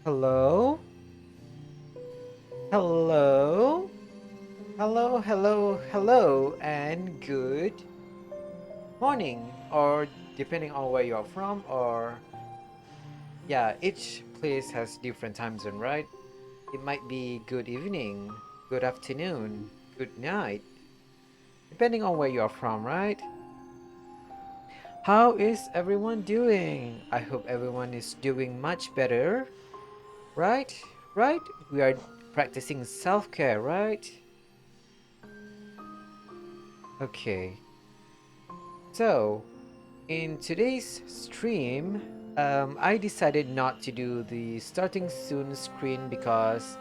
Hello? Hello? Hello, hello, hello, and good morning. Or depending on where you're from, or yeah, each place has different time zone, right? It might be good evening, good afternoon, good night, depending on where you're from, right? How is everyone doing? I hope everyone is doing much better, right? Right? We are practicing self care, right? Okay. So, in today's stream, I decided not to do the starting soon screen because,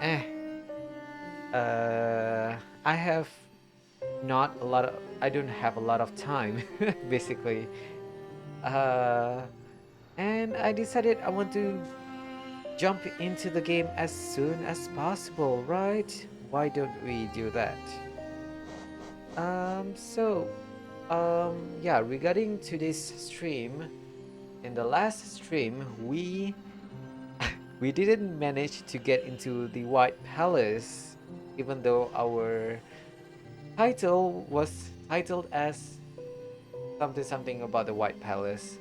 eh, I have not a lot of, I don't have a lot of time, basically. Uh, and I decided I want to jump into the game as soon as possible, right? Why don't we do that? So, yeah, regarding today's stream, in the last stream, we didn't manage to get into the White Palace, even though our title was titled as something something about the White Palace.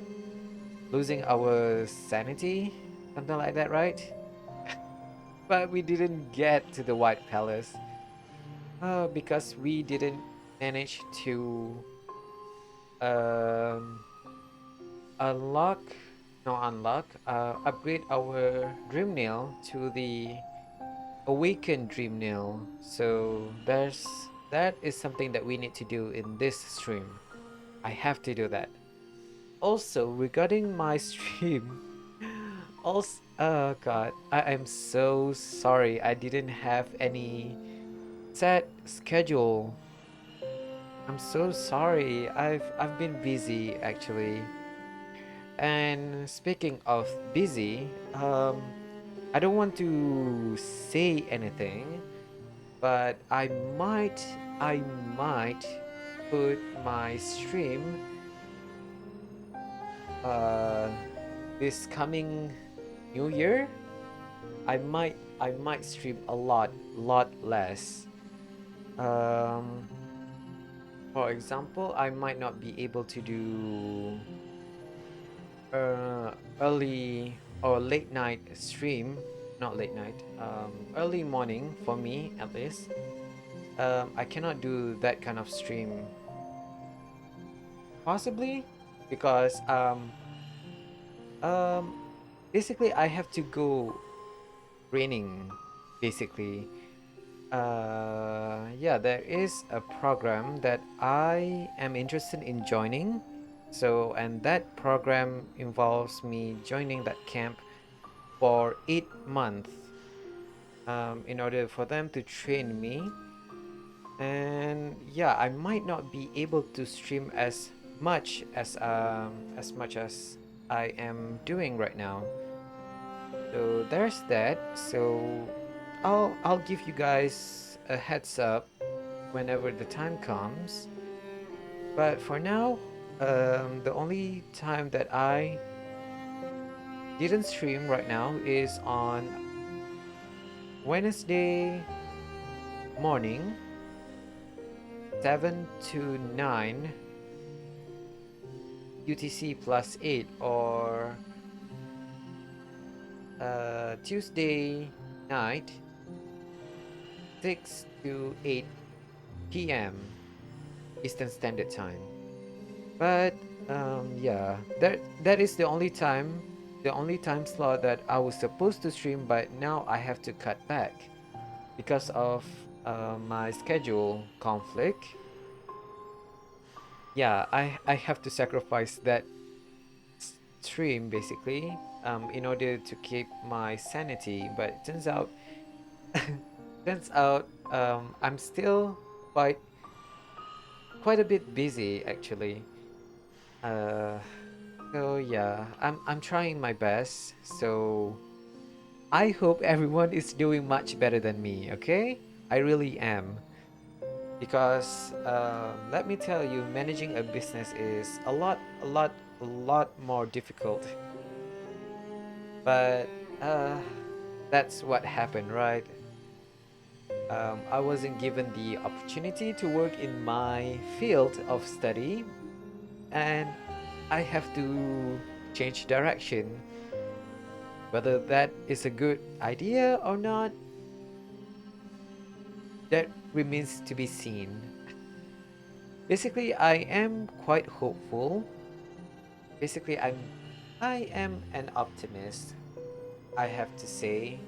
Losing our sanity, something like that, right? But we didn't get to the White Palace because we didn't manage to um, unlock, no unlock, upgrade our dream nail to the awakened dream nail. So that is something that we need to do in this stream. I have to do that. Also, regarding my stream, also, oh god, I am so sorry. I didn't have any set schedule. I'm so sorry. I've been busy actually. And speaking of busy, I don't want to say anything, but I might put my stream uh this coming new year. I might stream a lot less. Um for example, I might not be able to do early or late night stream, not late night, early morning for me at least. I cannot do that kind of stream. Possibly because um basically I have to go training basically. Yeah, there is a program that I am interested in joining. So, and that program involves me joining that camp for 8 months in order for them to train me. And yeah, I might not be able to stream as much as I am doing right now. So there's that. So I'll give you guys a heads up whenever the time comes. But for now, the only time that I didn't stream right now is on Wednesday morning, 7 to 9 UTC plus 8, or Tuesday night, 6 to 8 p.m. Eastern Standard Time. But yeah, that is the only time slot that I was supposed to stream, but now I have to cut back because of my schedule conflict. Yeah, I have to sacrifice that stream basically in order to keep my sanity. But it turns out I'm still quite a bit busy actually. Uh, so yeah, I'm trying my best. So I hope everyone is doing much better than me. Okay, I really am. Because let me tell you, managing a business is a lot more difficult. But uh, that's what happened, right? I wasn't given the opportunity to work in my field of study, and I have to change direction. Whether that is a good idea or not, that remains to be seen. Basically, I am quite hopeful. Basically, I am an optimist. I have to say,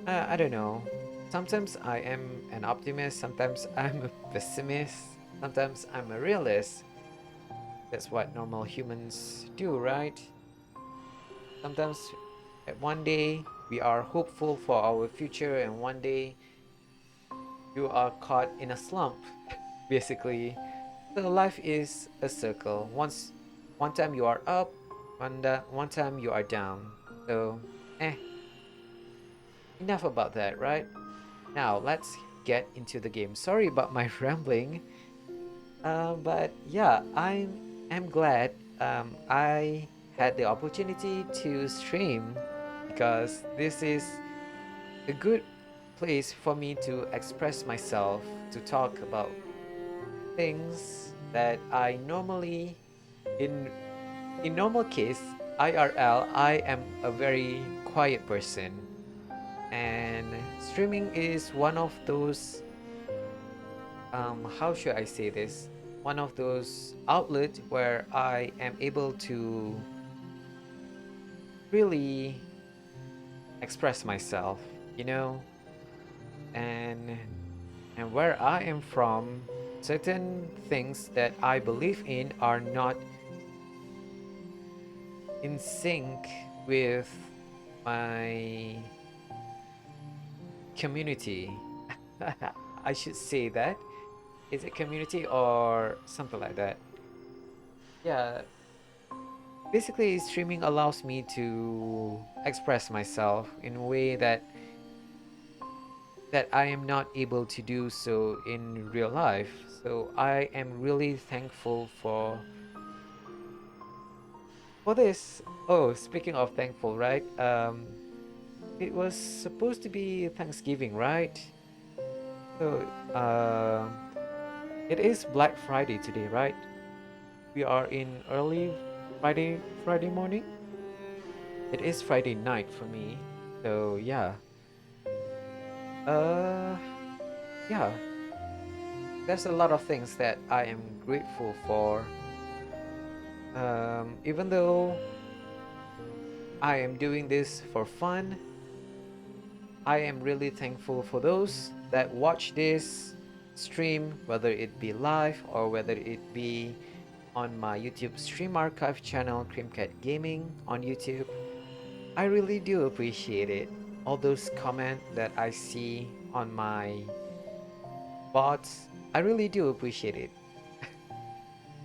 I don't know. Sometimes I am an optimist. Sometimes I'm a pessimist. Sometimes I'm a realist. That's what normal humans do, right? Sometimes, one day we are hopeful for our future, and one day you are caught in a slump. Basically, so life is a circle. One time you are up, one time you are down. So, eh, enough about that, right? Now let's get into the game. Sorry about my rambling. But yeah, I'm glad I had the opportunity to stream because this is a good place for me to express myself, to talk about things that I normally in normal case IRL I am a very quiet person, and streaming is one of those how should I say this, one of those outlets where I am able to really express myself, you know, and where I am from, certain things that I believe in are not in sync with my community. I should say that. Is it community or something like that? Yeah, basically streaming allows me to express myself in a way that I am not able to do so in real life. So I am really thankful for this. Oh, speaking of thankful, right? It was supposed to be Thanksgiving, right? So, it is Black Friday today, right? We are in early Friday morning. It is Friday night for me. So yeah. Uh yeah, there's a lot of things that I am grateful for. Even though I am doing this for fun, I am really thankful for those that watch this stream, whether it be live or whether it be on my YouTube stream archive channel, CreamCat Gaming on YouTube. I really do appreciate it. All those comments that I see on my bots, I really do appreciate it.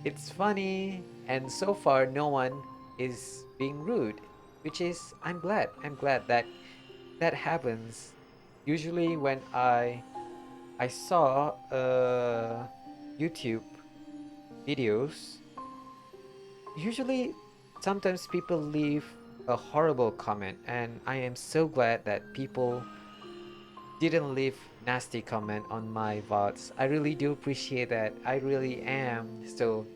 It's funny, and so far no one is being rude, which is I'm glad. I'm glad that that happens. Usually when I saw YouTube videos, usually sometimes people leave a horrible comment, and I am so glad that people didn't leave nasty comment on my VODs. I really do appreciate that. I really am. So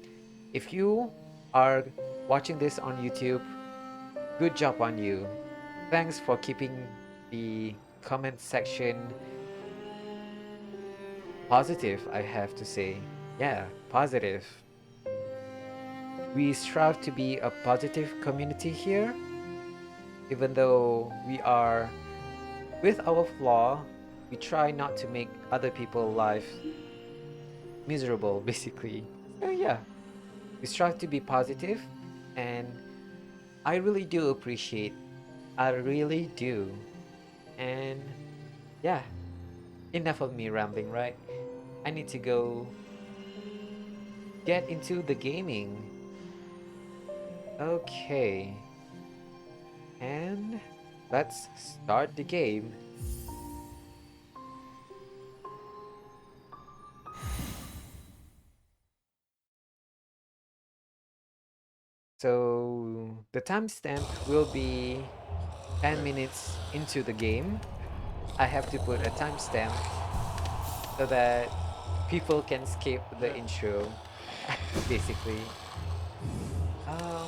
if you are watching this on YouTube, good job on you. Thanks for keeping the comment section positive, I have to say. Yeah, positive. We strive to be a positive community here, even though we are with our flaw, we try not to make other people's life miserable basically. So yeah, we strive to be positive, and I really do appreciate, I really do. And yeah, enough of me rambling, right? I need to go get into the gaming. Okay, and let's start the game. So the timestamp will be 10 minutes into the game, I have to put a timestamp so that people can skip the intro, basically. Um,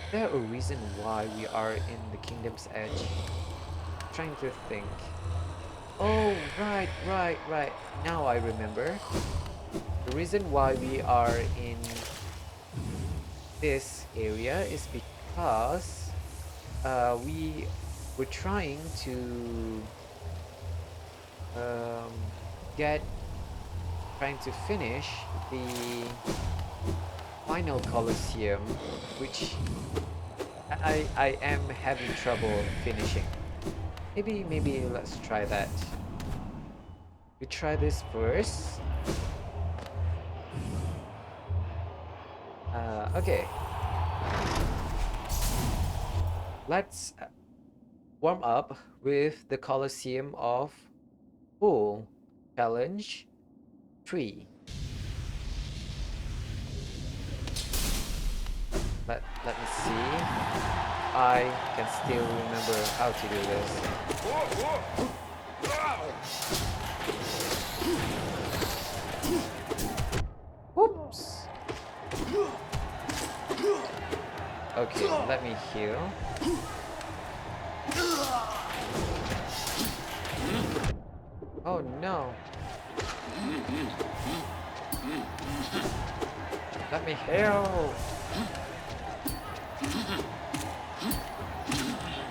is there a reason why we are in the Kingdom's Edge? Trying to think. Oh, right. Now I remember. The reason why we are in this area is because we were um, get trying to finish the final Colosseum, which I am having trouble finishing. Maybe let's try that. We try this first. Okay. Let's warm up with the Colosseum of Pool Challenge 3. Let me see. I can still remember how to do this. Whoops. Okay, let me heal. Oh no. Let me heal.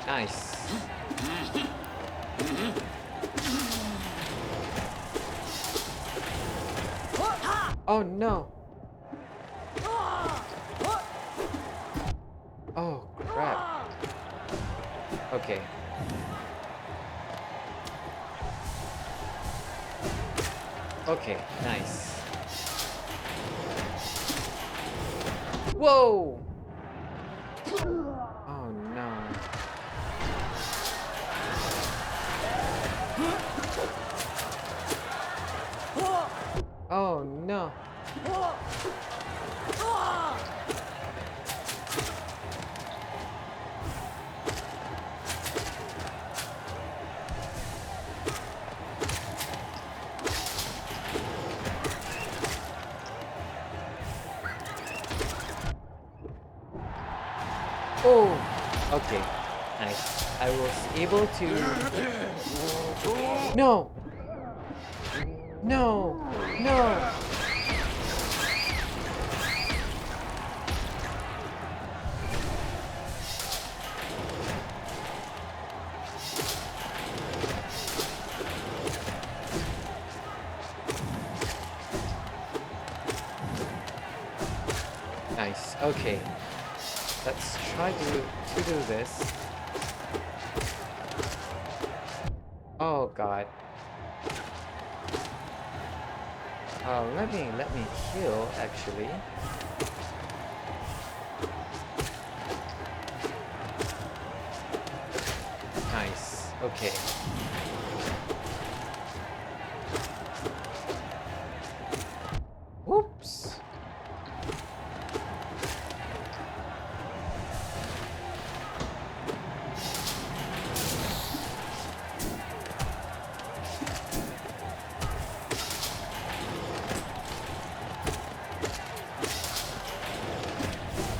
Nice. Oh no. Oh crap. Okay. Okay, nice. Whoa! Oh no. Oh no. Oh, okay, nice. I was able to. No, no, no. Nice. Okay, let's try to do this. Oh God. Oh, let me heal actually. Nice. Okay. Whoops.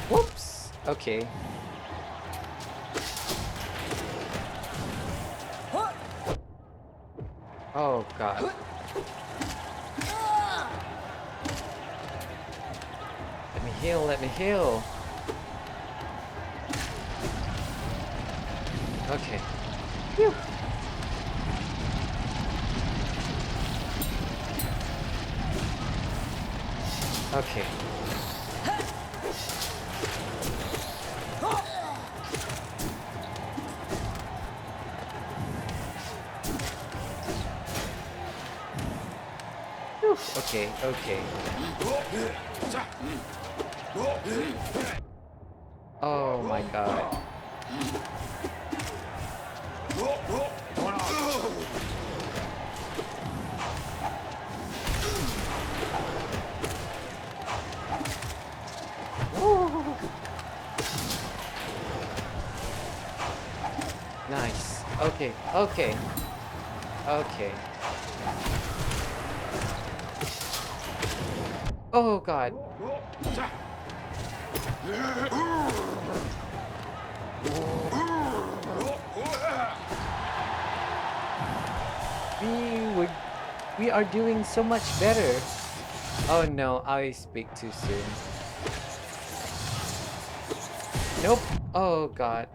Whoops. Okay. Oh God. Let me heal, let me heal. Okay. Phew. Okay. Whew. Okay, okay. Oh my God. Okay, okay, okay. Oh god. We would we are doing so much better. Oh no, I speak too soon. Nope. Oh god.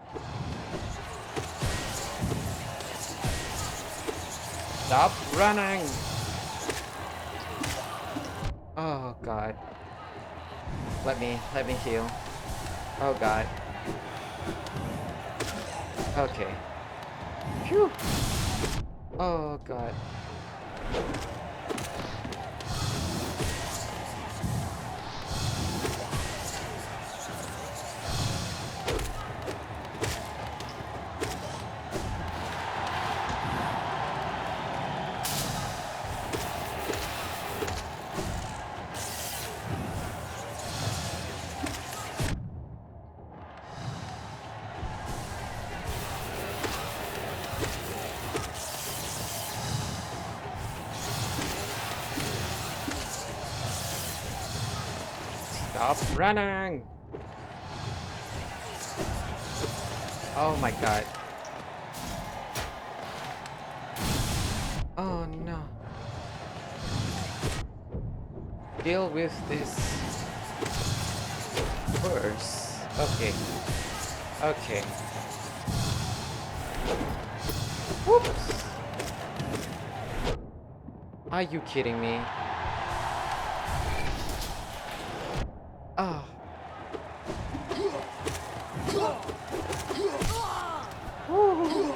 Stop running. Oh god. Let me heal. Oh god. Okay. Phew. Oh god. Stop running. Oh my god. Oh no. Deal with this first. Okay. Okay. Whoops. Are you kidding me? Ah. Woo.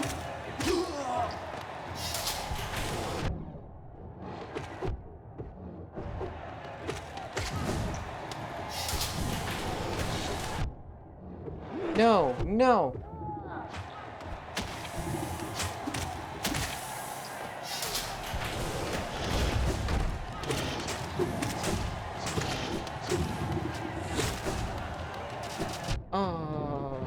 No, no. Oh.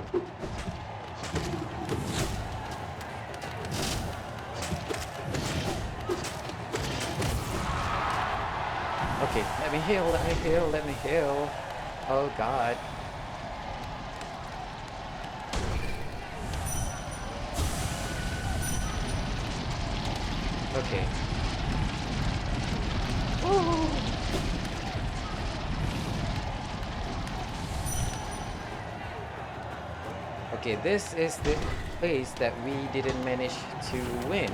Okay, let me heal, let me heal, let me heal. Oh god. Okay. Woo. Okay, this is the place that we didn't manage to win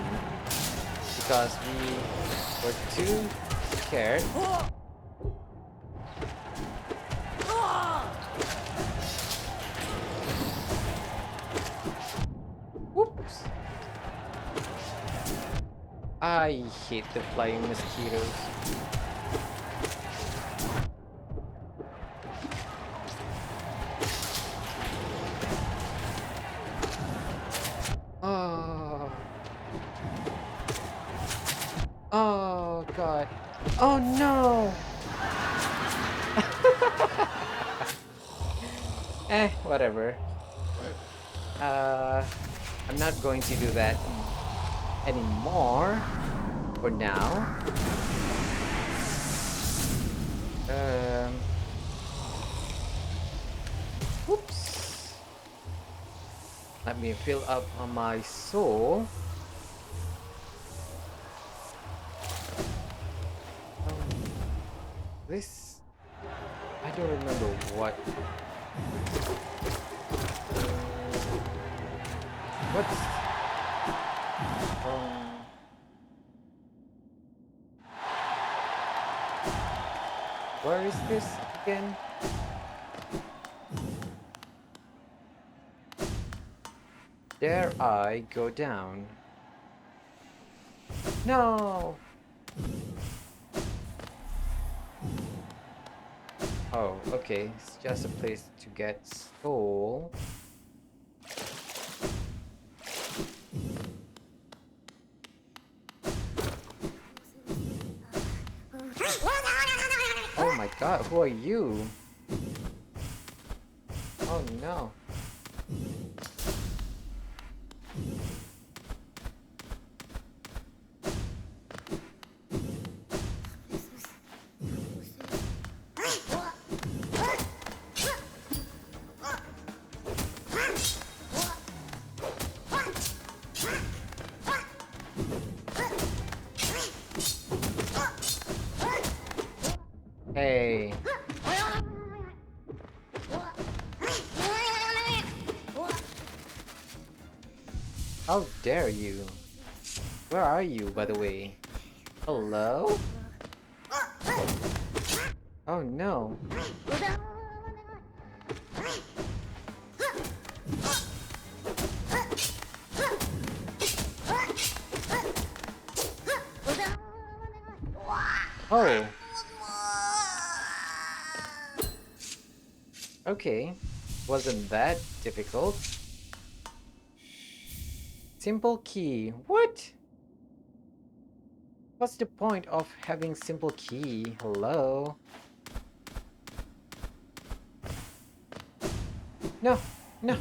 because we were too scared. Whoops. I hate the flying mosquitoes. Oh. Oh god. Oh no. Whatever. Uh, I'm not going to do that anymore for now. Um, whoops. Let me fill up on my soul. This, I don't remember what. What's where is this again? Dare I go down? No. Oh, okay. It's just a place to get soul. Oh my god, who are you? Oh no. How dare you? Where are you, by the way? Hello? Oh no. Oh, okay. Wasn't that difficult? Simple key. What? What's the point of having simple key? Hello? No, no.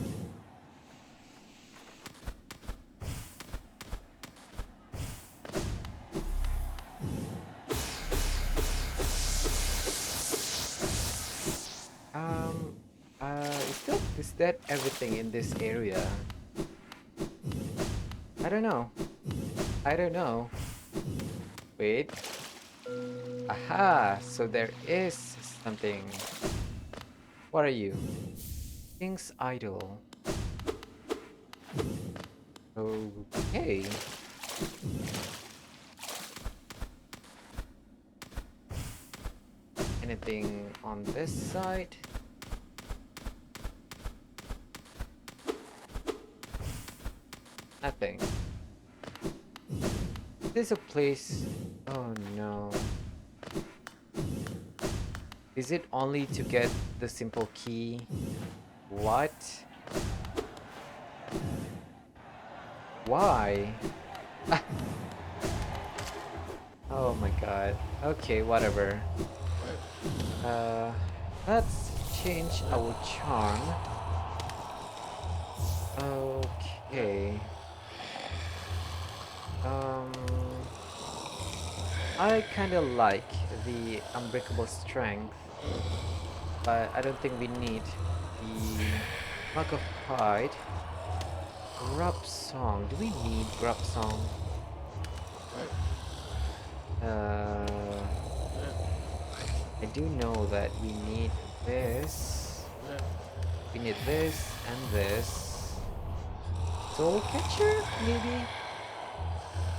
Um, is that everything in this area? I don't know. I don't know. Wait. Aha, so there is something. What are you? King's Idol. Okay. Anything on this side? Nothing. There's a place. Oh no. Is it only to get the simple key? What? Why? Oh my god. Okay, whatever. Uh, let's change our charm. Okay. Um, I kinda like the unbreakable strength, but I don't think we need the Mark of Pride. Grub Song. Do we need Grub Song? Uh, I do know that we need this. We need this and this. Soul Catcher, maybe?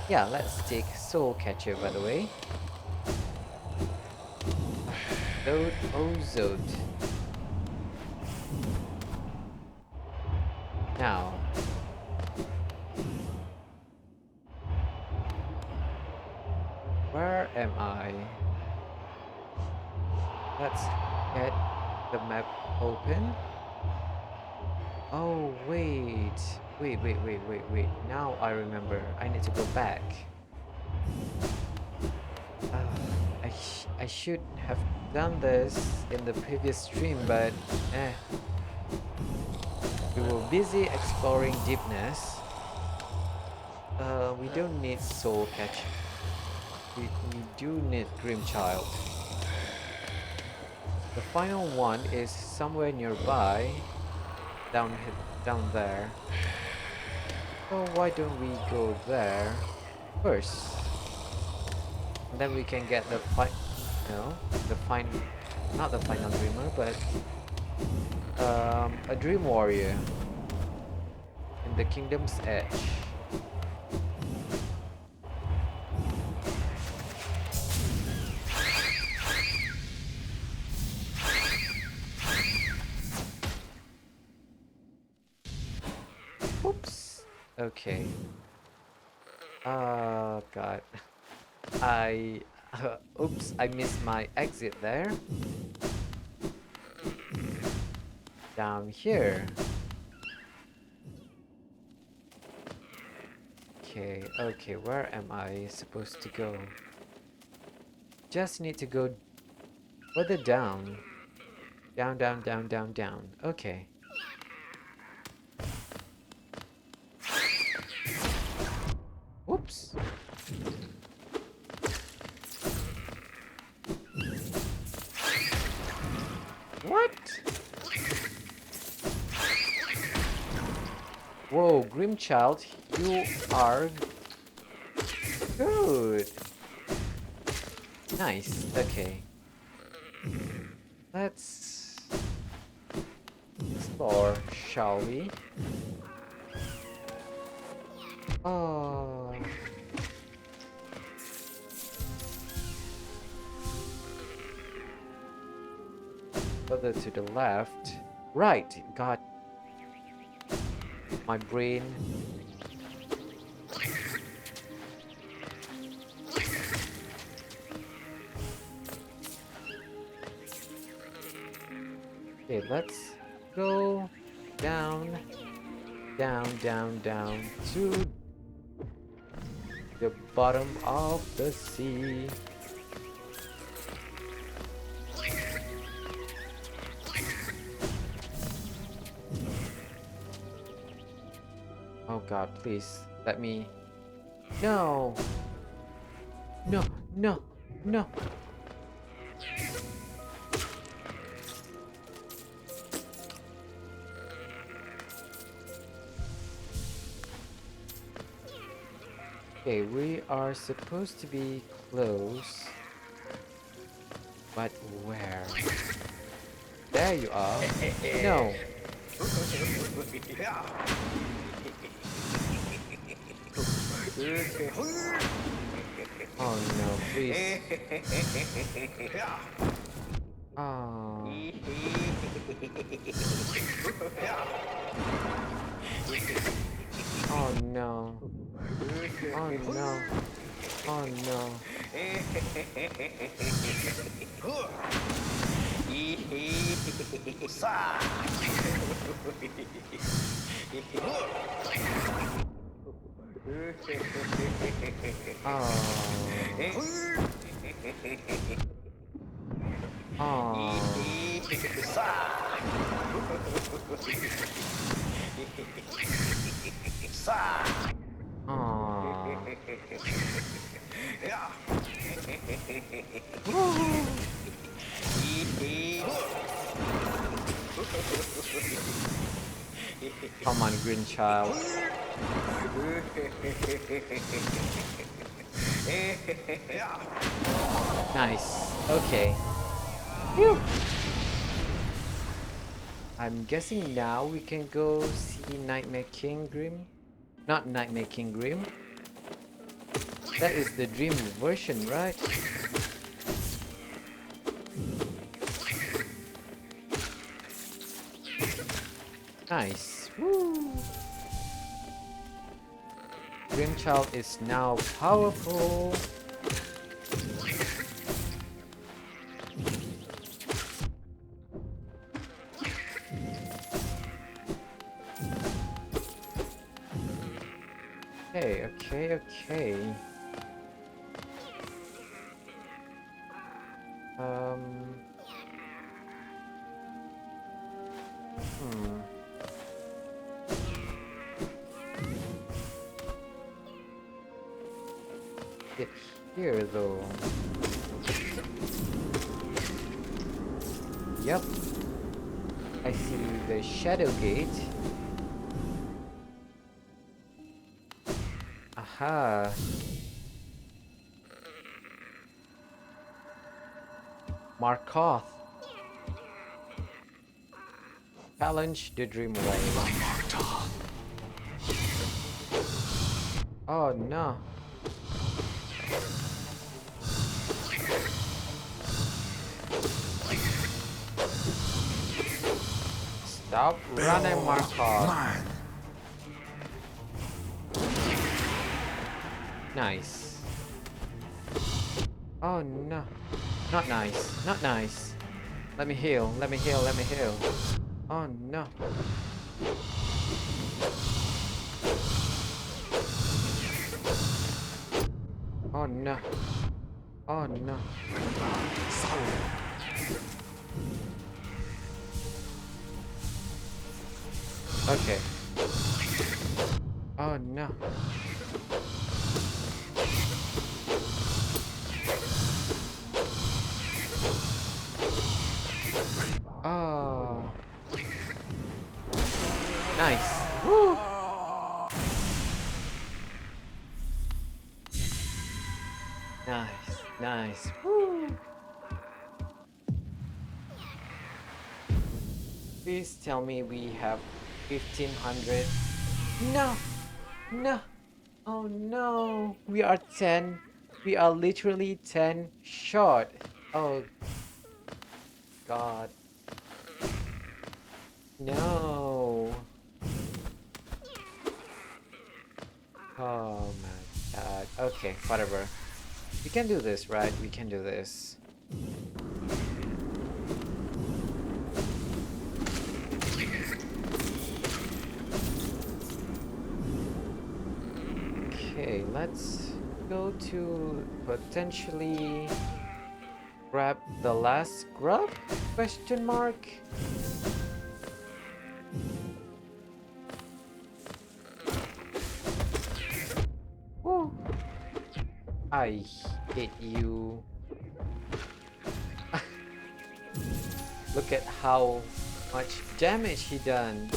Yeah, let's take Soul Catcher, by the way. Zode, oh Zode. Now. Where am I? Let's get the map open. Oh, wait. Wait. Now I remember. I need to go back. I should have done this in the previous stream, but we were busy exploring deepness. We don't need Soul Catch. We do need Grim Child. The final one is somewhere nearby, down there. So why don't we go there first? And then we can get the not the final dreamer, but a dream warrior in the Kingdom's Edge. Oops. Okay. God. Oops, I missed my exit there. Down here. Okay, where am I supposed to go? Just need to go further down. Down. Okay. Oops. What? Whoa, Grimchild, you are good. Nice, okay. Let's explore, shall we? Oh. Further to the left. Right. God. My brain. Okay, let's go down, down to the bottom of the sea. Oh God, please let me. No, no, no, no. Okay, we are supposed to be close. But where? There you are. No. Oh no, please. Oh. Oh no. Oh no. Oh no. Come on, green child. Nice. Okay. Phew. I'm guessing now we can go see Nightmare King Grim. Not Nightmare King Grim. That is the dream version, right? Nice. Woo. Grimchild is now powerful. Okay. Get here though. Yep. I see the shadow gate. Aha. Markoth. Challenge the dream wave. Oh no. Stop running, Markoth. Nice. Oh no. Not nice. Not nice. Let me heal. Oh no. Oh no. Oh no. Okay. Oh no. Oh. Nice. Woo. Nice. Woo. Please tell me we have 1500. No. Oh no, we are 10. We are literally 10 short. Oh god. No. Oh my god. Okay, whatever. We can do this, right? We can do this. Okay, let's go to potentially grab the last grub? Question mark? Woo. I hate you. Look at how much damage he done.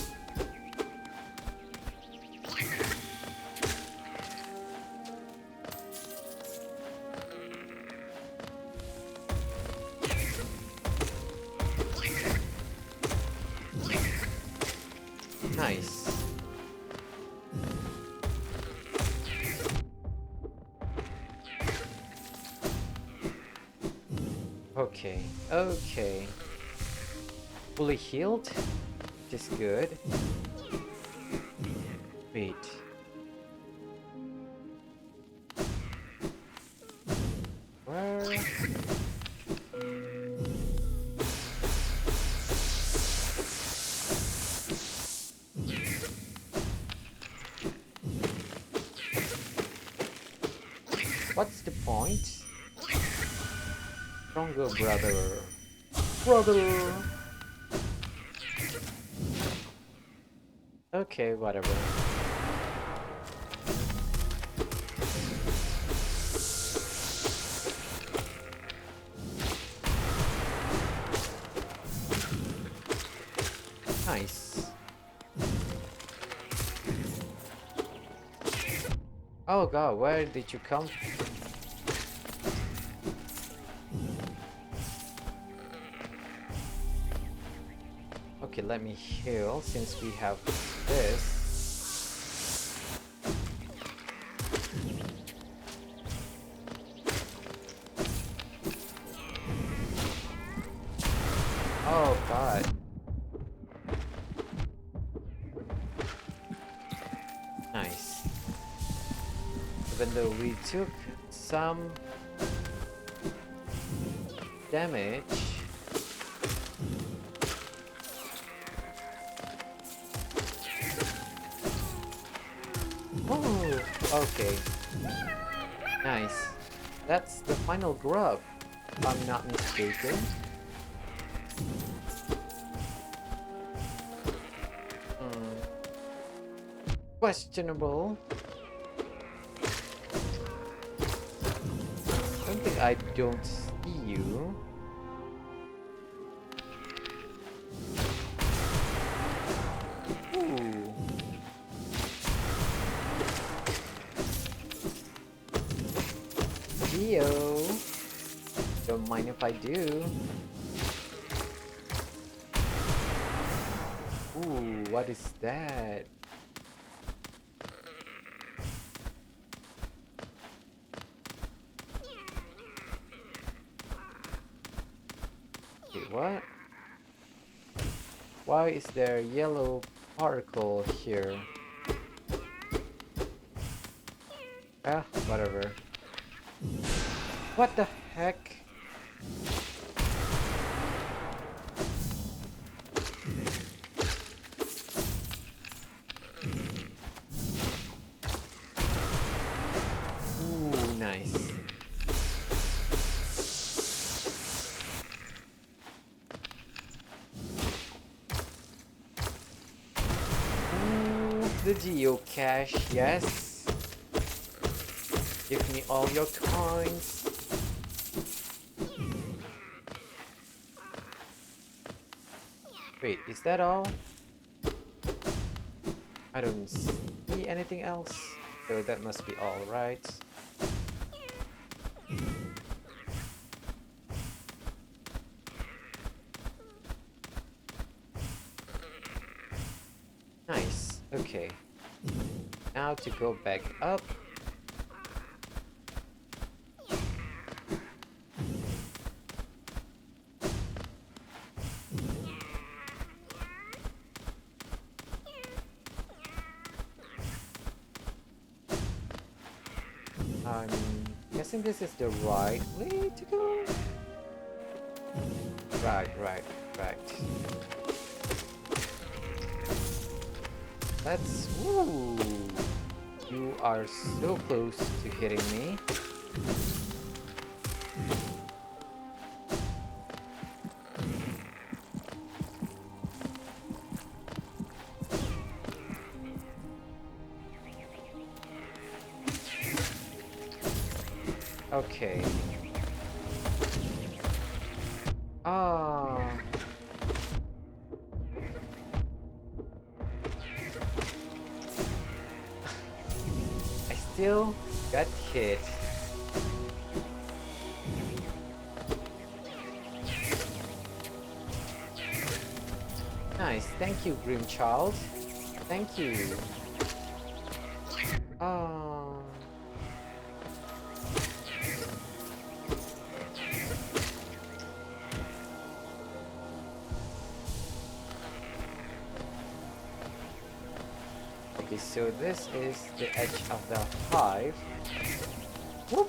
Nice. Okay, okay. Fully healed, which is good. Wait. Where? What's the point? Stronger brother. Brother! Okay, whatever. Nice. Oh god, where did you come from? Okay, let me heal since we have this. Oh god. Nice. Even though we took some damage. Oh, okay. Nice. That's the final grub, if I'm not mistaken. Questionable. Something I don't see you. Ooh. Leo. Don't mind if I do. Ooh, what is that? Wait, what? Why is there yellow particle here? Ah, whatever. What the heck? Ooh, nice. Ooh, the geocache, yes. Give me all your coins. Wait, is that all? I don't see anything else. So that must be all, right? Nice. Okay. Now to go back up. I'm guessing this is the right way to go. Right, right, right. Let's. Woo! You are so close to hitting me. Okay. Ah. I still got hit. Nice. Thank you, Grim Child. Thank you. Ah. Okay, so this is the edge of the hive. Whoop!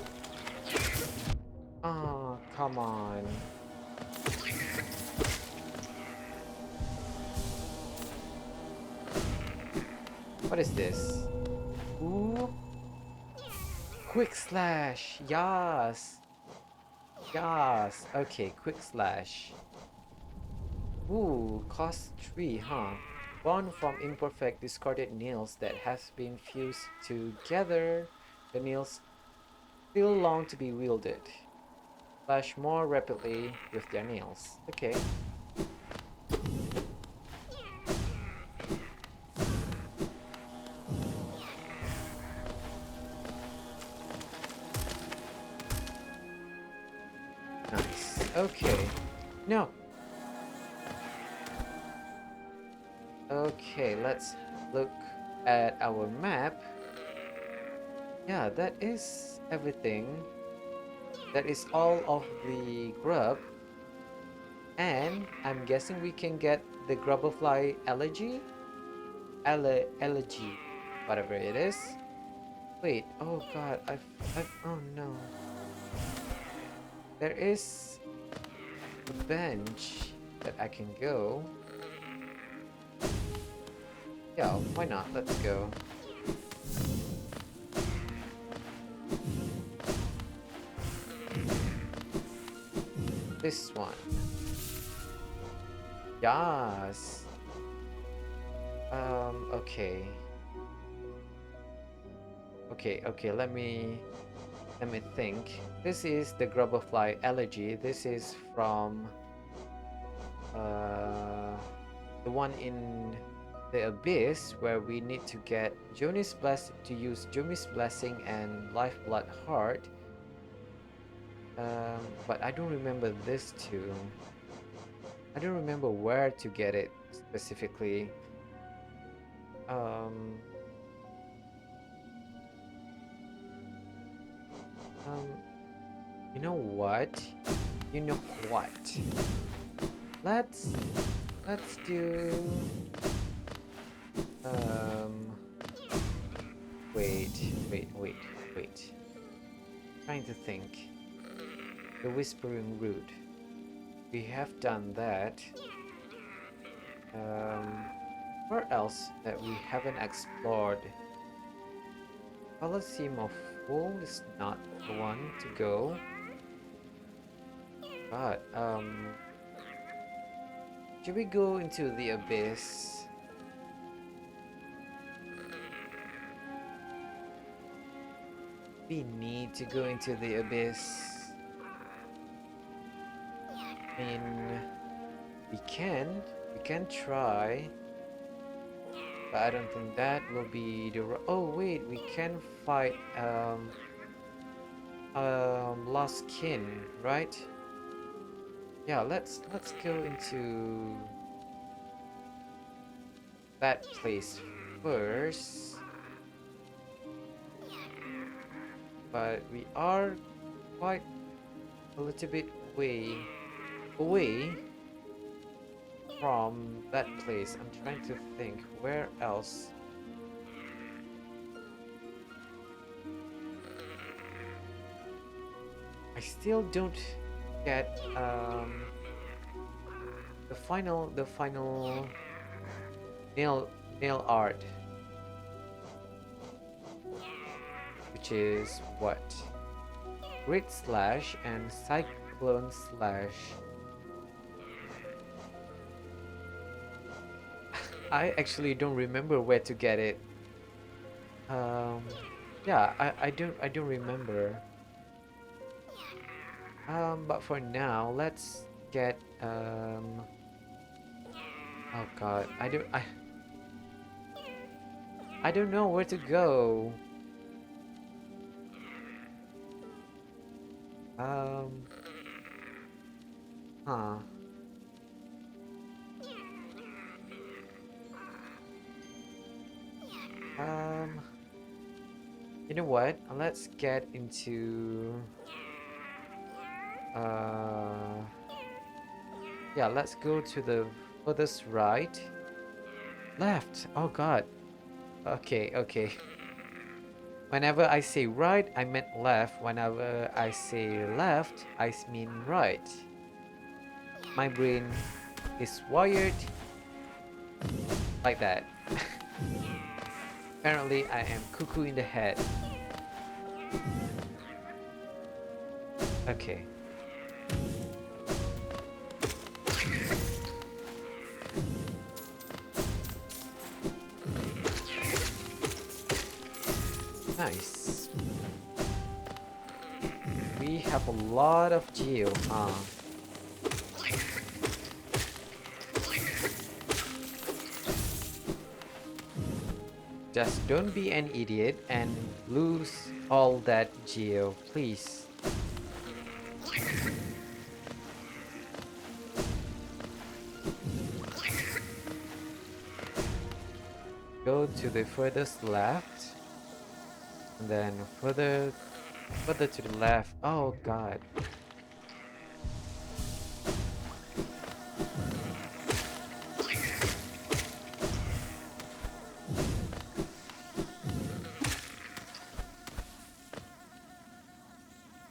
Ah, come on. What is this? Ooh. Quick slash. Yes. Yes. Okay, quick slash. Ooh, cost 3, huh? Born from imperfect discarded nails that has been fused together. The nails still long to be wielded. Slash more rapidly with their nails. Okay. Nice. Okay. No. Okay, let's look at our map. Yeah, that is everything. That is all of the grub. And I'm guessing we can get the grubberfly elegy? Elegy. Whatever it is. Wait, oh god, oh no. There is a bench that I can go. Yeah, why not? Let's go. This one. Yes. Okay. Okay, let me think. This is the grubberfly elegy. This is from the one in the abyss where we need to get use Jumi's blessing and lifeblood heart. But I don't remember this two. I don't remember where to get it specifically. Um, um, you know what? You know what? Let's do um wait. Trying to think. The Whispering Root. We have done that. Where else that we haven't explored? Colosseum of Fool is not the one to go. But should we go into the abyss? We need to go into the abyss. I mean, we can try, but I don't think that will be the. Oh wait, we can fight Lost Kin, right? Yeah, let's go into that place first. But we are quite a little bit away from that place. I'm trying to think where else. I still don't get the final nail nail art, which is what? Grid slash and cyclone slash. I actually don't remember where to get it. Um, yeah, I don't remember. But for now, let's get oh God, I don't know where to go. Um, huh. Um, you know what? Let's get into uh yeah, let's go to the furthest right. Left. Oh God. Okay, okay. Whenever I say right, I meant left. Whenever I say left, I mean right. My brain is wired like that. Apparently, I am cuckoo in the head. Okay. Nice. We have a lot of geo, huh? Just don't be an idiot and lose all that geo, please. Go to the furthest left, and then further to the left. Oh God.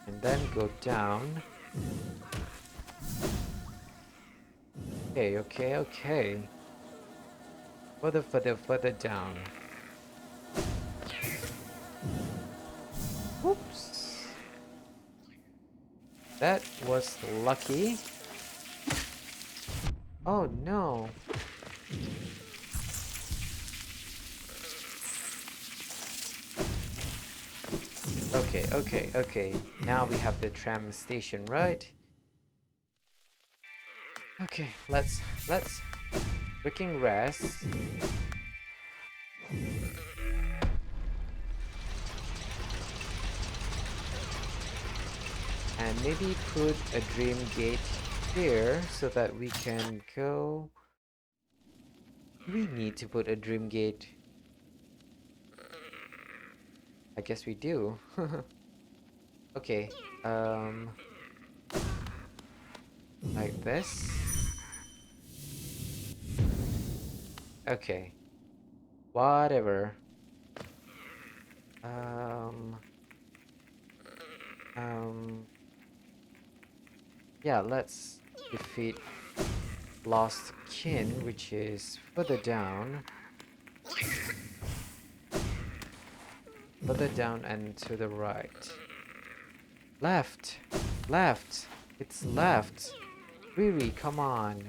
And then go down. Okay, okay, okay. Further down. Whoops. That was lucky. Oh no. Okay, okay, okay. Now we have the tram station, right? Okay, let's freaking rest. And maybe put a dream gate here so that we can go. We need to put a dream gate. I guess we do. Okay, like this. Okay, whatever. Um, um, yeah, let's defeat Lost Kin, which is further down. Further down and to the right. Left! Left! It's left! Riri, come on!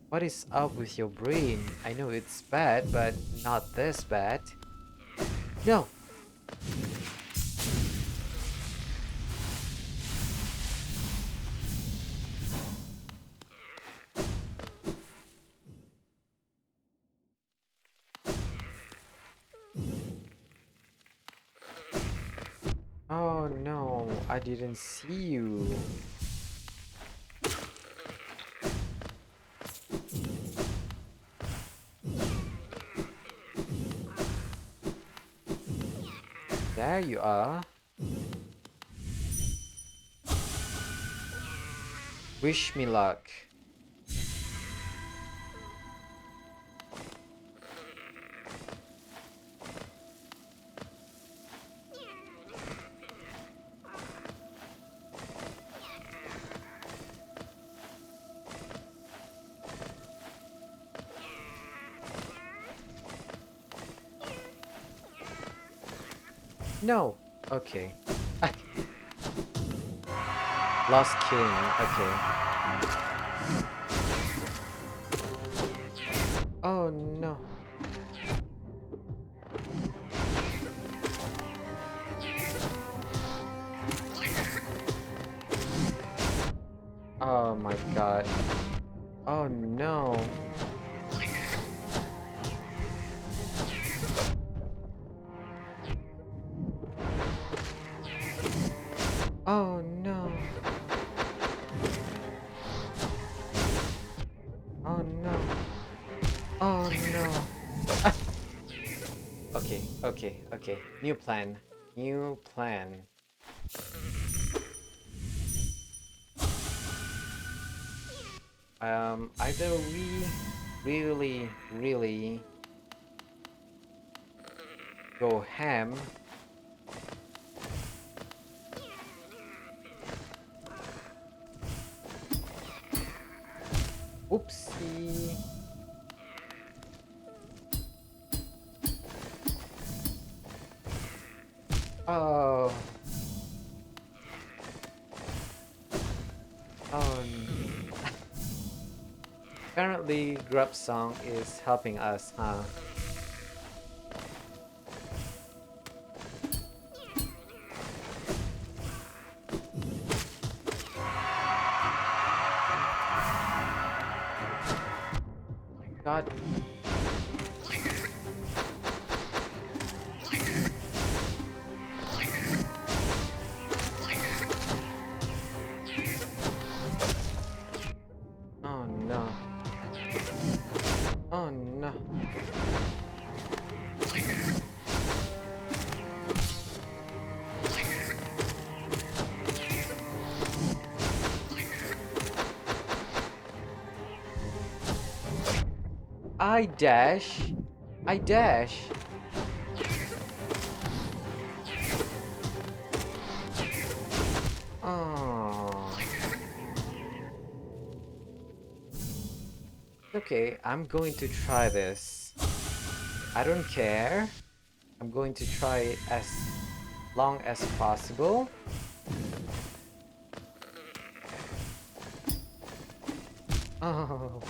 What is up with your brain? I know it's bad, but not this bad. No! Oh no, I didn't see you. There you are. Wish me luck. No. Okay. Lost king. Okay. Oh no. Oh my god. Oh no. Oh no. Oh no. Oh no. Okay, okay, okay. New plan. New plan. Either we really go ham. Oopsie. Oh. Oh. Apparently, Grub Song is helping us, huh? God. Oh no. Oh no. I dash. I dash. Oh. Okay, I'm going to try this. I don't care. I'm going to try it as long as possible. Oh.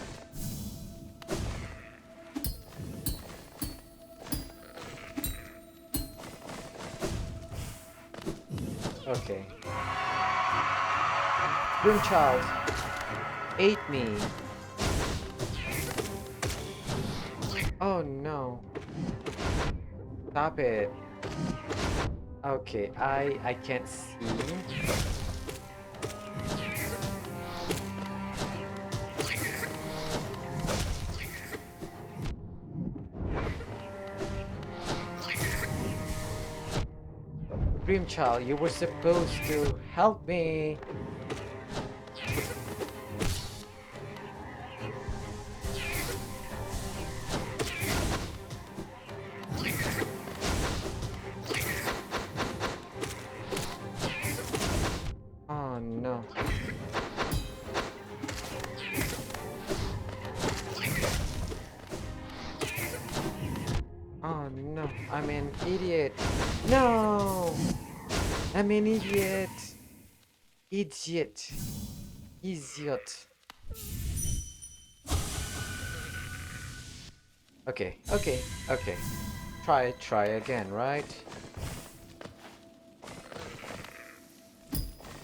Okay. Child ate me. Oh no. Stop it. Okay, I can't see. Child, you were supposed to help me. Oh no. Oh no, I'm an idiot. No! I'm an idiot. Idiot. Idiot. Okay, okay, okay. Try again, right?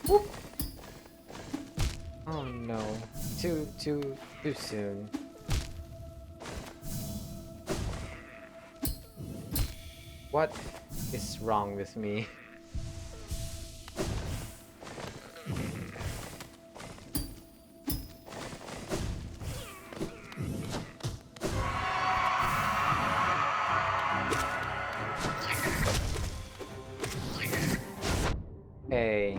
Whoop. Oh no. Too soon. What is wrong with me? Hey.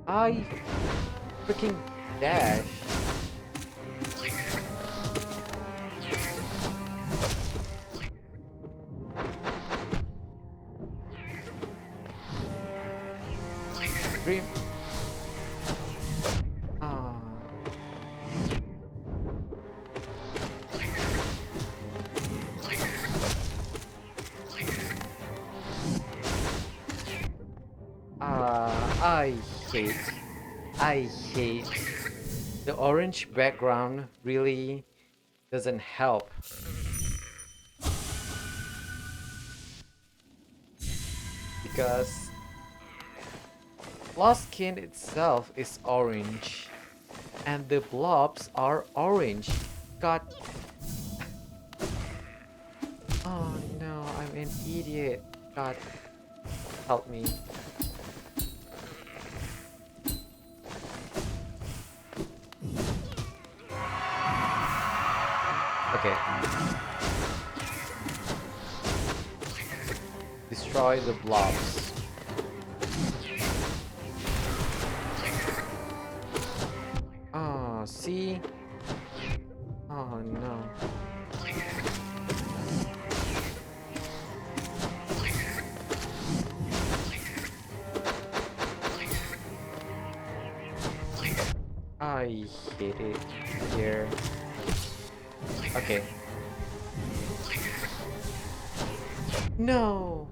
I freaking dash. Dream. Ah. I hate, I hate the orange background really doesn't help because Lost Skin itself is orange and the blobs are orange. God, oh no, I'm an idiot. God, help me. Okay, destroy the blobs. Oh, see? Oh no. I hate it here. Okay. No!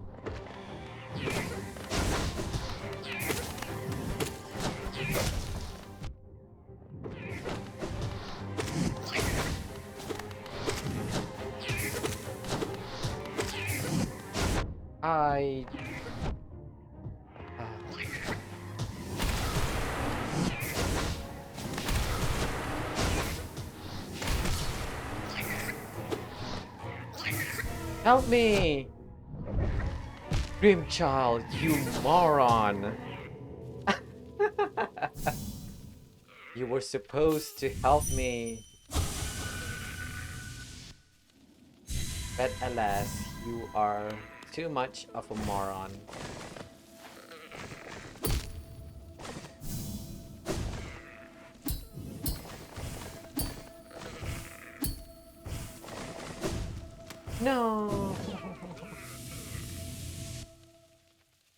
I... ah. Help me! Grim child, you moron! You were supposed to help me. But alas, you are too much of a moron. No!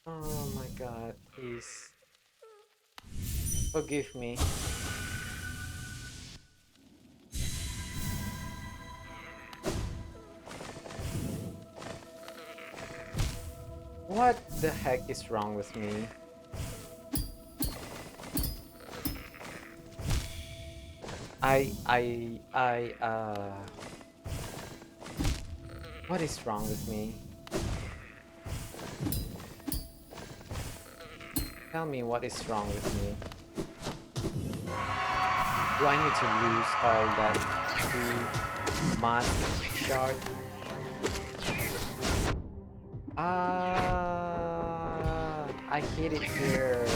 Oh my god, please. Forgive me. What the heck is wrong with me? I what is wrong with me? Tell me what is wrong with me. Do I need to lose all that free mask shard? I hate it here.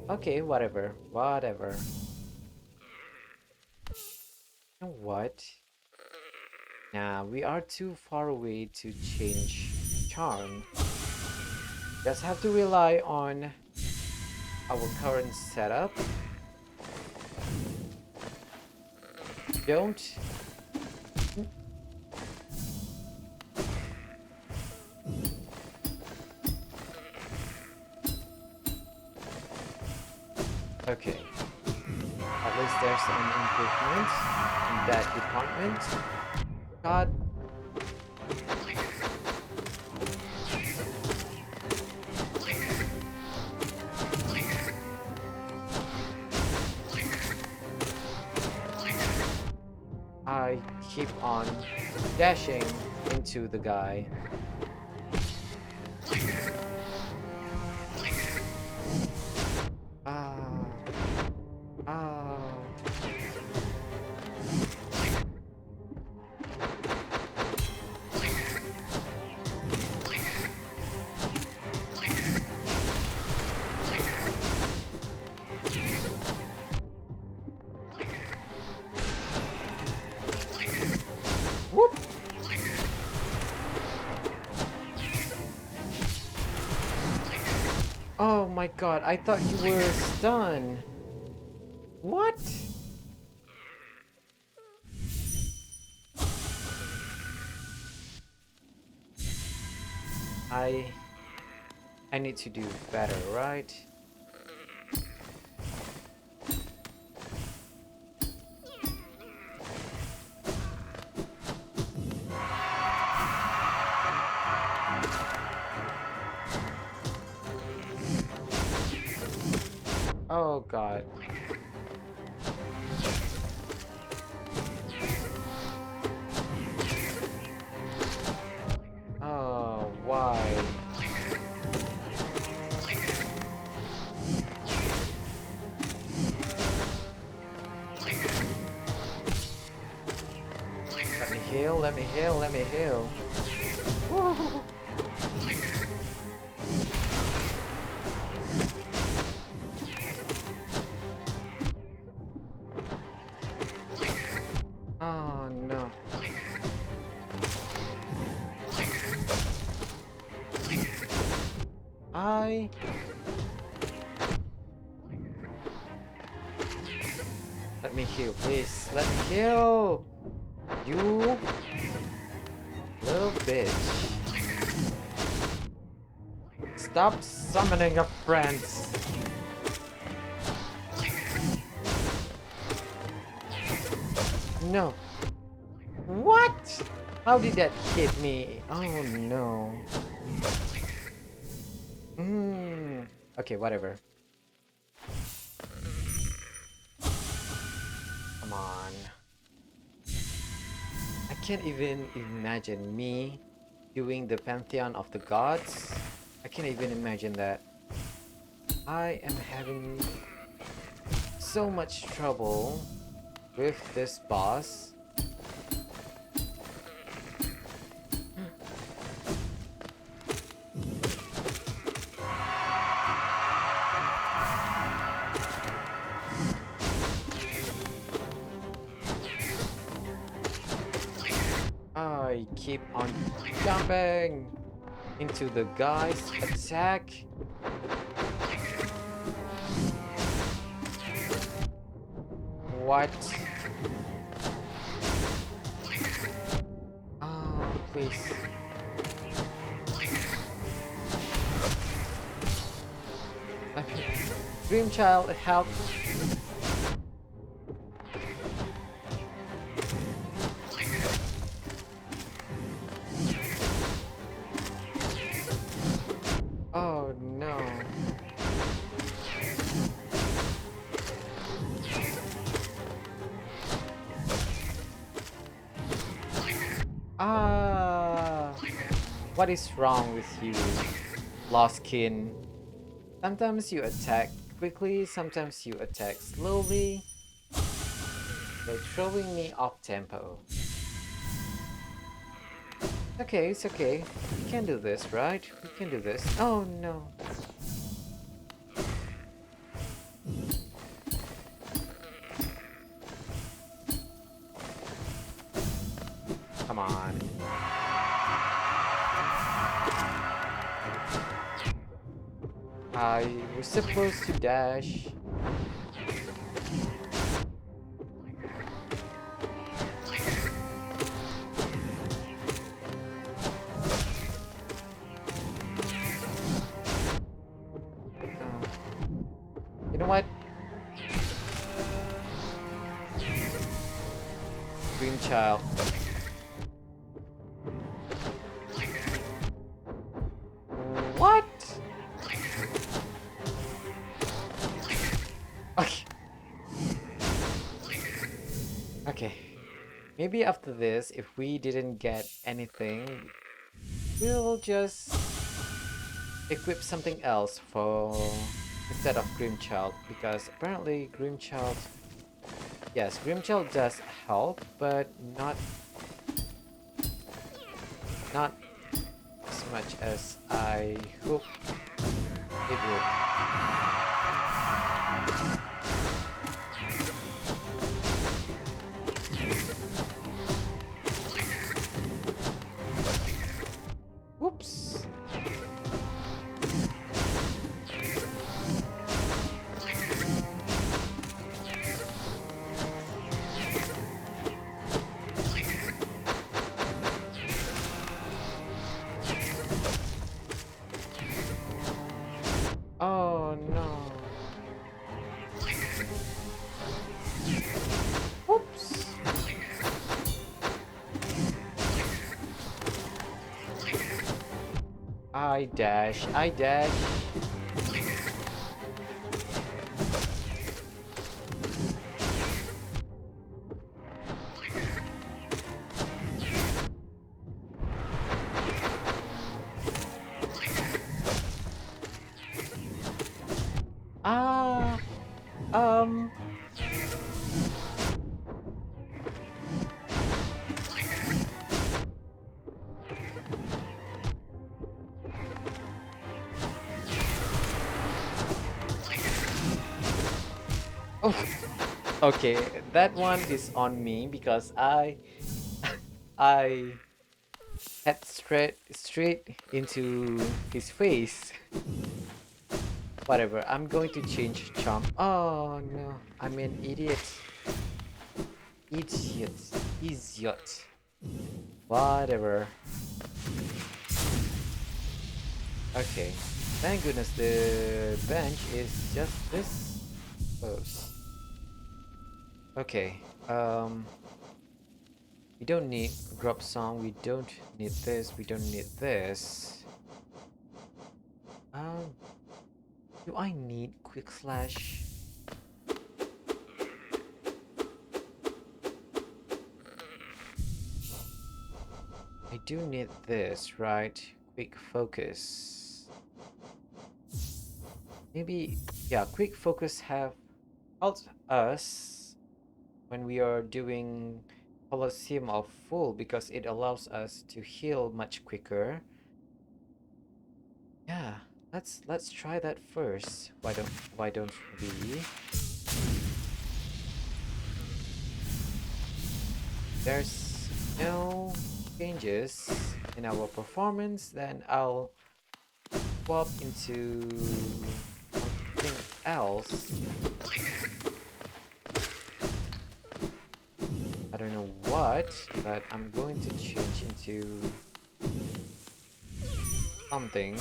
Okay, whatever. Whatever. You know what? Nah, we are too far away to change charm. Just have to rely on our current setup. Don't. Okay. At least there's an improvement in that department. God. I keep on dashing into the guy. Ah. Ah. Whoop. Oh my god, I thought you were stunned. What? I need to do better, right? Oh god. Oh, why? Let me heal, let me heal, let me heal. Woo. Oh no. I Let me heal, please. Let me heal. You little bitch. Stop summoning your friends. No. What? How did that hit me? Oh no. Okay, whatever. Come on. I can't even imagine me doing the Pantheon of the Gods. I can't even imagine that. I am having so much trouble with this boss. I keep on jumping into the guy's attack. What? Oh, please. Dream Child, help. Oh no. Ah, what is wrong with you, Lost Kin? Sometimes you attack quickly, sometimes you attack slowly. You're throwing me off tempo. Okay, it's okay. We can do this, right? We can do this. Oh no. Come on. I was supposed to dash. You know what? Dream Child. What? Okay. Okay. Maybe after this, if we didn't get anything, we'll just equip something else for instead of Grimchild, because apparently Grimchild, yes, Grimchild does help, but not as much as I hope it would. Whoops. Oh no. Whoops. I dash, I dash. Ah, um, oh, okay, that one is on me because I head straight into his face. Whatever, I'm going to change charm. Oh no, I'm an idiot. Idiot. Idiot. Whatever. Okay. Thank goodness the bench is just this close. Okay. We don't need drop song. We don't need this. We don't need this. Um, do I need quick slash? I do need this, right? Quick focus. Maybe, yeah, quick focus have helped us when we are doing Colosseum of full because it allows us to heal much quicker. Yeah, let's try that first. Why don't we? There's no changes in our performance, then I'll swap into something else. I don't know what, but I'm going to change into something.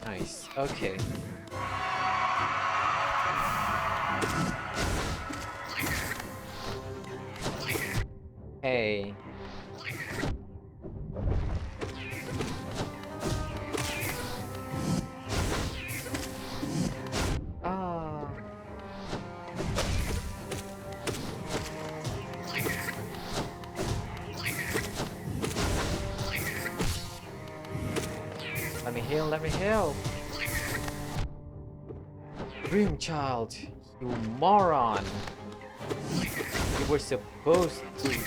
Nice. Okay. Hey. Ah. Let me heal, let me heal. Dream child, you moron. You were supposed to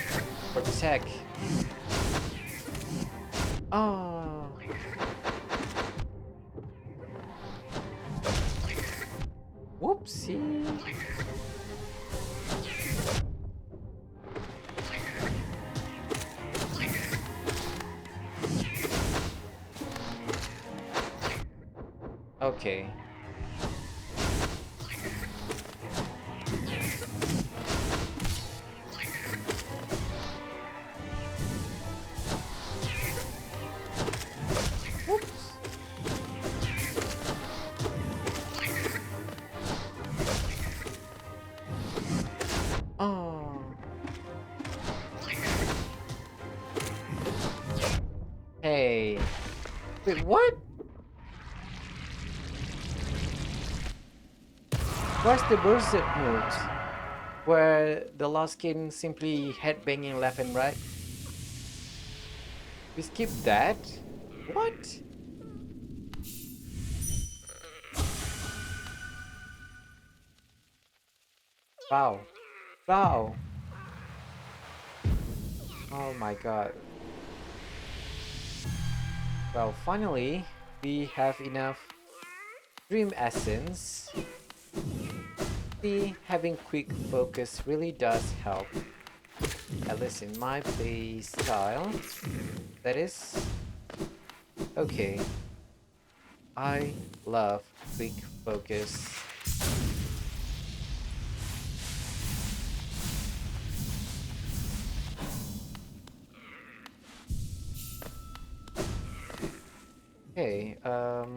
protect. Ah. Whoopsie. Okay. Whoops. Oh. Hey. Wait, what? Where's the Berserk moves? Where the last king simply headbanging left and right? We skipped that? What? Wow. Wow. Oh my god. Well, finally, we have enough Dream Essence. See, having quick focus really does help. At least in my play style. That is... Okay. I love quick focus. Okay, oh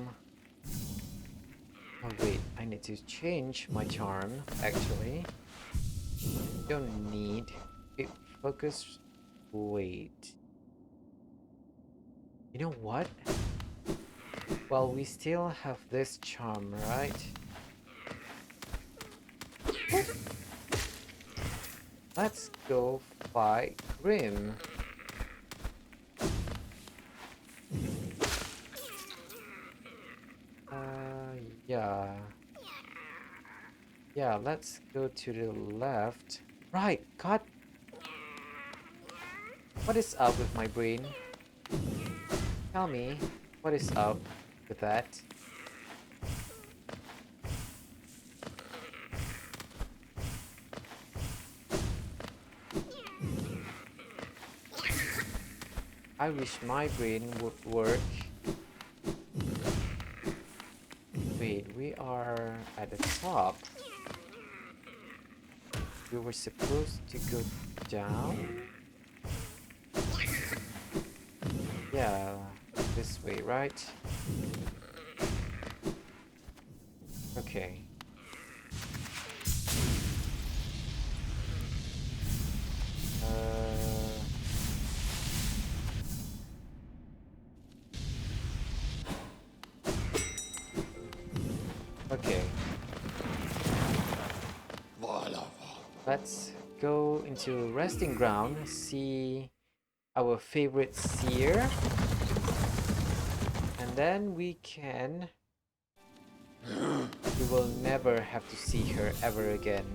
wait, I need to change my charm, actually. Don't need quick focus. Wait. You know what? Well, we still have this charm, right? Let's go fight Grim. Yeah. Yeah, let's go to the left. Right, God, what is up with my brain? Tell me, what is up with that? I wish my brain would work. Wait, we are at the top. We were supposed to go down? Yeah, this way, right? Okay. Uh, okay. Let's go into resting ground, see our favorite seer, and then we can... We will never have to see her ever again.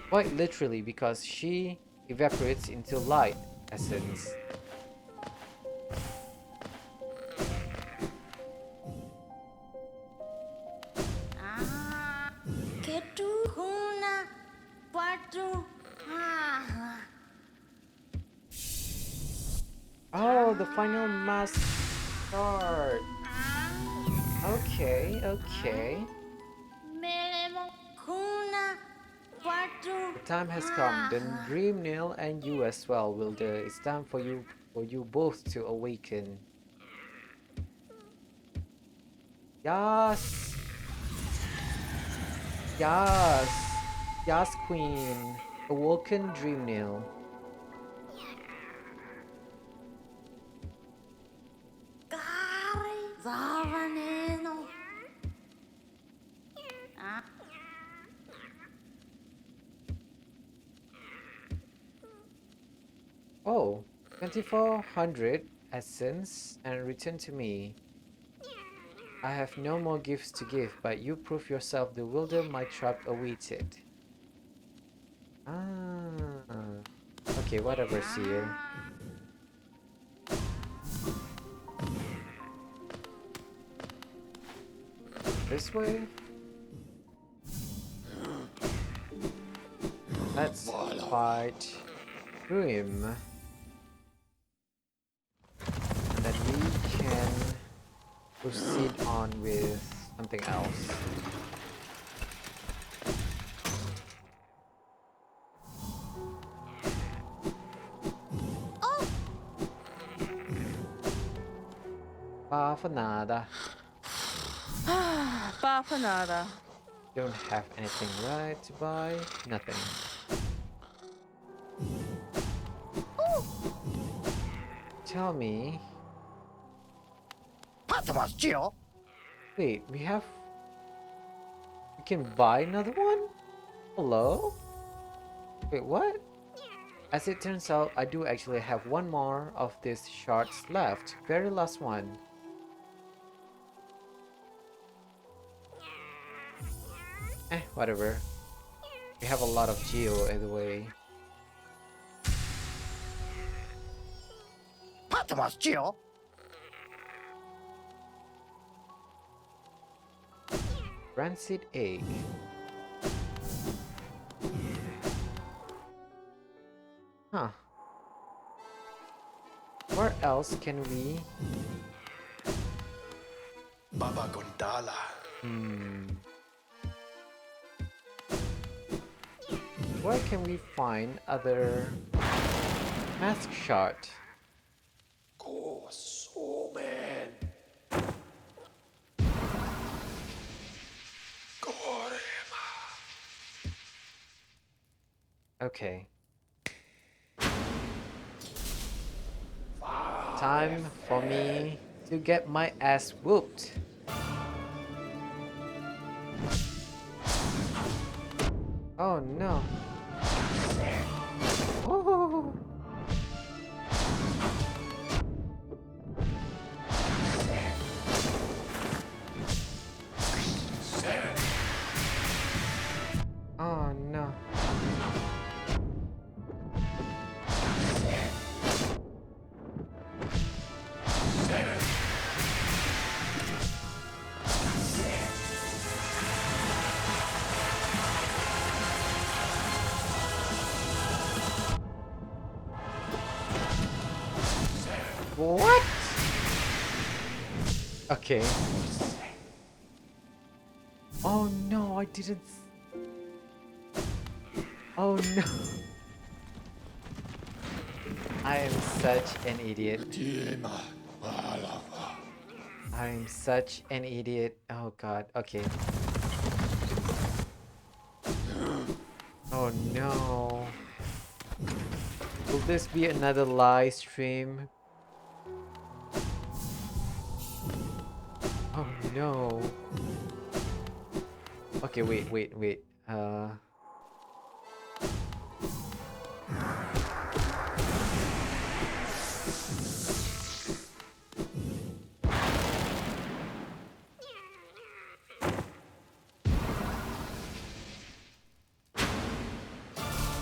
Quite literally, because she evaporates into light essence. Oh, the final mask start. Okay, okay. The time has come. Then Dream Nail and you as well, Wilder. It's time for you both to awaken. Yes! Yes! Yes, Queen! Awoken Dream Nail. Oh, 2400 essence and return to me. I have no more gifts to give, but you prove yourself the wilder my trap awaited. Ah. Okay, whatever, Seer. This way? Let's fight Grim. And then we can proceed on with something else. Pa for nada. Pa for nada. Don't have anything right to buy. Nothing. Tell me. Wait, we can buy another one? Hello? Wait, what? As it turns out, I do actually have one more of these shards left. Very last one. Whatever. We have a lot of geo either way. Rancid egg. Huh. Where else can we... Baba Gondala. Where can we find other mask shard? Go so man. Okay. Time for me to get my ass whooped. Oh no. Okay. Oh no, I didn't. Oh no. I am such an idiot. Tiema Palava. I'm such an idiot. Oh god. Okay. Oh no. Will this be another live stream? Oh no. Okay, wait.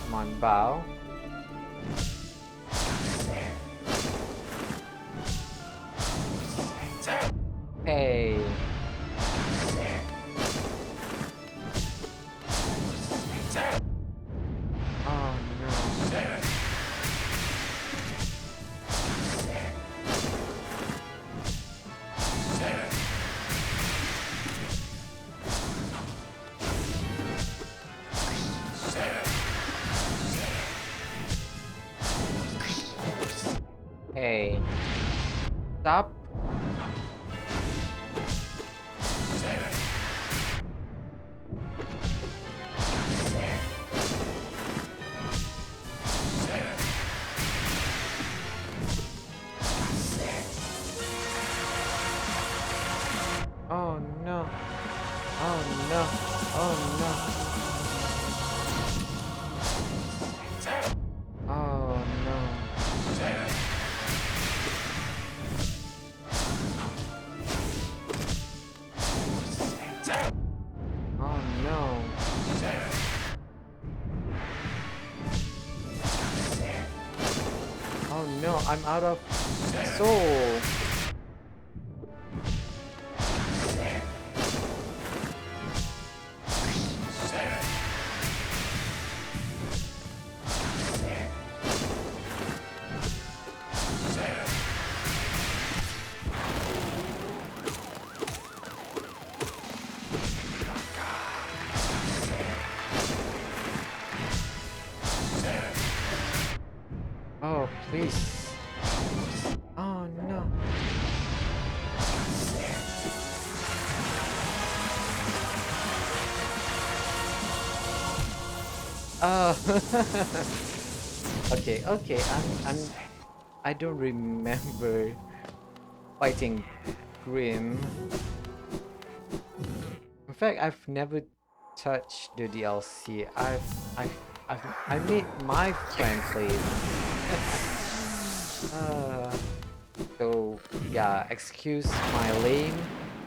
Come on, bow. Hey. Oh no. Hey. Stop. Oh no. Oh no. Oh no. Oh no. Oh no. Oh no, I'm out of soul. Oh, please. Oh no. Oh. Okay. I don't remember fighting Grim. In fact, I've never touched the DLC. I made my friend play it. uh, so yeah, excuse my lame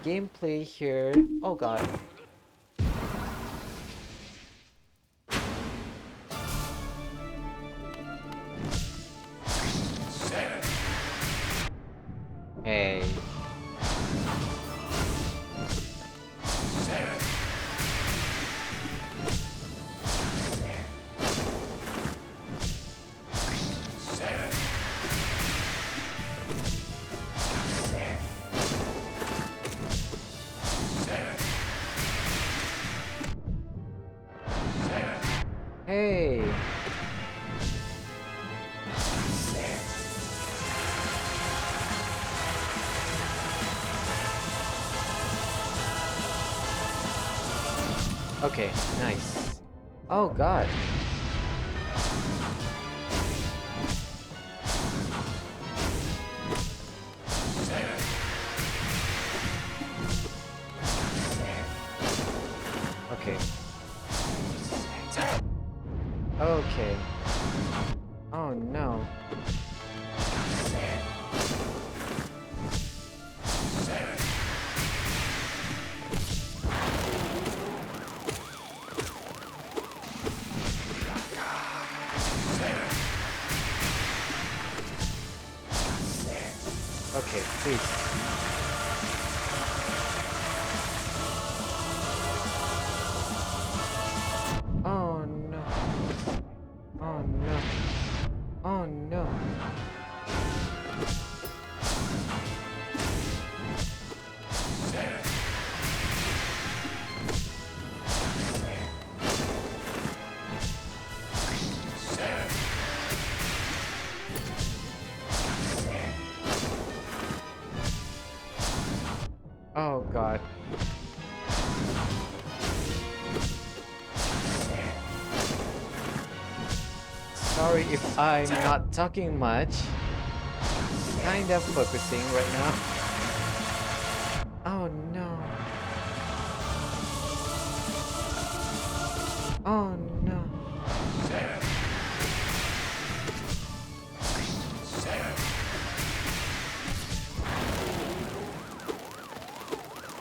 gameplay here. Oh god. Hey. Hey. Okay, nice. Oh god. Okay. Okay. Oh no. Okay, please. Oh no. Oh no. Oh no. Oh God. Sorry if I'm not talking much. Kind of focusing right now. Oh no. Oh no.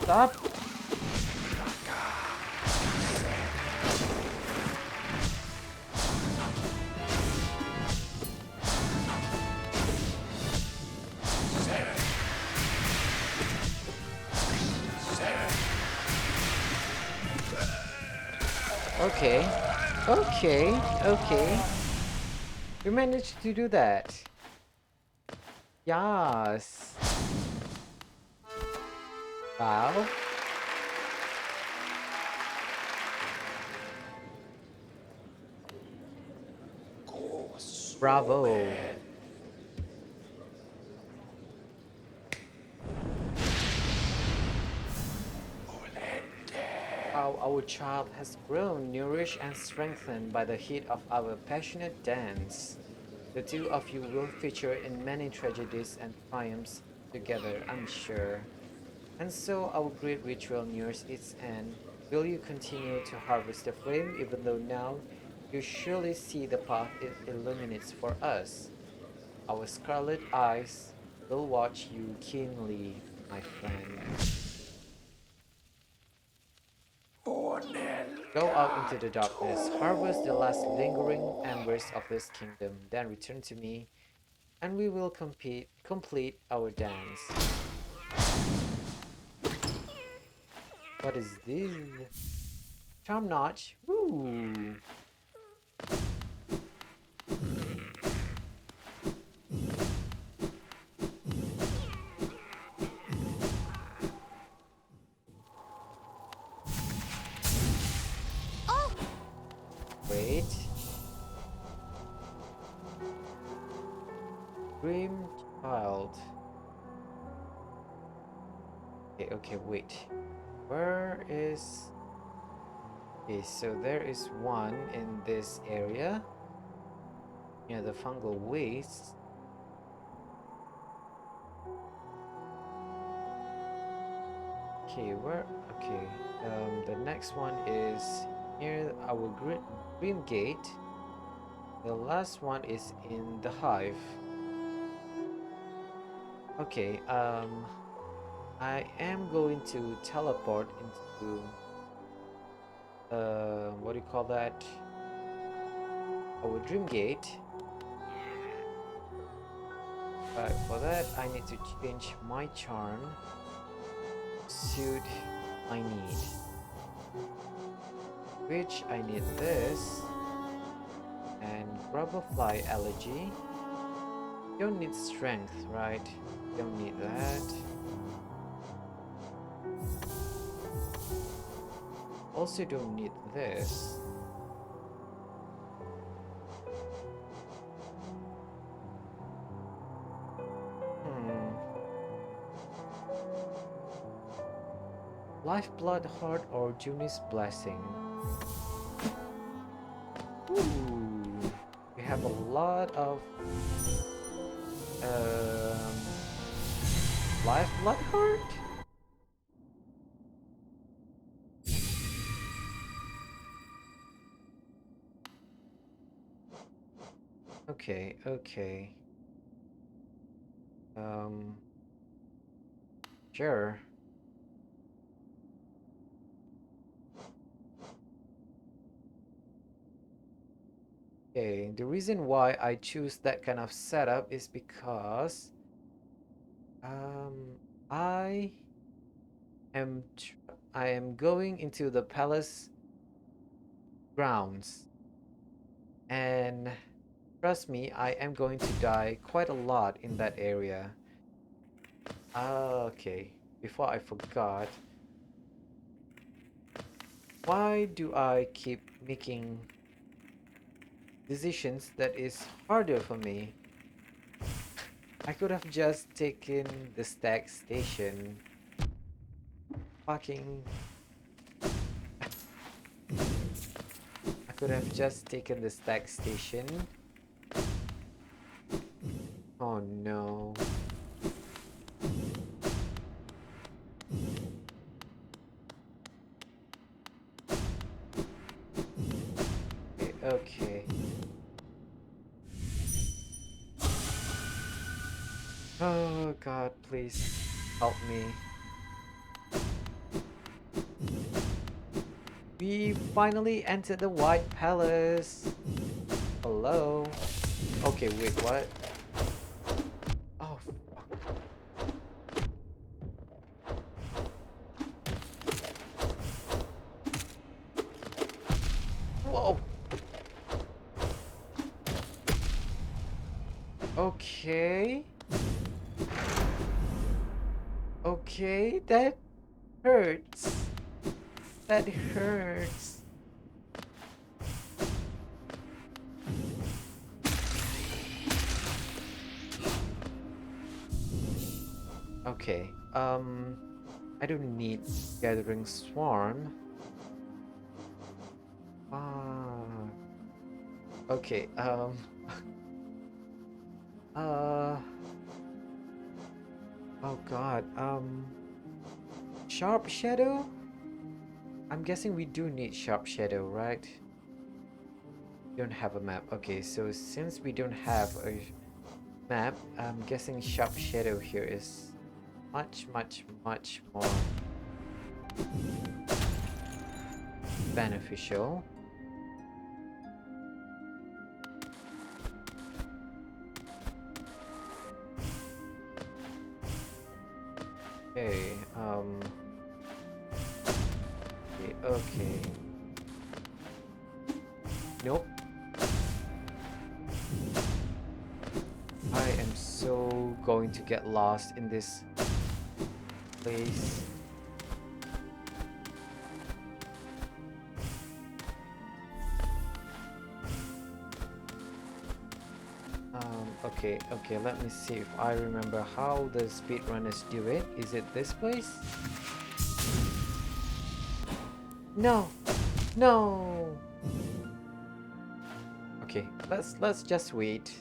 Stop. Okay. Okay. Okay. We managed to do that. Yes. Wow. Bravo. How our child has grown, nourished, and strengthened by the heat of our passionate dance. The two of you will feature in many tragedies and triumphs together, I'm sure. And so our great ritual nears its end. Will you continue to harvest the flame even though now you surely see the path it illuminates for us? Our scarlet eyes will watch you keenly, my friend. Go out into the darkness, harvest the last lingering embers of this kingdom, then return to me, and we will complete our dance. What is this? Charm notch? Ooh. Wait. Dream child. Okay, okay, wait. Where is... Okay, so there is one in this area. Near the fungal waste. Okay, where... Okay. The next one is near our dream gate. The last one is in the hive. Okay, I am going to teleport into what do you call that? Our dream gate. But for that I need to change my charm to suit my need. Which I need this and grab a fly allergy. Don't need strength, right? Don't need that. Also don't need this. Hmm. Lifeblood Heart or Junie's Blessing. Ooh. We have a lot of um Lifeblood Heart? Okay, okay. Um sure. Okay, the reason why I choose that kind of setup is because um I am I am going into the palace grounds, and trust me, I am going to die quite a lot in that area. Okay, before I forgot, why do I keep making decisions that is harder for me? I could have just taken the stack station. fucking... I could have just taken the stack station. Oh no. Okay, okay. Oh god, please help me. We finally entered the White Palace. Hello? Okay, wait, what? Oh, fuck. Whoa! Okay. Okay, that hurts. That hurts. Okay, I don't need Gathering Swarm. Ah, okay, uh, oh god, Sharp Shadow? I'm guessing we do need Sharp Shadow, right? Don't have a map. Okay, so since we don't have a map, I'm guessing Sharp Shadow here is much, much, much more beneficial. Okay, okay, okay. Nope. I am so going to get lost in this place. Okay, okay, let me see if I remember how the speedrunners do it. Is it this place? No! No! Okay, let's just wait.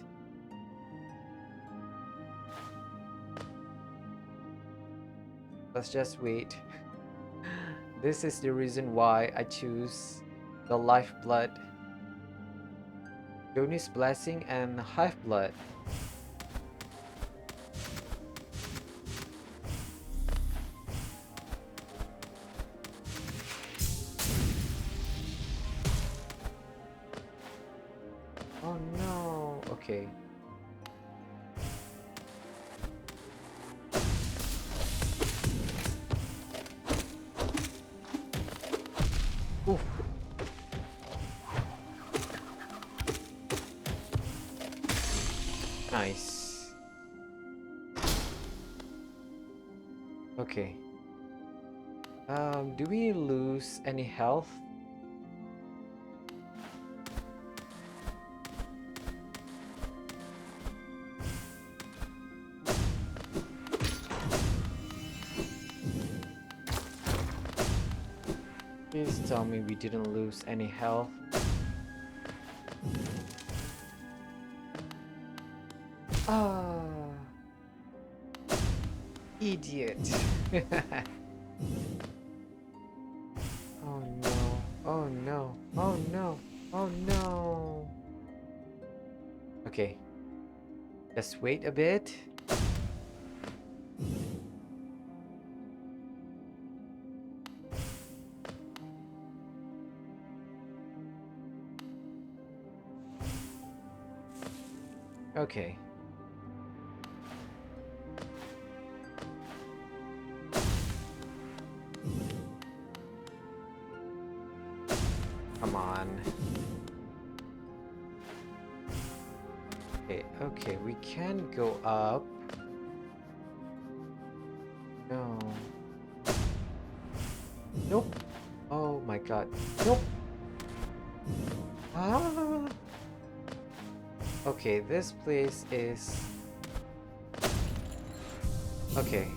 Let's just wait. This is the reason why I choose the Lifeblood, Joni's Blessing, and Hive-Blood. Oh no! Okay. Oof. Nice. Okay. Do we lose any health? Please tell me we didn't lose any health. Ah, idiot. Oh no. Oh no. Oh no. Oh no. Okay. Just wait a bit. Okay. Come on. Okay, okay, we can go up. No. Nope. Oh my god. Nope. Ah. Okay, this place is... Okay.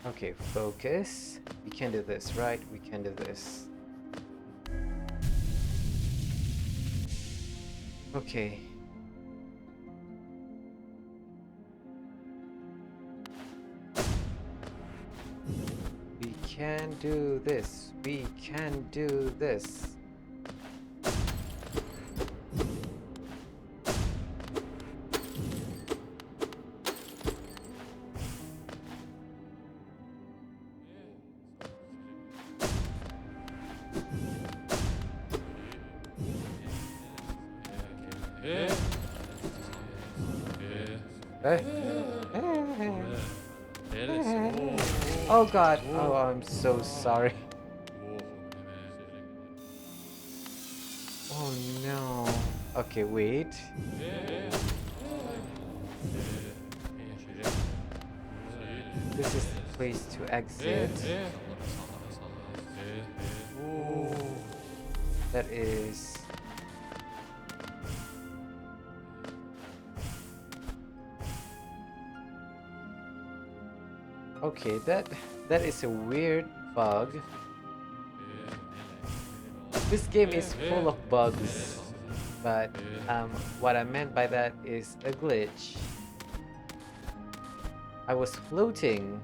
Okay, focus. We can do this, right? We can do this. Okay. We can do this. We can do this. Eh, Oh god. Oh, I'm so sorry. Oh no. Okay, wait. This is the place to exit. That is... Okay, that is a weird bug. This game is full of bugs, but what I meant by that is a glitch. I was floating.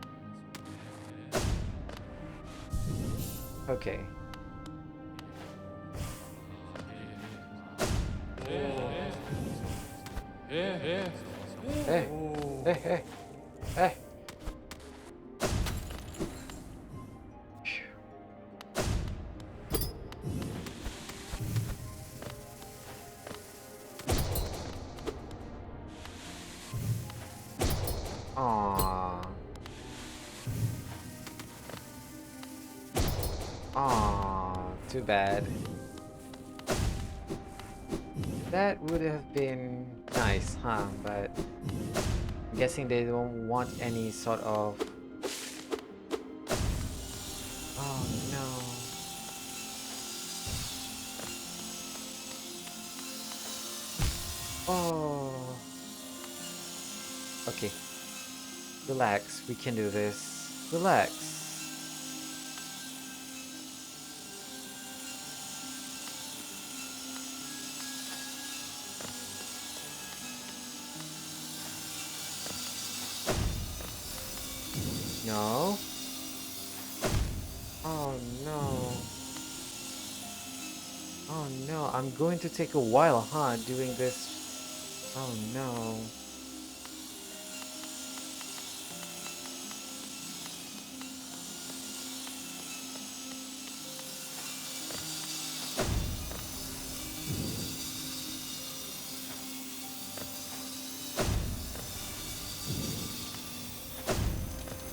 Okay. Hey, hey, hey, hey. Aww. Aww, too bad. That would have been nice, huh? But I'm guessing they don't want any sort of... Oh no. Oh. Okay. Relax, we can do this. Relax. No. Oh no. Oh no, I'm going to take a while, huh, doing this. Oh no.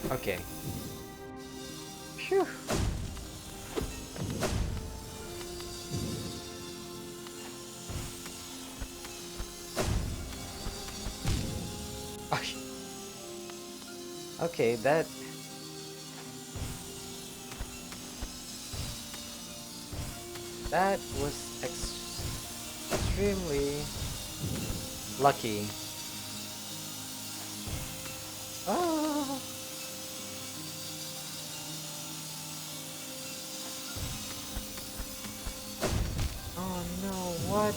Okay. Phew. Okay, that was extremely lucky. Oh, oh no, what?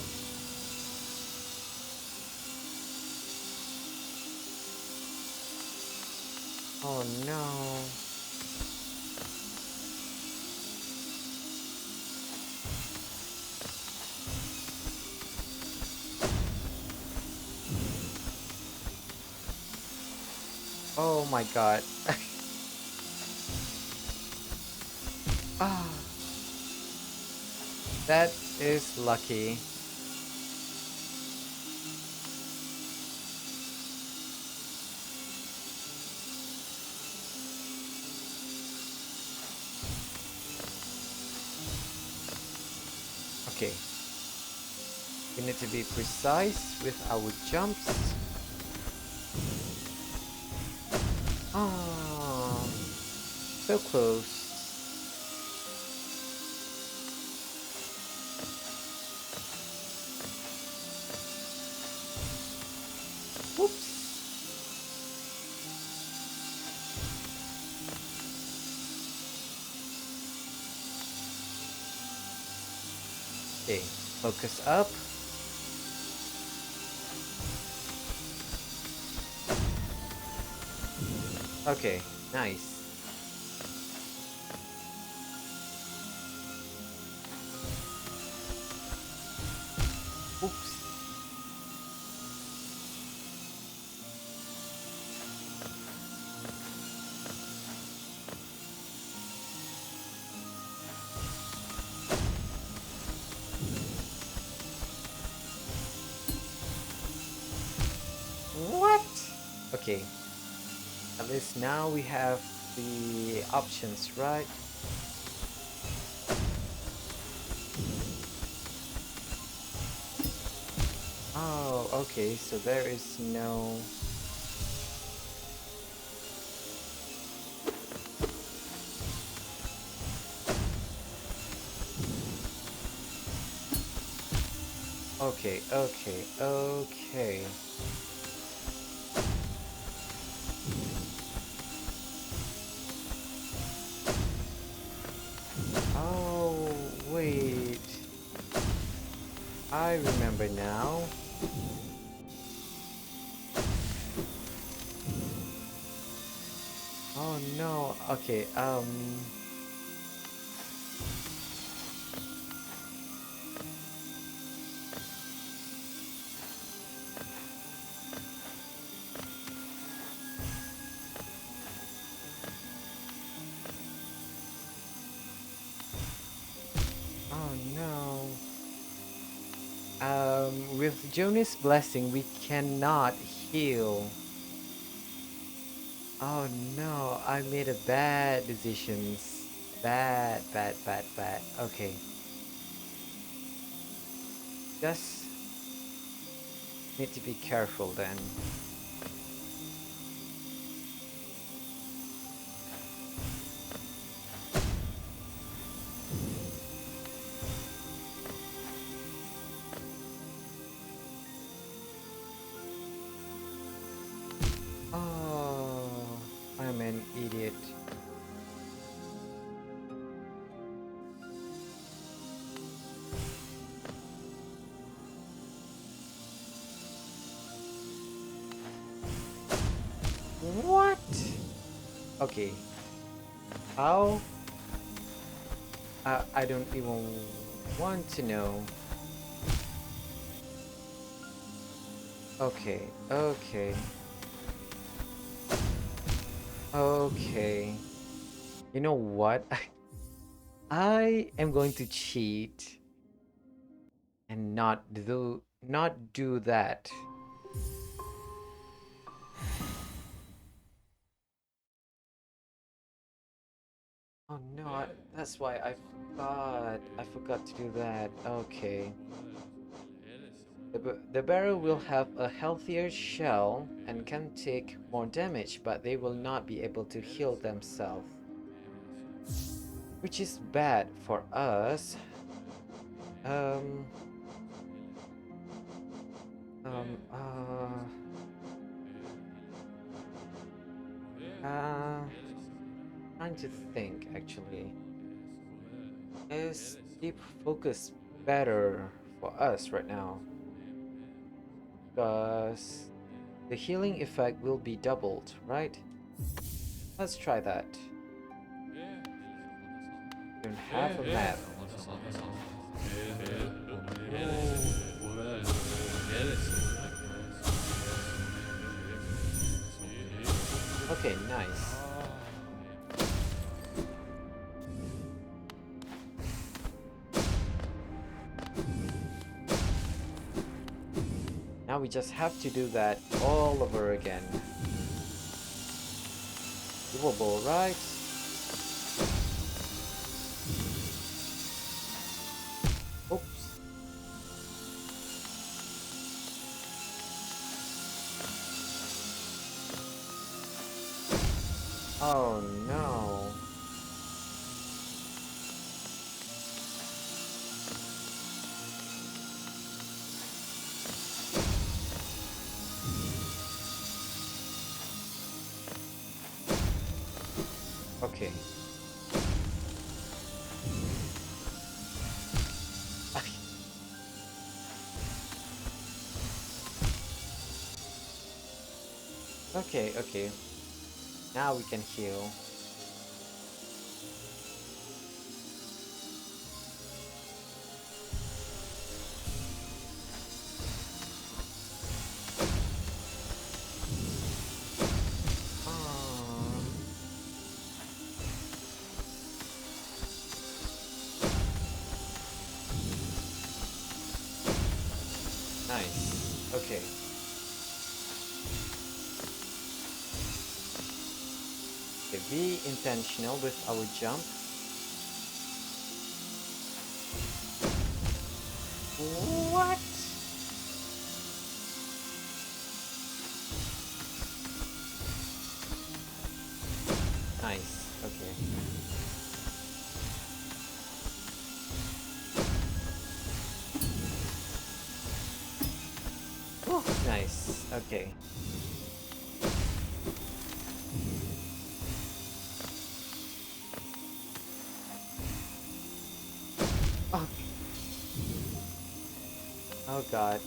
Oh no. Oh my god. Ah, that is lucky. Okay. We need to be precise with our jumps. Oh, so close. Whoops. Okay, focus up. Okay, nice. Oops. What? Okay, at least now we have the options, right? Oh, okay, so there is no... Okay, okay, okay. Oh, wait. I remember now. Oh no, okay, oh no. With Joni's blessing, we cannot heal. Oh no, I made a bad decisions. Bad, bad, bad, bad. Okay, just need to be careful then. Oh, I'm an idiot. What? Okay, how? I don't even want to know. Okay, okay, okay. You know what? I am going to cheat and not do that. Oh no, that's why I forgot. I forgot to do that. Okay. The barrel will have a healthier shell and can take more damage, but they will not be able to heal themselves. Which is bad for us. Um, um, uh, uh, trying to think actually. Is deep focus better for us right now? Because the healing effect will be doubled, right? Let's try that. Don't have a map. Okay, nice. Now we just have to do that all over again. Doable, right? Oops. Oh no. Okay. Okay, okay. Now we can heal. Um, nice. Okay. Okay, be intentional with our jump. What? Nice. Okay. Whew, nice. Okay. Oh, oh God.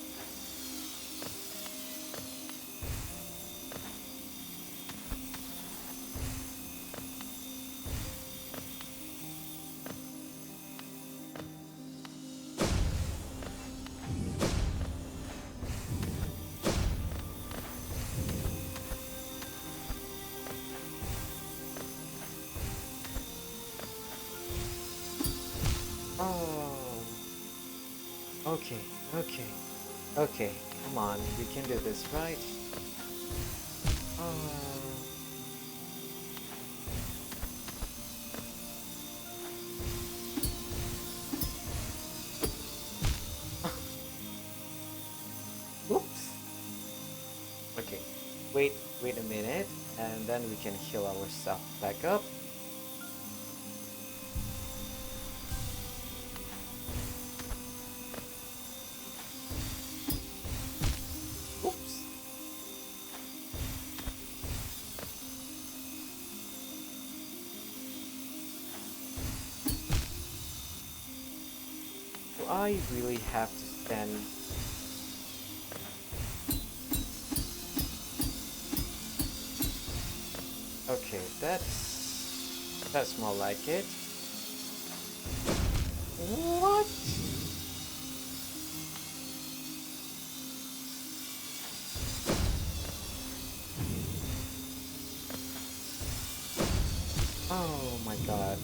Oh. Okay. Okay. Okay. Come on. We can do this, right? Oh. Oops. Okay. Wait a minute, and then we can heal ourselves back up. Oops. Do I really have to stand? Okay, that's more like it. What? Oh my God.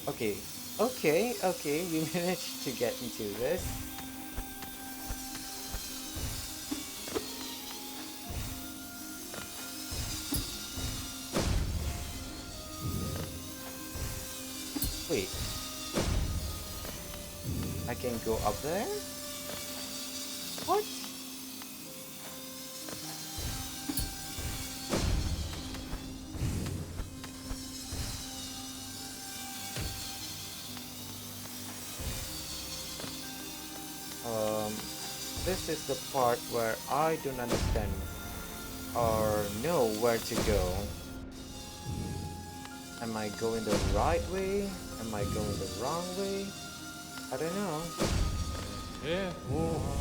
Okay. Okay, okay, we managed to get into this. Wait, I can go up there? What? Um, this is the part where I don't understand or know where to go. Am I going the right way? Am I going the wrong way? I don't know. Yeah. Oh.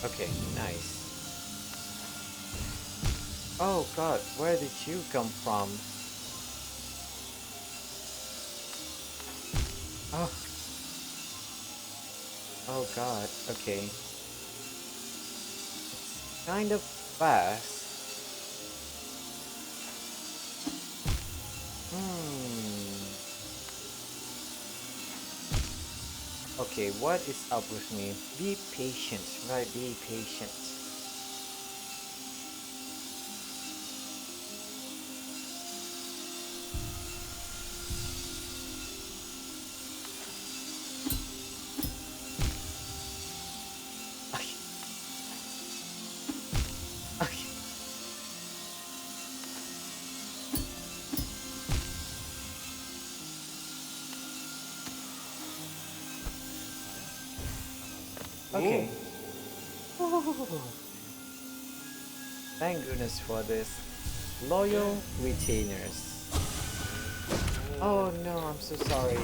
Okay, nice. Oh God, where did you come from? Oh, oh God, okay. It's kind of fast. Hmm. Okay, what is up with me? Be patient, right? Be patient. Okay, okay, Oh. okay. Ooh, thank goodness for this. Loyal retainers. Oh no, I'm so sorry.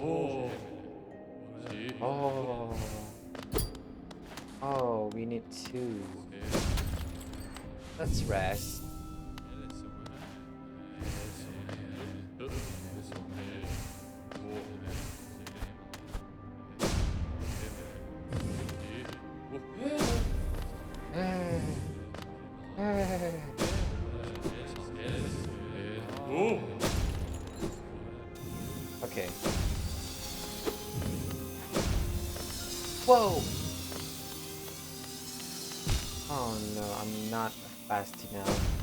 Oh. Oh, we need two. Let's rest. Okay. Whoa! Oh no, I'm not fast enough.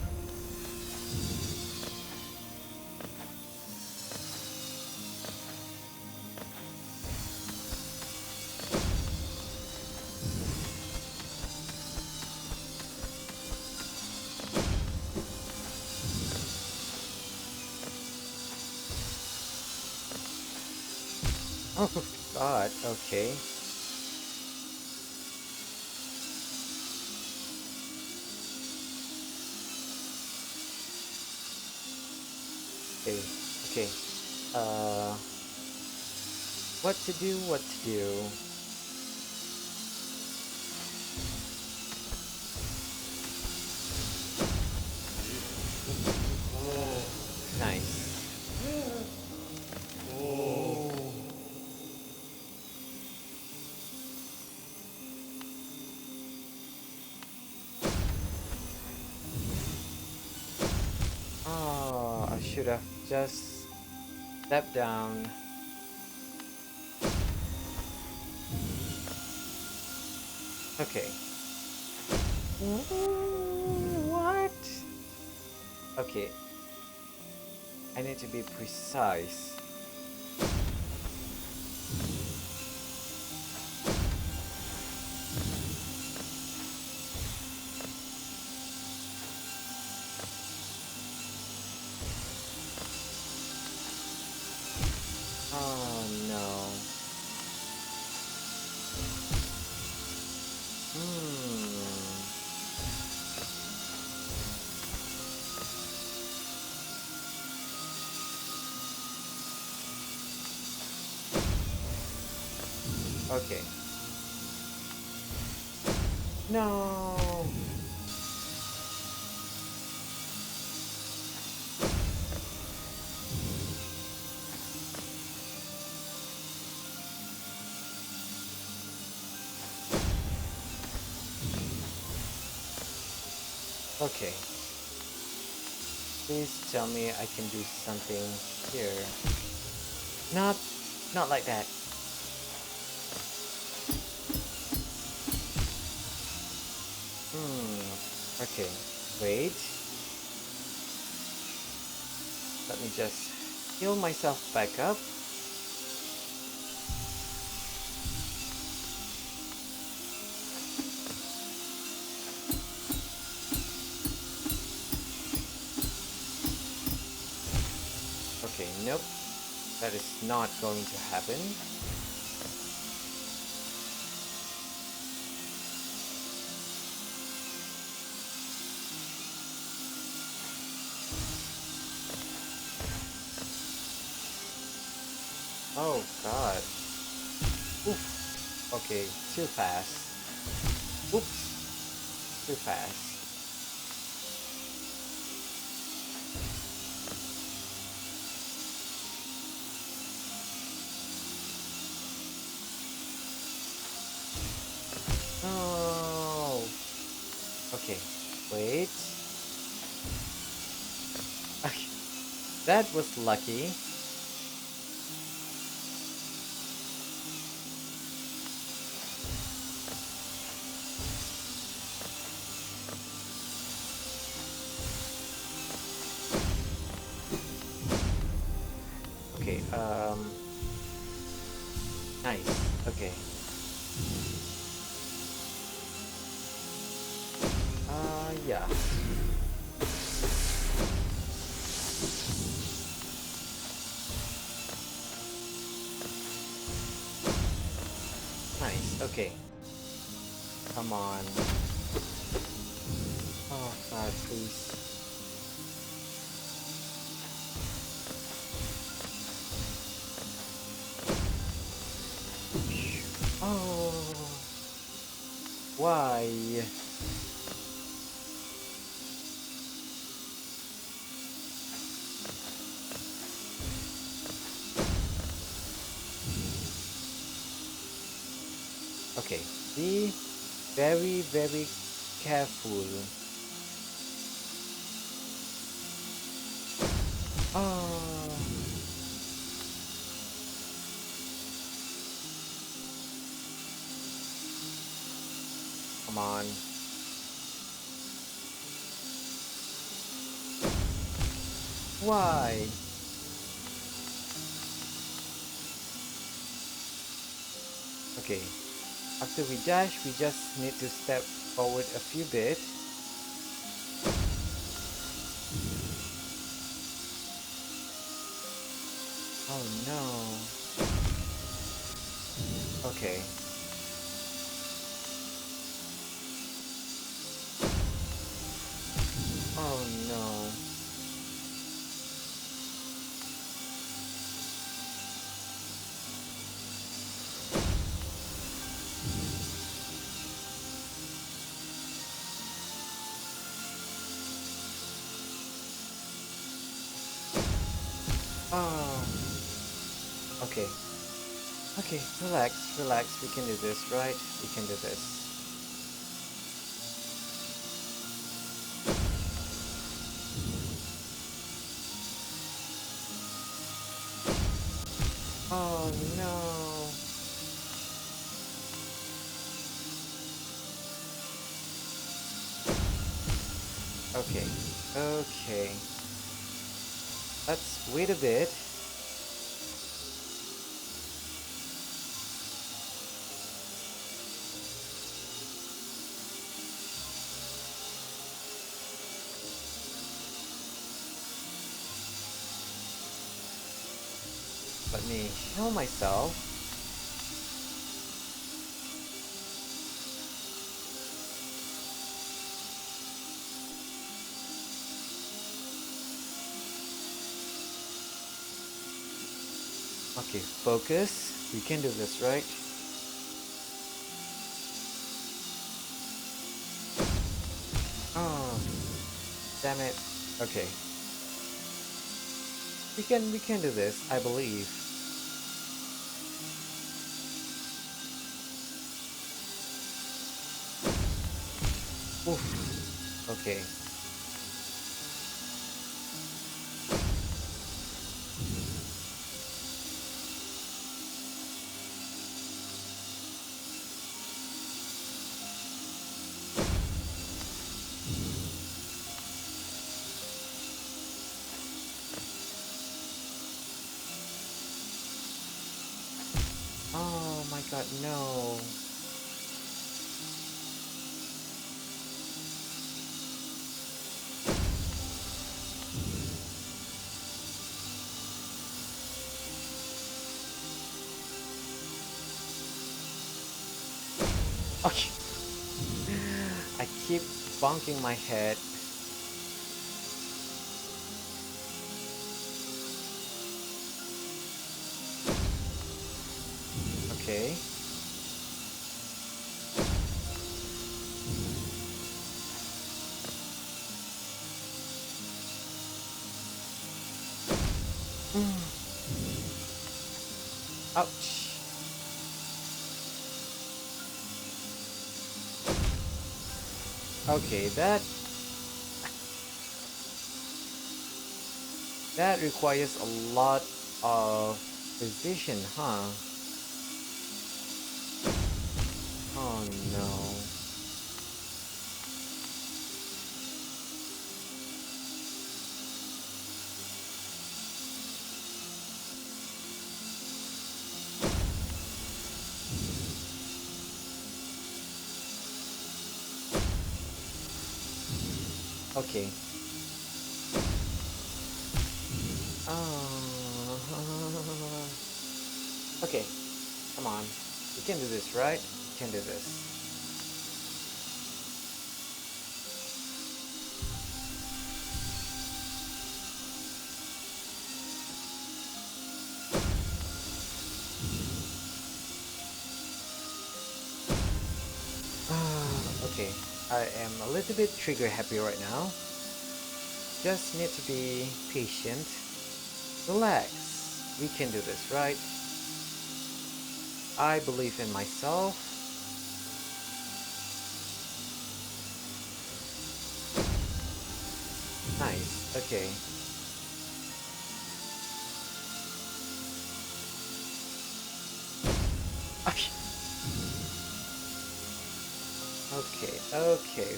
Oh god, okay. Okay, okay. Uh, what to do, what to do. Nice. Oh, I should have just stepped down. Okay. What? Okay, I need to be precise. Oh no. Hmm. Okay. No. Okay. Please tell me I can do something here. Not, not like that. Hmm. Okay. Wait. Let me just heal myself back up. Okay, nope. That is not going to happen. Oh god. Oof. Okay, too fast. Oops. Too fast. Oh. Okay. Wait. Okay. That was lucky. Okay, nice. Okay. Yeah. Nice. Okay. Come on. Oh God, please. Oh, why? Okay. Be very, very careful. Oh, come on. Why? Okay. After we dash, we just need to step forward a few bit. Oh no. Okay. Oh no. Oh. Okay. Okay. Relax. Relax. We can do this, right? We can do this. Oh no. Okay. Okay. Let's wait a bit. Let me heal myself. Okay, focus. We can do this, right? Oh, damn it. Okay. We can do this, I believe. Oof. Okay. Oh my god, no. Okay. I keep bonking my head. Okay. Ouch. Okay, that requires a lot of precision, huh? Oh no. Okay. Oh. Okay, come on. We can do this, right? We can do this. Okay. I am a little bit trigger happy right now. Just need to be patient. Relax. We can do this, right? I believe in myself. Nice. Okay. Okay. Okay.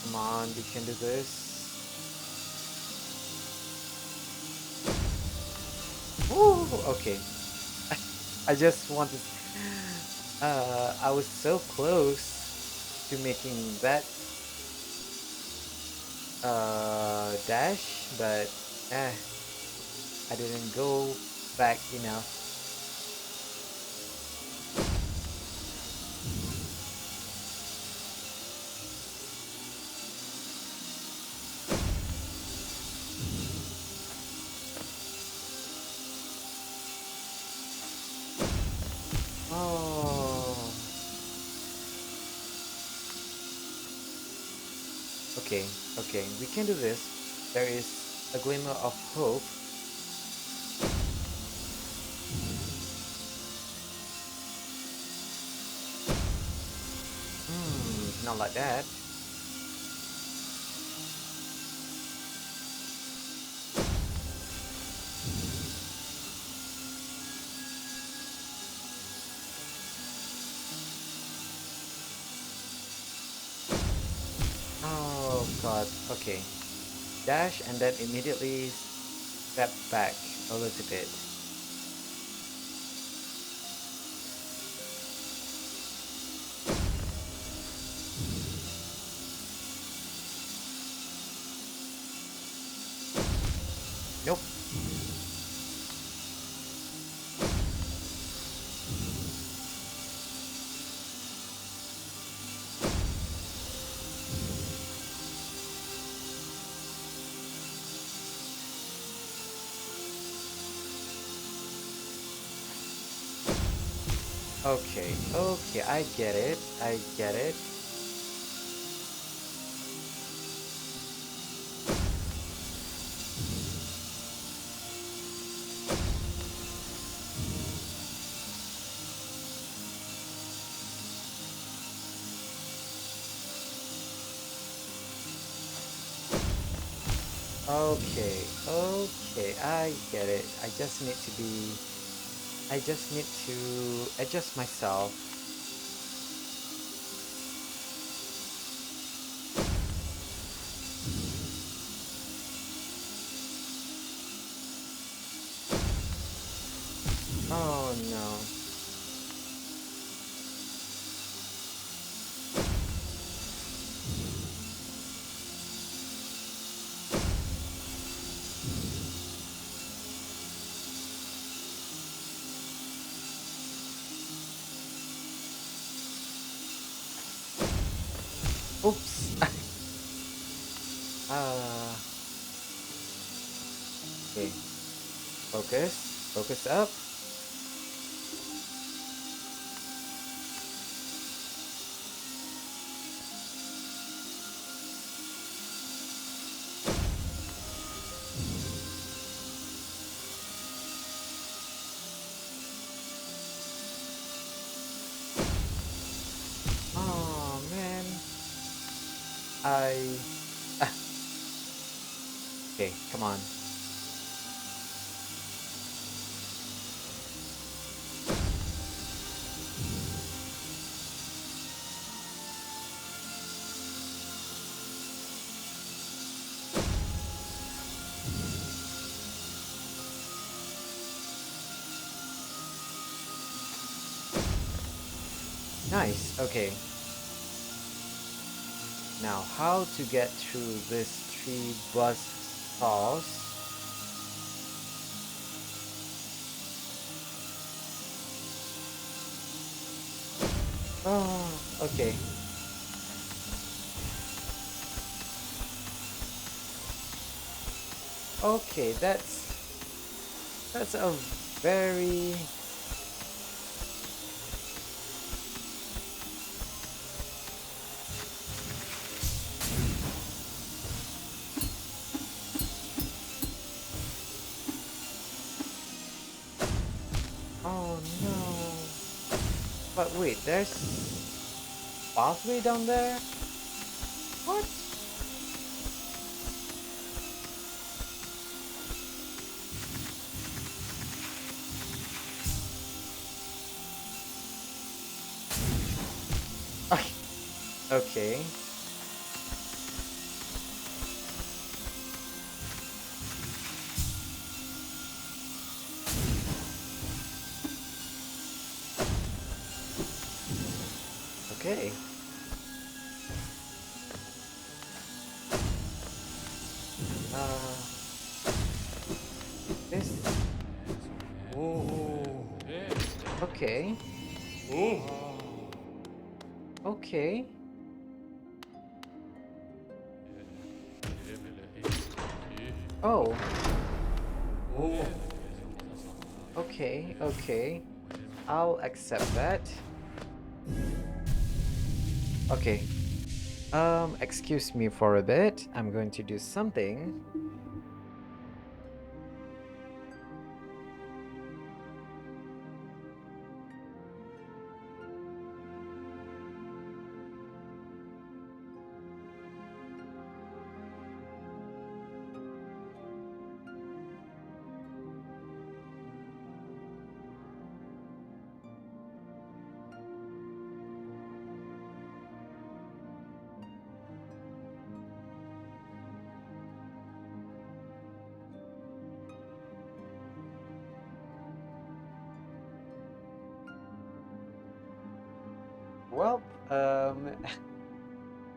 Come on, we can do this. Woo! Okay. I just want to. I was so close to making that dash, but eh, I didn't go back enough. Oh, okay, okay, we can do this. There is a glimmer of hope. Not like that. Oh God. Okay, dash and then immediately step back a little bit. Nope. Okay, okay, I get it. I get it. Okay, okay, I get it. I just need to adjust myself. Oh no. Oops. uh, okay. Focus. Focus up. Oh man. I ah, okay, come on. Nice. Okay. Now, how to get through this three bus stalls? Oh, okay. Okay, that's a very oh no. But wait, there's pathway down there? What? Okay. Okay. Uh, this. Oh. Okay. Oh. Okay. Oh. Oh. Okay. Okay. I'll accept that. Okay. Excuse me for a bit. I'm going to do something. Well,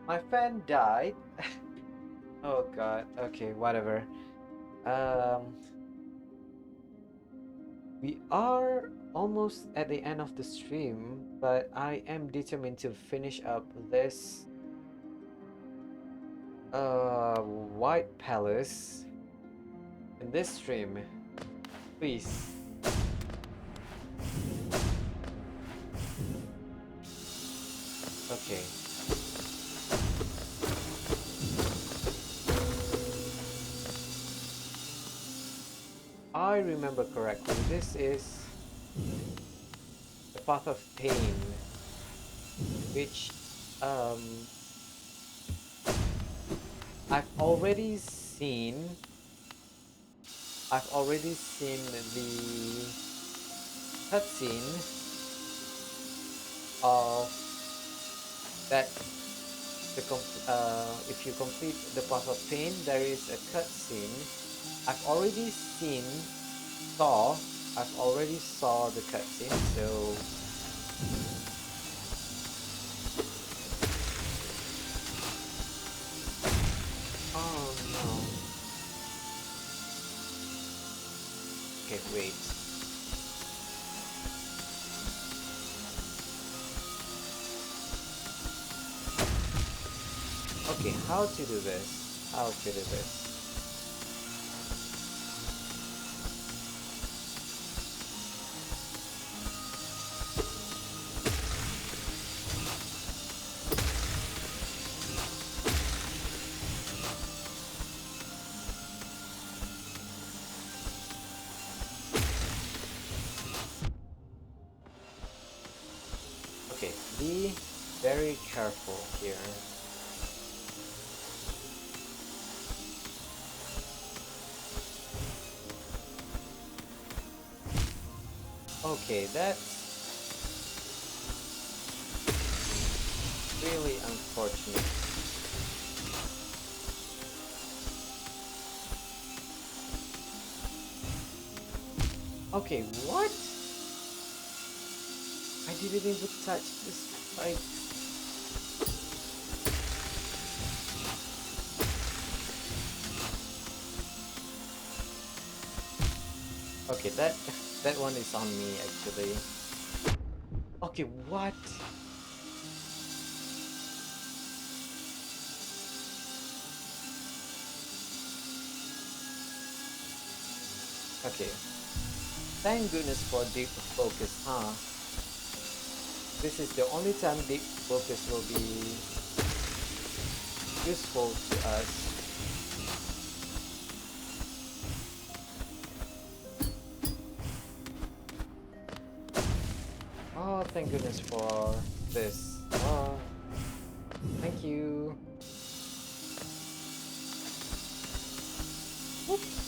my fan died. Oh God. Okay, whatever. Um, we are almost at the end of the stream, but I am determined to finish up this White Palace in this stream. Please. Okay. I remember correctly. This is the Path of Pain, which um I've already seen. I've already seen the cutscene of that. If you complete the Path of Pain, there is a cutscene. I've already seen saw. I've already saw the cutscene, so oh no. Okay, wait. Okay, how to do this? How to do this? Okay, be very careful here. Okay, that's really unfortunate. Okay, what? I didn't even touch this spikes. Okay, that one is on me actually. Okay, what? Okay, thank goodness for deep focus, huh? This is the only time deep focus will be useful to us. Oh, thank goodness for this. Oh, thank you. Whoops.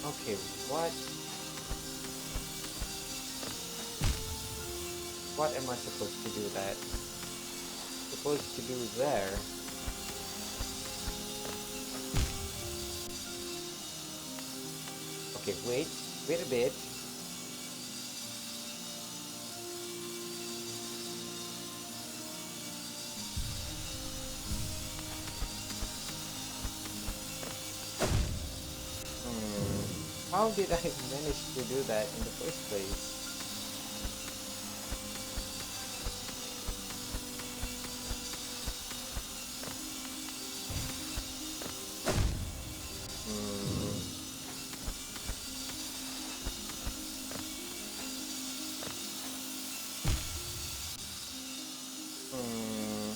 Okay, what? What am I supposed to do that? Supposed to do there? Okay, wait a bit. How did I manage to do that in the first place? Hmm. Hmm.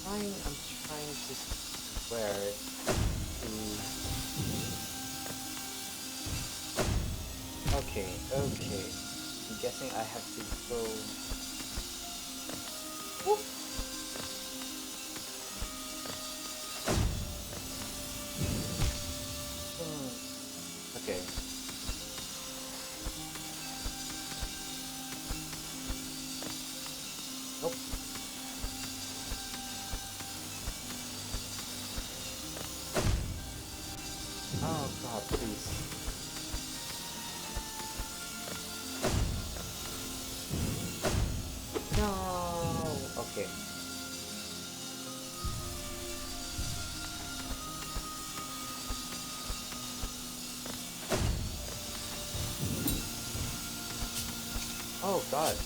I'm trying to square it to. Okay. I'm guessing I have to go. Whoop. Okay. Nope. Oh God, please. No. Okay. Oh God.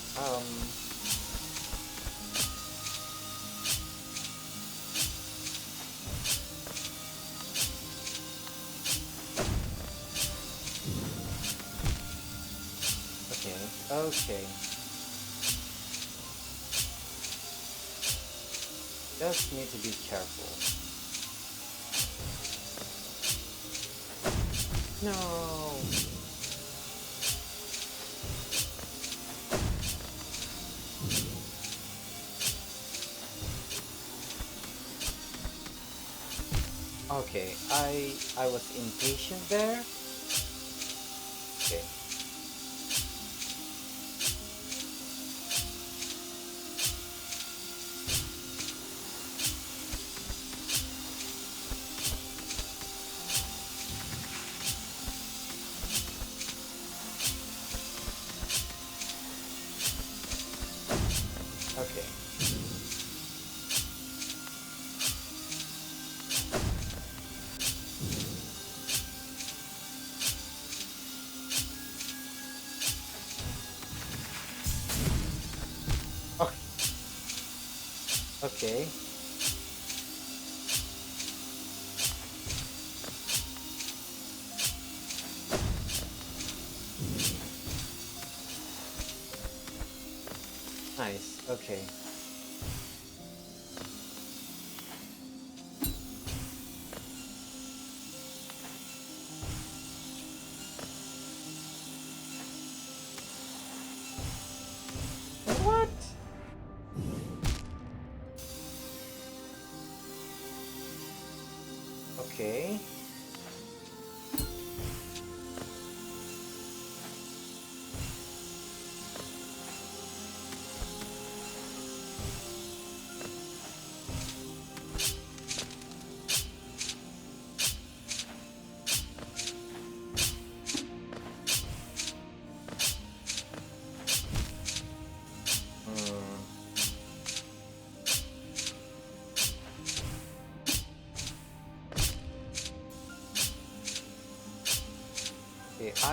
Okay. Okay. Just need to be careful. No. Okay. I was impatient there. Okay. Okay. Oh, okay. Nice. Okay. What? Okay.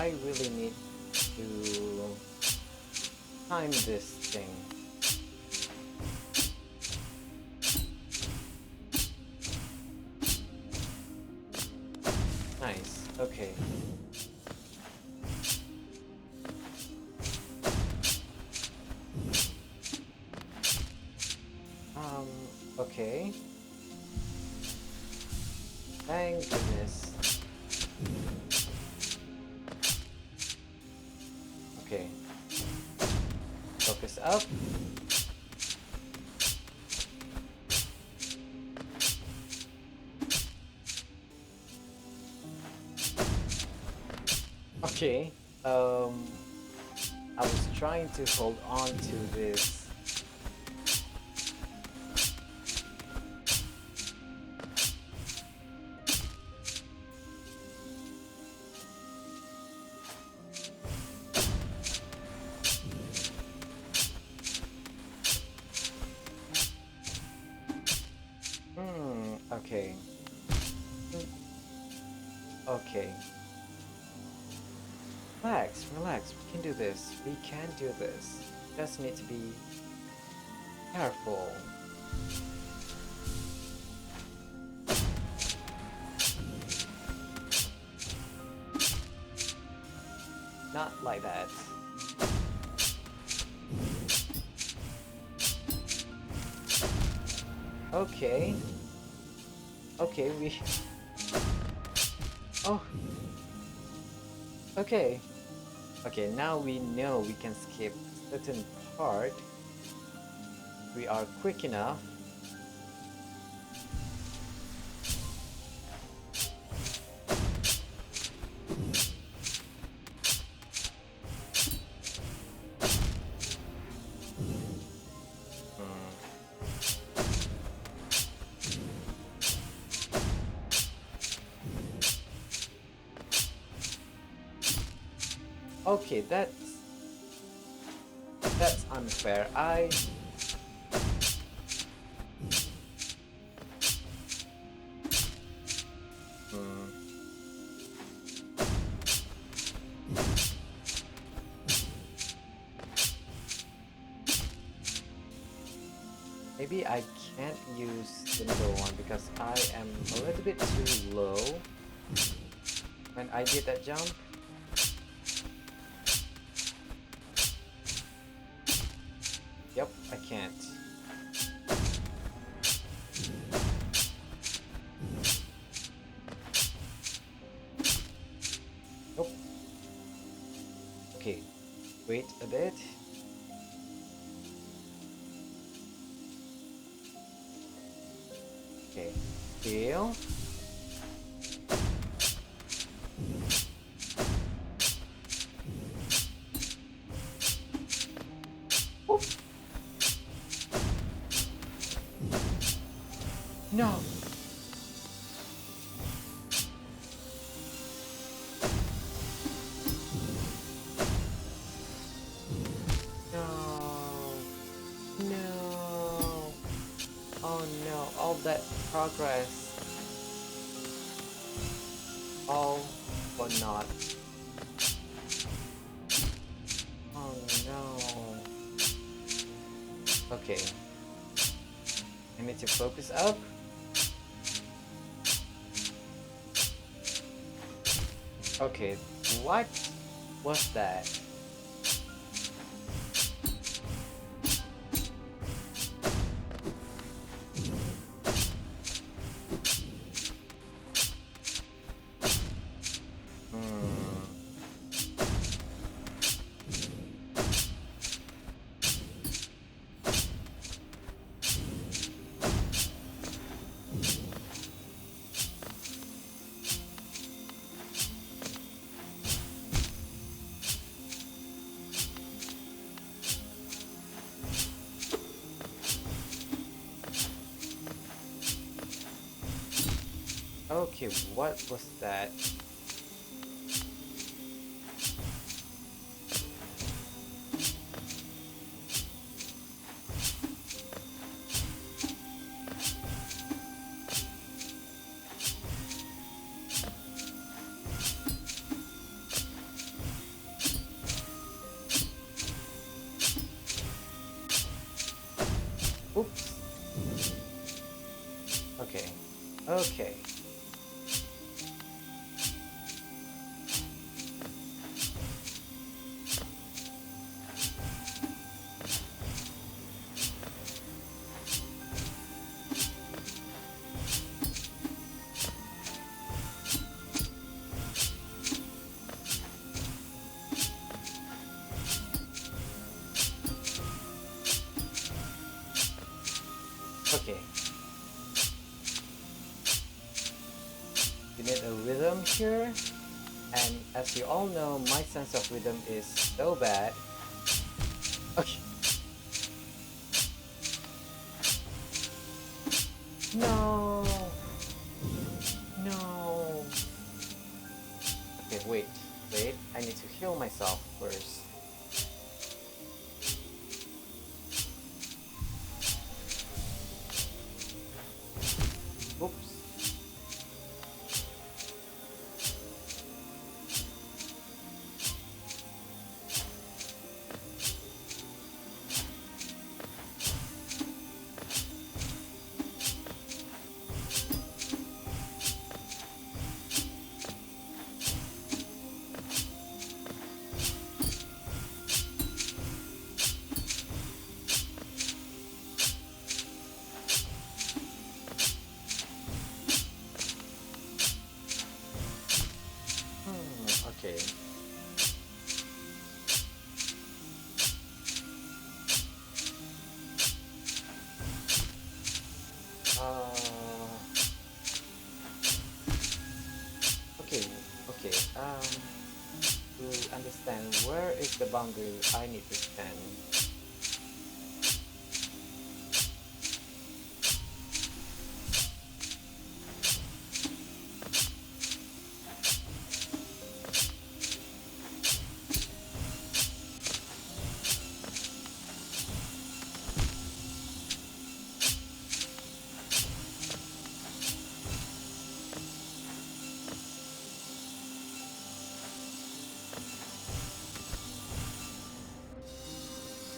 I really need to time this thing. Nice. Okay. Um, okay. Thank goodness. Okay. Focus up. Okay. Um, I was trying to hold on to this. Okay. Okay. Relax, relax. We can do this. We can do this. Just need to be careful. Not like that. Okay. Okay, we... Oh. Okay. Okay, now we know we can skip certain part. We are quick enough. Hmm. Okay, that's unfair. Hmm. Maybe I can't use the middle one because I am a little bit too low when I did that jump. Yep, I can't. Nope. Okay, wait a bit. Okay, feel. Oop. No. No. No. Oh no, all that progress. All for naught. Oh no. Okay. I need to focus up. Okay, what was that? Hmm. Okay, what was that? Okay. Okay. You need a rhythm here. And as you all know, my sense of rhythm is so bad. Okay. No. No. Okay, wait. Wait. I need to heal myself first. Oops. Okay. Uh, okay. Okay. To understand where is the boundary I need to stand.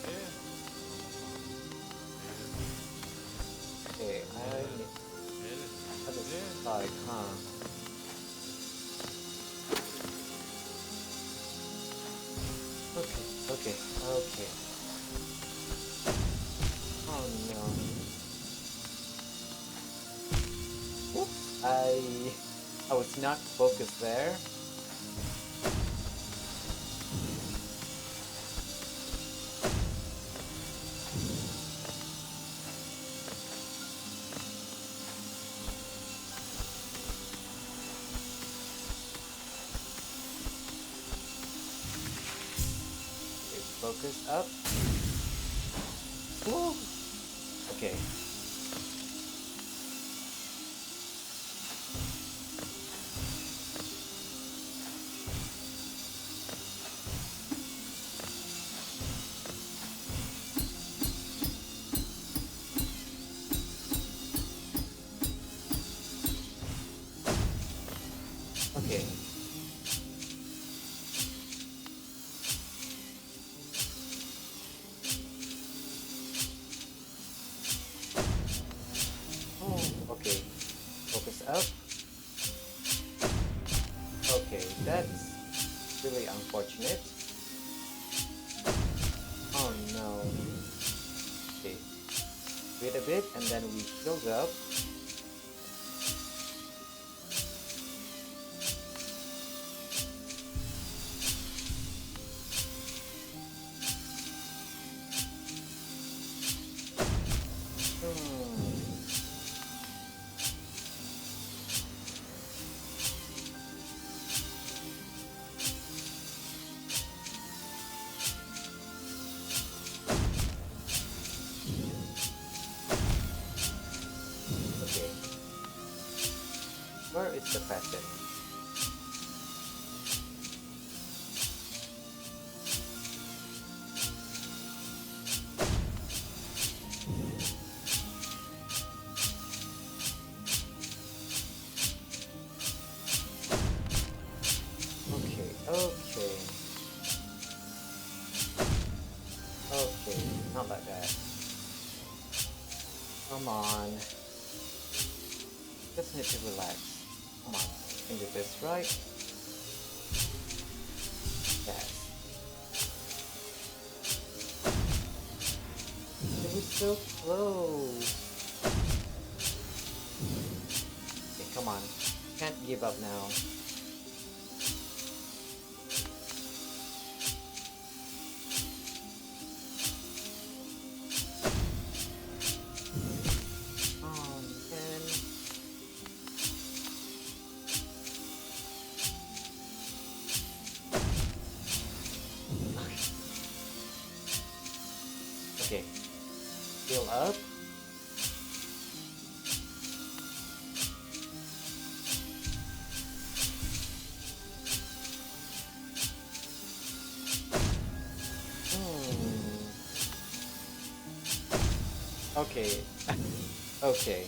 Yeah. Okay, I need Really? other Yeah. side, huh? Okay, okay, okay. Oh no. Oops. I was not focused there. Okay, focus up. Woo. Okay. Okay. Oh, okay. Focus up. Okay, that's really unfortunate. Oh no. Okay, wait a bit and then we healed up. Hmm. Okay, where is the pattern? Okay, okay, okay, not like that. Come on. Just need to relax. Come on. Can do this right. Yes. It was so close. Okay, come on. Can't give up now. Oh man. Okay. Fill up. Hmm. Okay. Okay.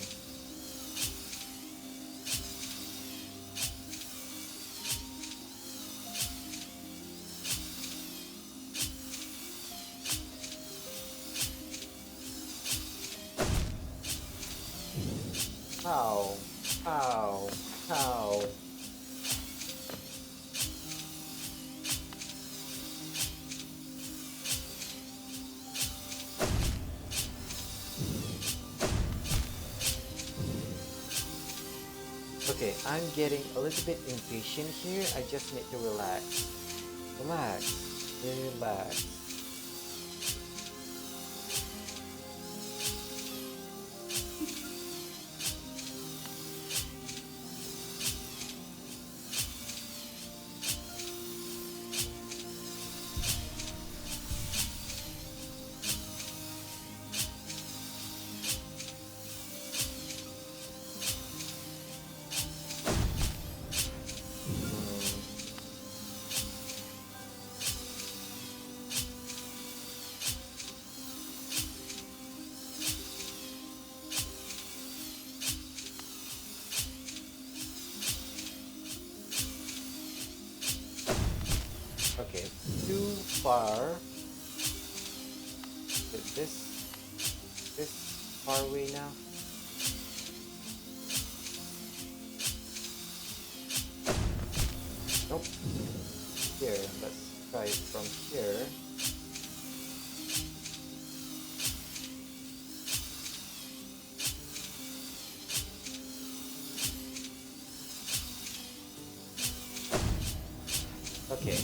How? How? How? Okay, I'm getting a little bit impatient here. I just need to relax. Relax. Relax. Hmm. Okay, too far. This far away now. Nope. Here, let's try it from here. Okay.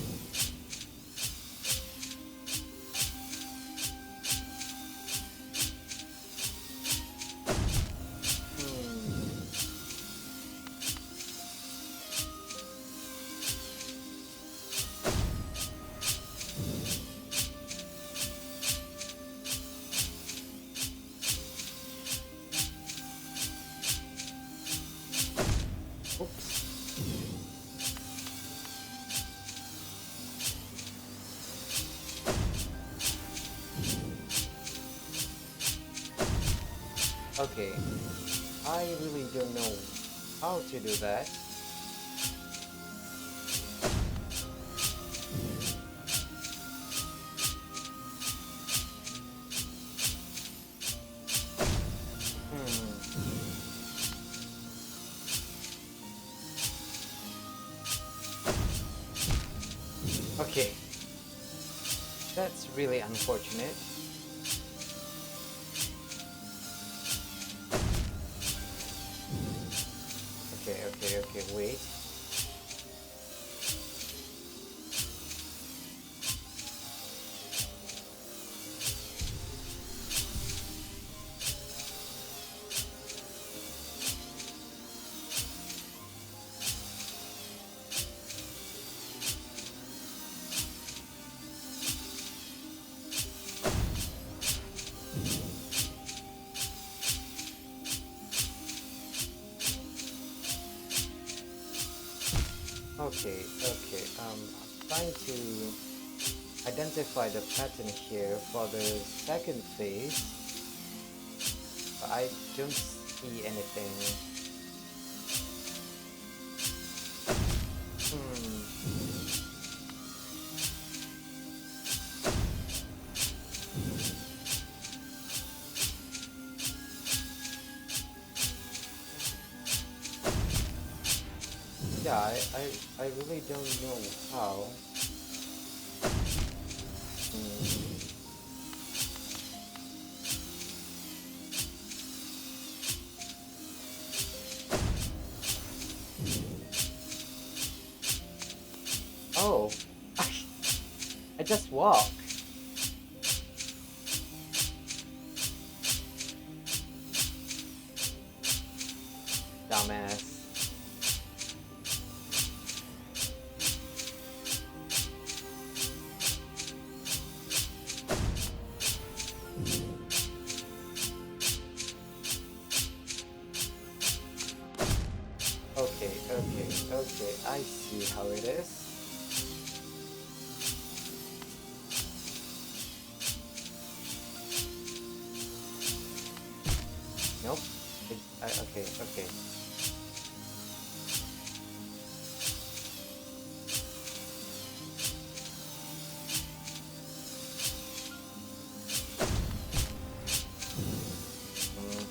Hmm. Oops. Okay. I really don't know how to do that. Hmm. Okay. That's really unfortunate. Okay, okay, okay, wait. Okay, okay. I'm trying to identify the pattern here for the second phase, but I don't see anything. Hmm. Yeah, I really don't know how. Mm. Oh, I just walk. Dumbass. Okay, okay, okay. I see how it is. Nope. Okay, okay. Mm,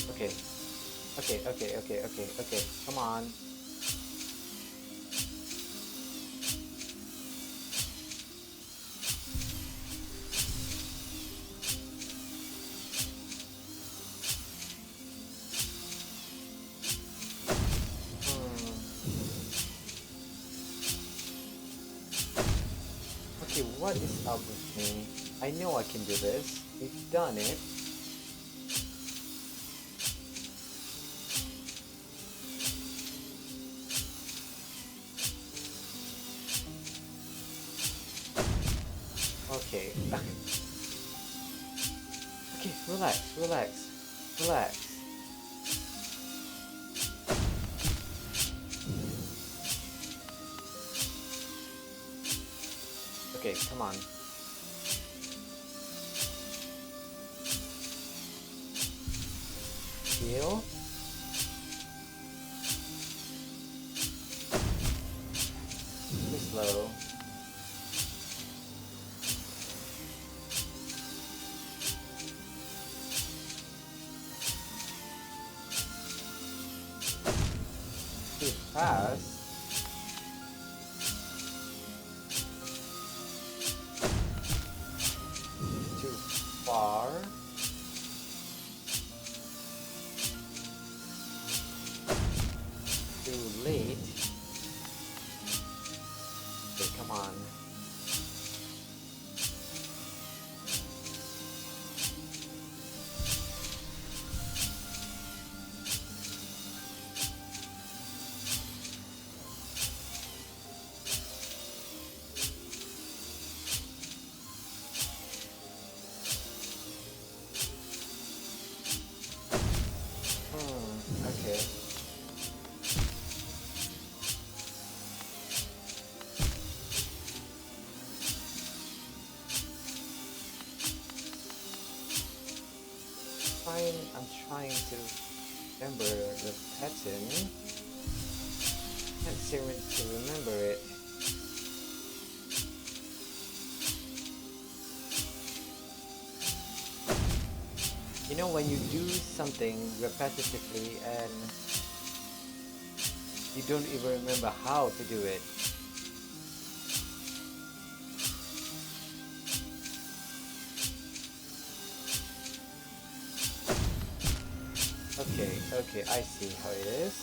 okay, okay, okay, okay, okay, okay. Come on. Hmm. Okay, what is up with me? I know I can do this. We've done it. Okay. Okay, relax, relax, relax. Okay, come on. Heal. Too slow. Too fast. Too far. Too late. Okay, come on. Okay. I'm trying to remember the pattern. Can't seem to remember it. You know, when you do something repetitively and you don't even remember how to do it. Okay, okay, I see how it is.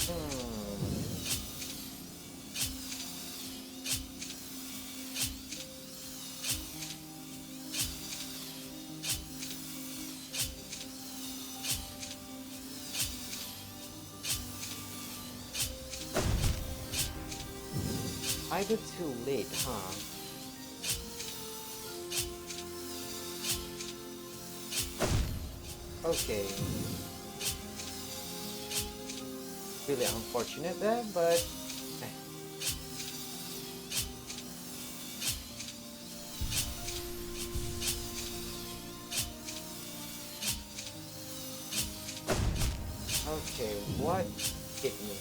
Hmm. Either too late, huh? Okay. Really unfortunate there, but eh. and hit me.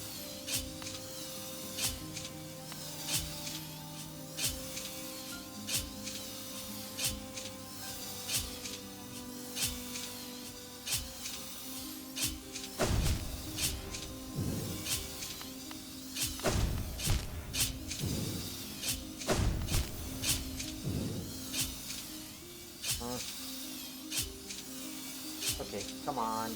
Uh, okay, come on.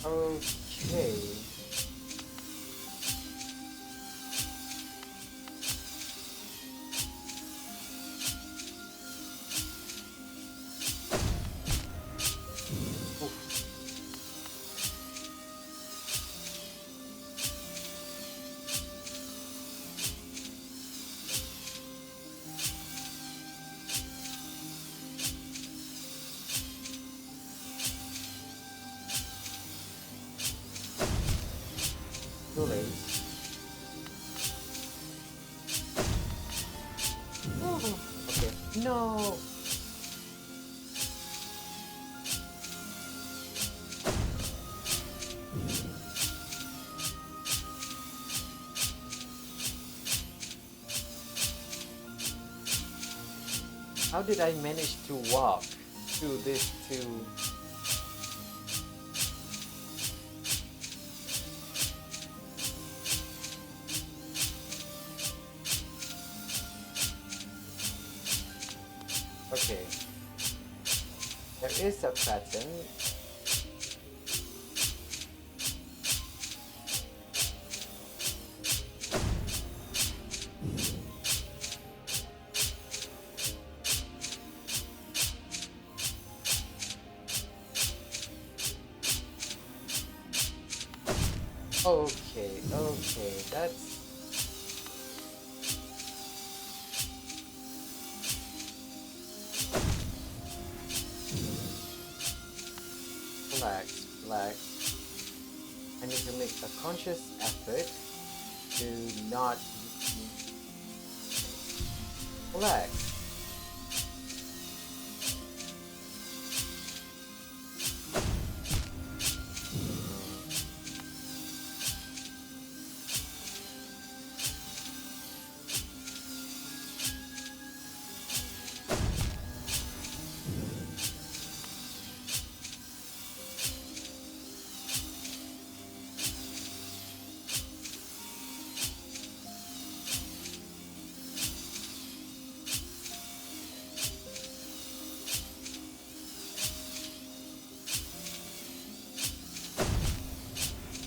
Okay. Oof. Too late. Oh, okay. No. How did I manage to walk through this two? Okay. There is a pattern. Okay, okay, that's relax, relax. I need to make a conscious effort to not relax.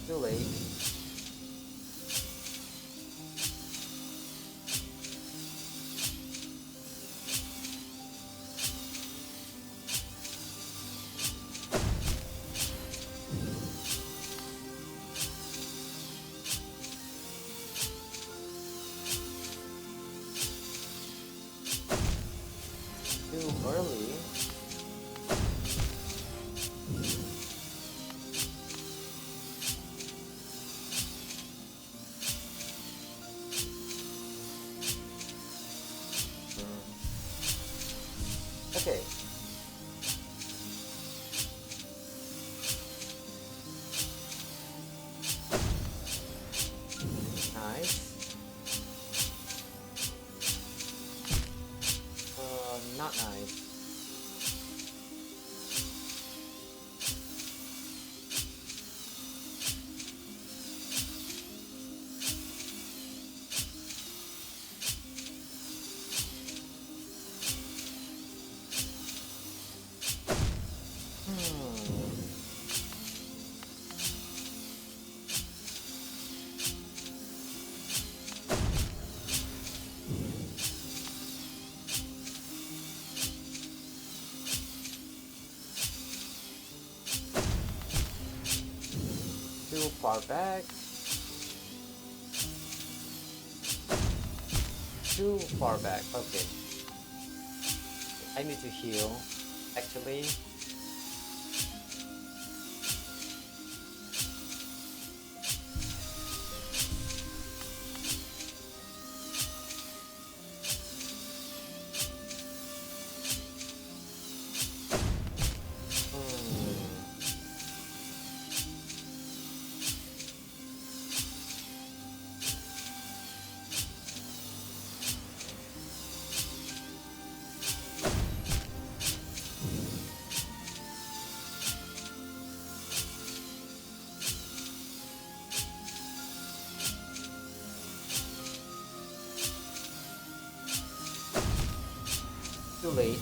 Too late. Too early. Okay. Nice. Not nice. Hmm. Too far back. too far back. Okay. I need to heal. Actually. Hmm. Too late.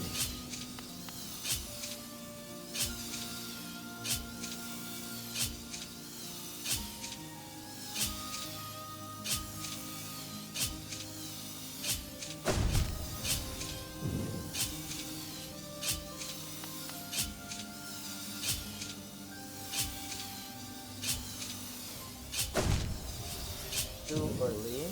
Too early.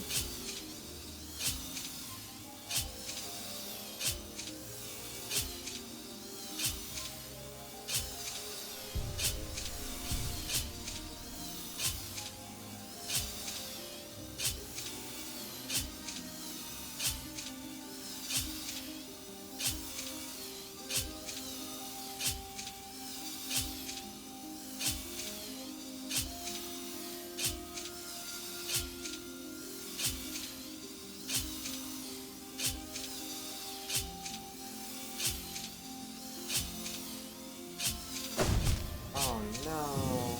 Oh no.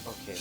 Okay.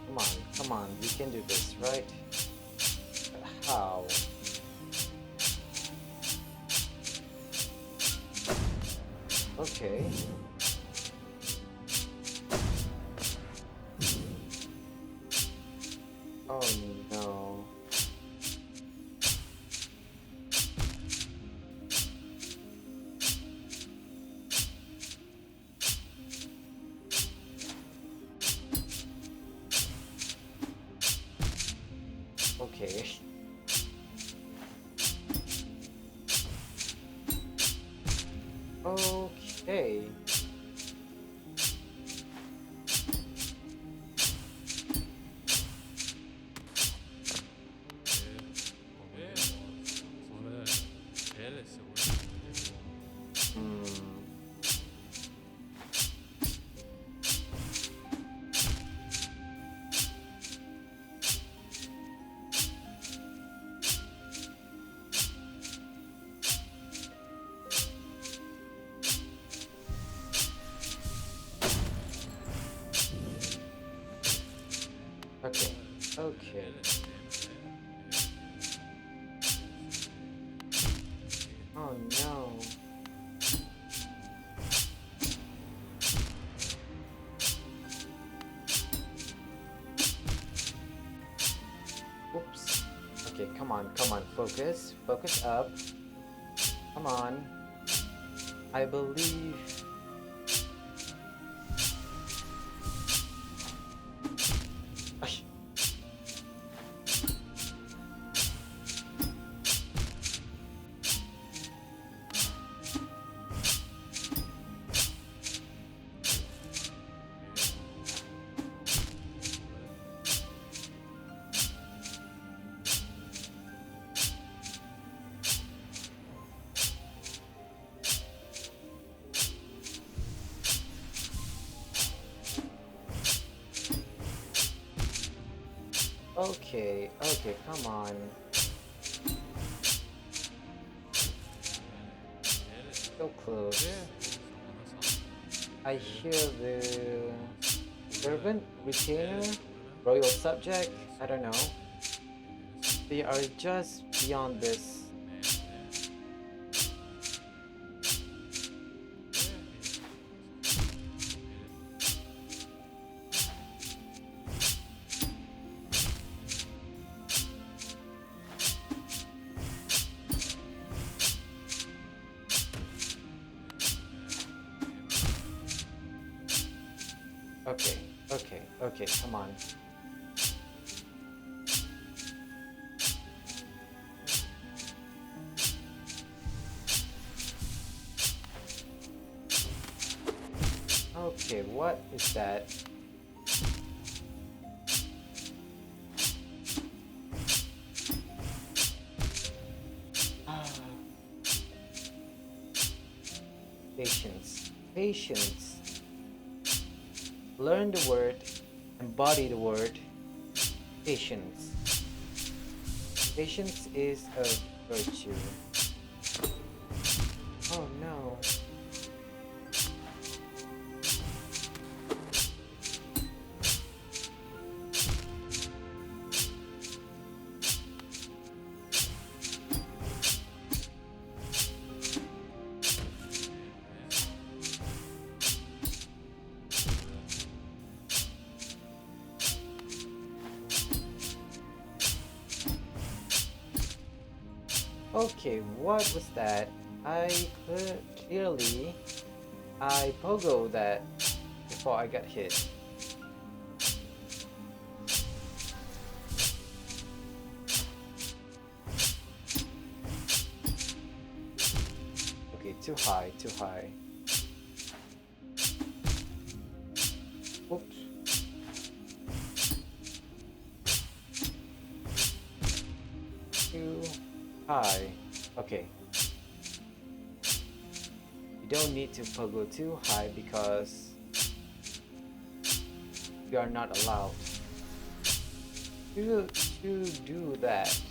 Come on, come on. We can do this, right? But how? Okay. Oh no. Okay. Okay. Hmm. Okay. Okay. Oh no. Oops. Okay, come on, come on. Focus. Focus up. Come on. I believe. Ay, Okay, okay, come on. So close. I hear the servant, retainer, royal subject. I don't know. They are just beyond this. Okay, okay, okay, come on. Okay, what is that? Ah, patience. Patience. Learn the word, embody the word. Patience. Patience is a virtue. Oh no. Okay, what was that? Clearly I pogo that before I got hit. Okay, too high, too high. Oops. Too high. Okay. You don't need to pogo too high because you are not allowed to do that.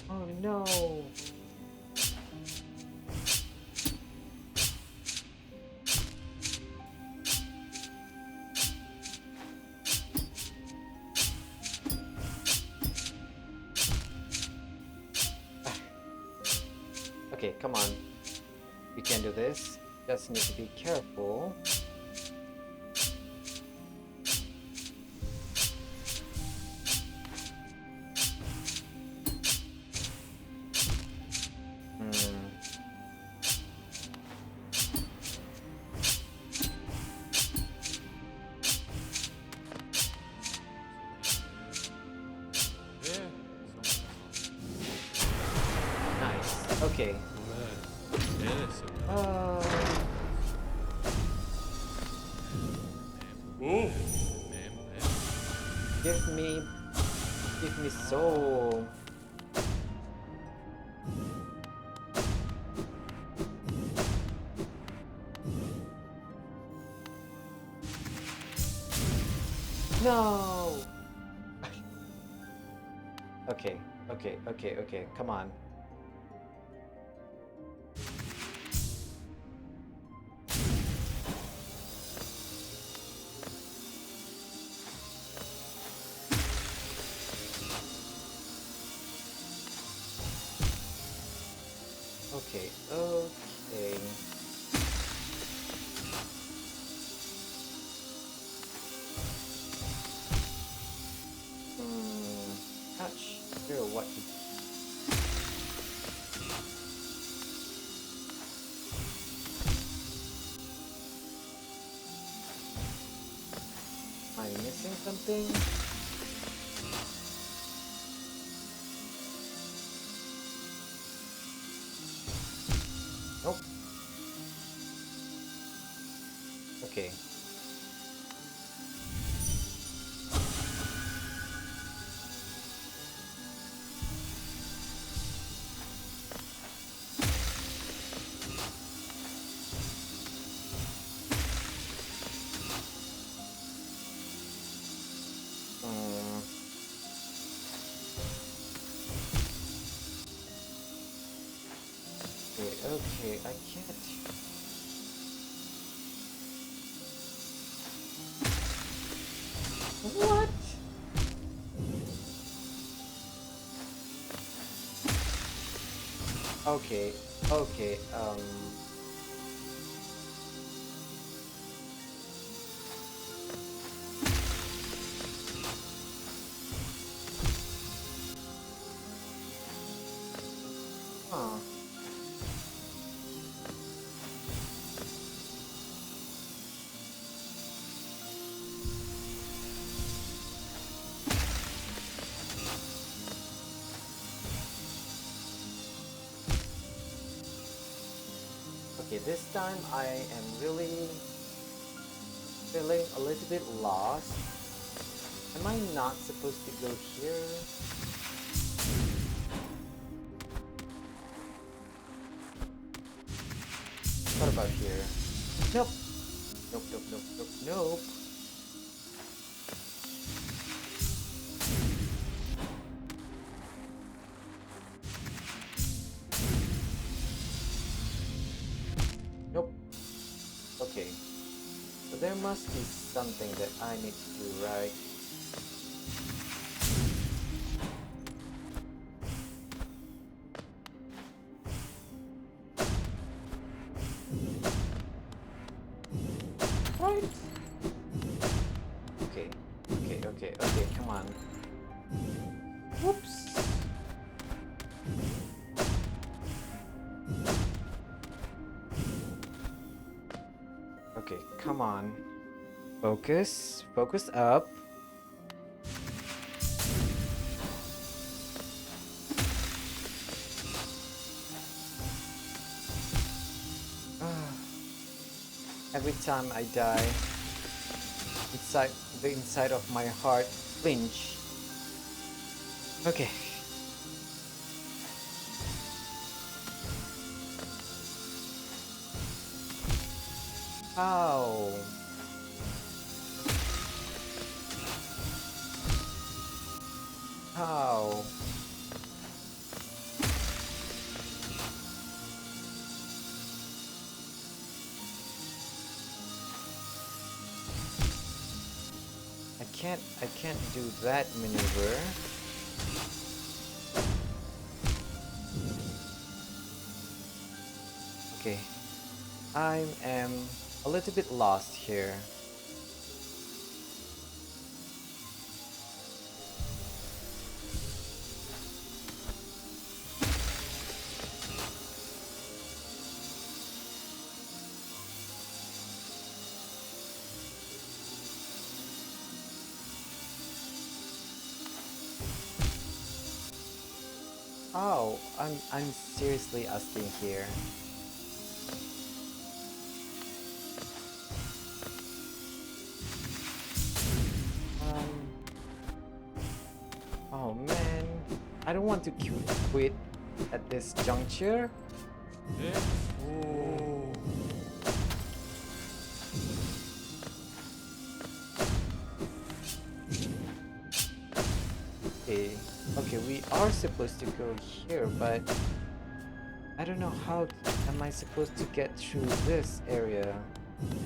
Oh no. Okay, come on. We can do this. Just need to be careful. Hmm. Nice. Okay. Uh, Oh. give me, give me soul. No. Okay, okay, okay, okay. Come on. Okay, okay. Not sure what to. Am I missing something? Nope. Okay. Okay, I can't. What? Okay, okay, huh. Okay, this time I am really feeling a little bit lost. Am I not supposed to go here? What about here? Nope. Nope, nope, nope, nope, nope. Nope. Okay. So there must be something that I need to do, right? Right? Okay. Okay, okay, okay, come on. Whoops. Okay, come on. Focus. Focus up. Ah, every time I die, inside the inside of my heart flinch. Okay. How? How? I can't do that maneuver. Okay. I am a little bit lost here. Oh, I'm seriously asking here. Um, oh man, I don't want to quit at this juncture. 네? 오. Okay, okay, we are supposed to go here, but I don't know how am I supposed to get through this area. Hmm.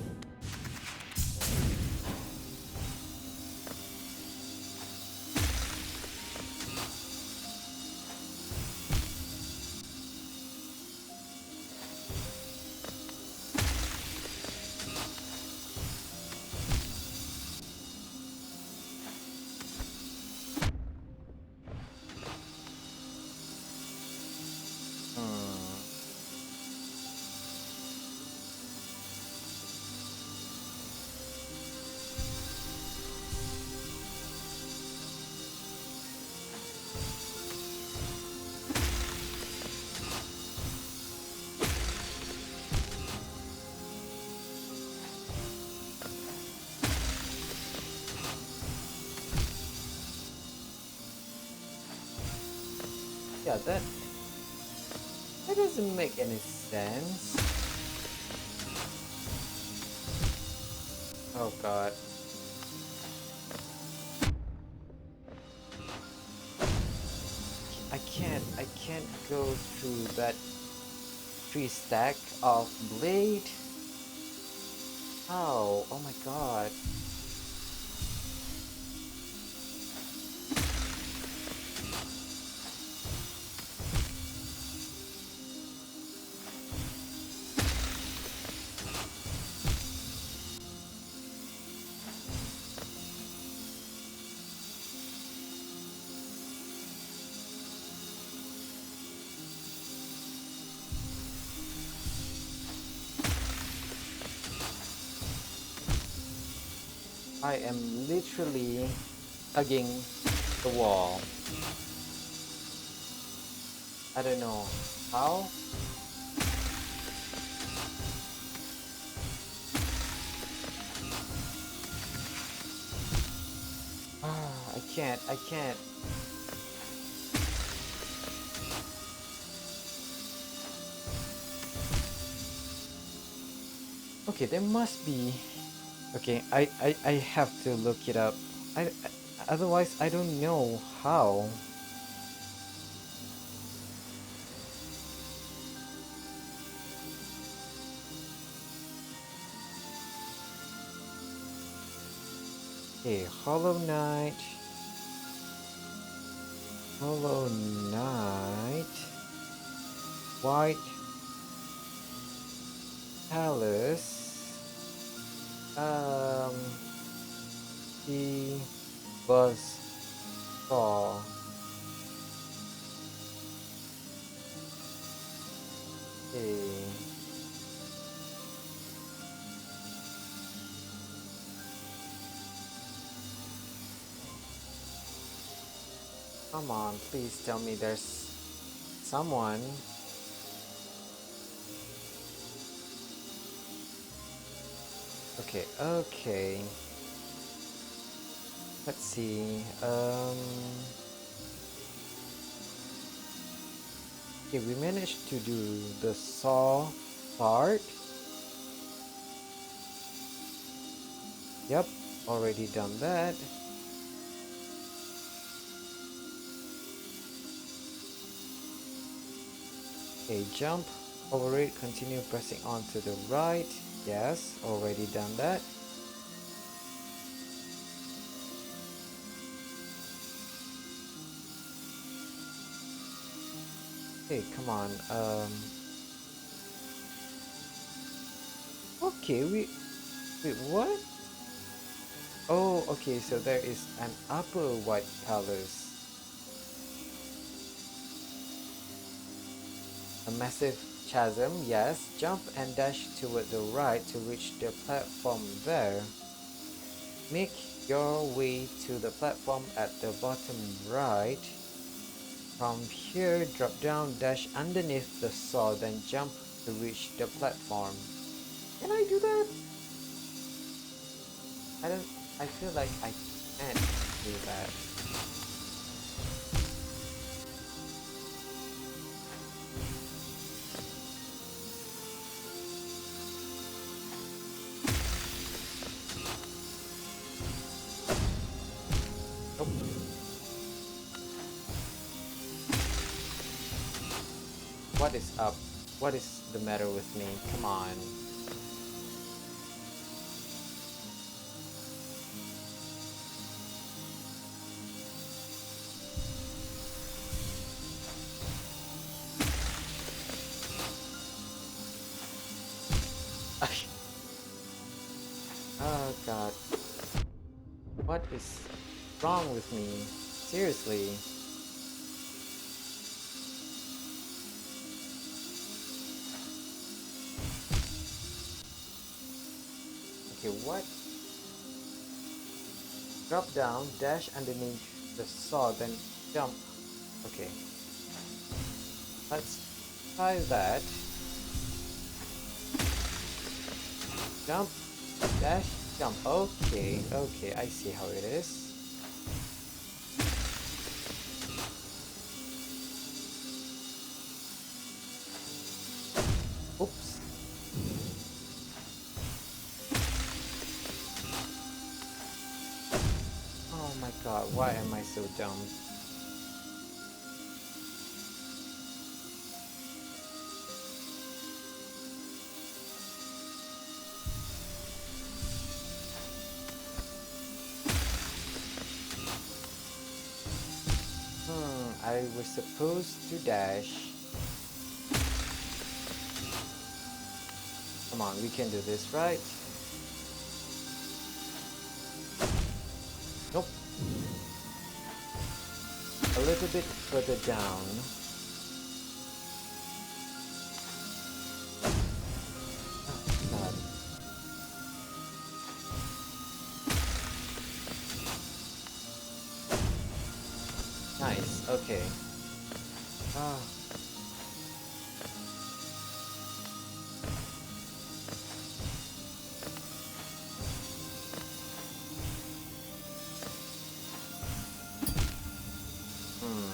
Yeah, that doesn't make any sense. Oh god. I can't go through that three stack of blade. Oh my god. I am literally hugging the wall. I don't know how. I can't. Okay, there must be. Okay, I have to look it up. Otherwise I don't know how. Okay, Hollow Knight, White Palace. Um, he was saw. Okay, come on, please tell me there's someone. Okay, okay. Let's see. Okay, we managed to do the saw part. Yep, already done that. Okay, jump over it, continue pressing on to the right. Yes, already done that. Okay, come on. Okay, wait, what? Oh, okay, so there is an upper white palace. A massive chasm, yes. Jump and dash toward the right to reach the platform there. Make your way to the platform at the bottom right. From here, drop down, dash underneath the saw, then jump to reach the platform. Can I do that? I don't. I feel like I can't do that. Nope. What is up? What is the matter with me? Come on. Oh god. What is wrong with me? Seriously. Okay, what? Drop down, dash underneath the saw, then jump. Okay, let's try that. Jump, dash, jump. Okay, okay, I see how it is. Oops. Oh my god, why am I so dumb? I was supposed to dash. Come on, we can do this, right? Nope. A little bit further down. Oh, God. Nice. Okay. Ah. Hmm.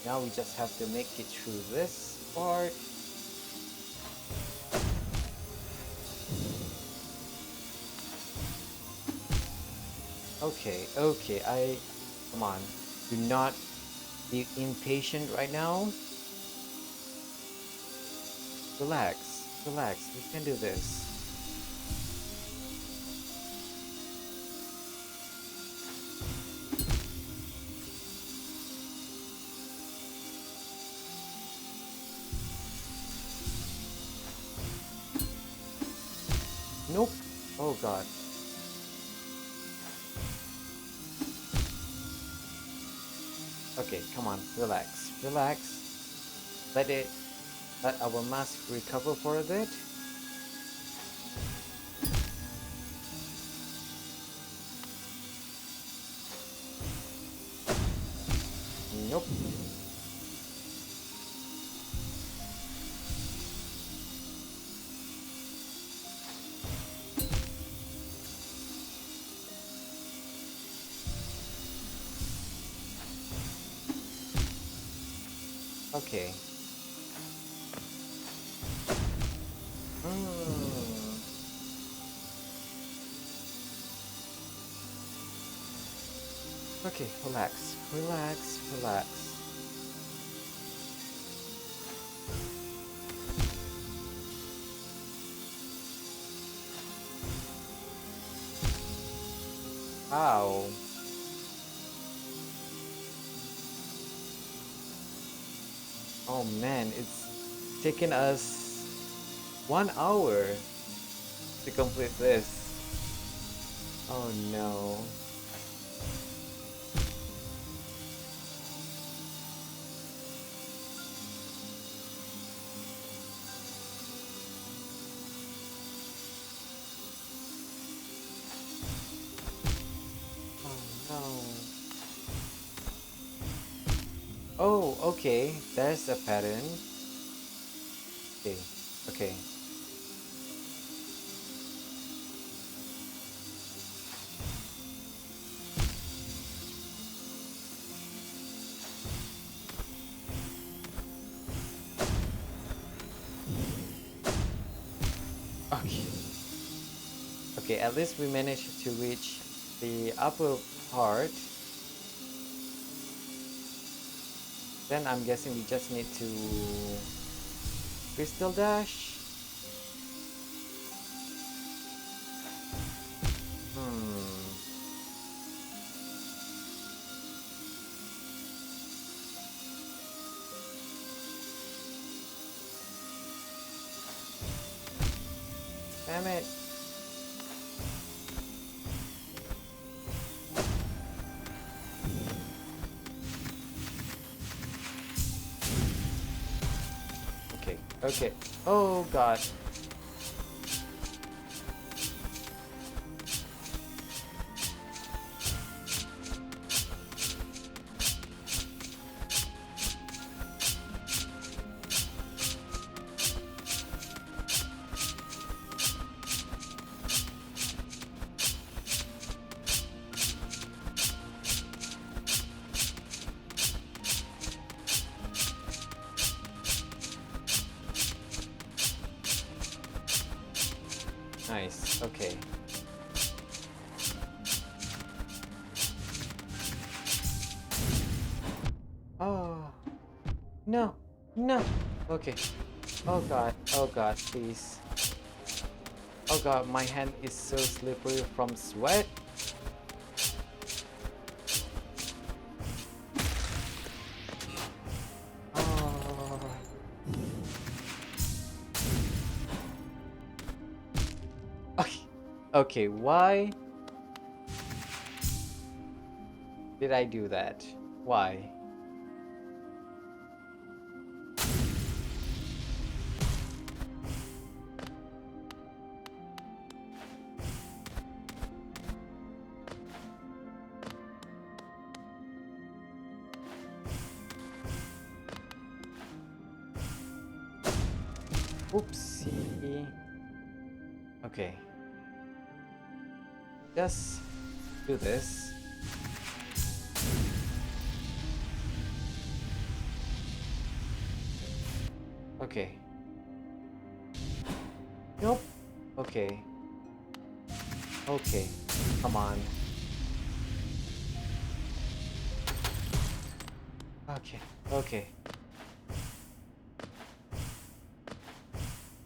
Now we just have to make it through this part. Okay, okay, come on. Do not be impatient right now. Relax, relax, we can do this. Nope. Oh God. Okay, come on, relax, relax. Let our mask recover for a bit. Nope. Okay. Hmm. Okay, relax, relax, relax. Ow. Oh man, it's taken us 1 hour to complete this. Oh no. Oh no. Oh, okay. There's a pattern. Okay. Okay. Okay. Okay, at least we managed to reach the upper part. Then I'm guessing we just need to crystal dash. Hmm. Damn it. Okay. Okay. Oh God. Nice. Okay. Oh no. No. Okay. Oh God. Oh God. Please. Oh god, my hand is so slippery from sweat. Oh. Okay. Okay, why did I do that? Why? Oopsie. Okay. Just do this. Okay. Nope. Okay. Okay. Come on. Okay. Okay.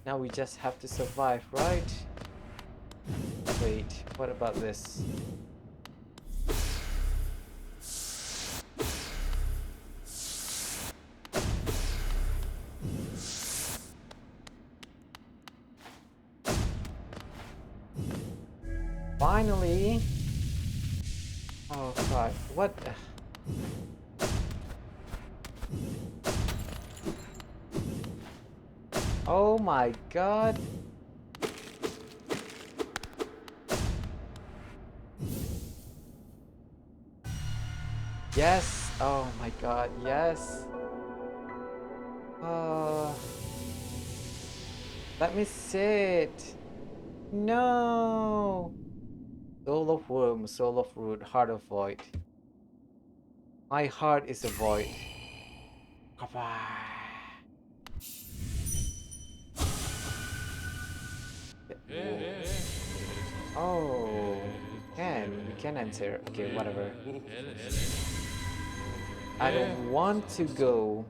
Now we just have to survive, right? Wait, what about this? Finally! Oh god, what? Oh my god! Yes! Oh my god, yes! Uh, let me sit! No! Soul of Worm, Soul of Root, Heart of Void. My heart is a void. Goodbye. Oh, we can enter. Okay, whatever. I don't want to go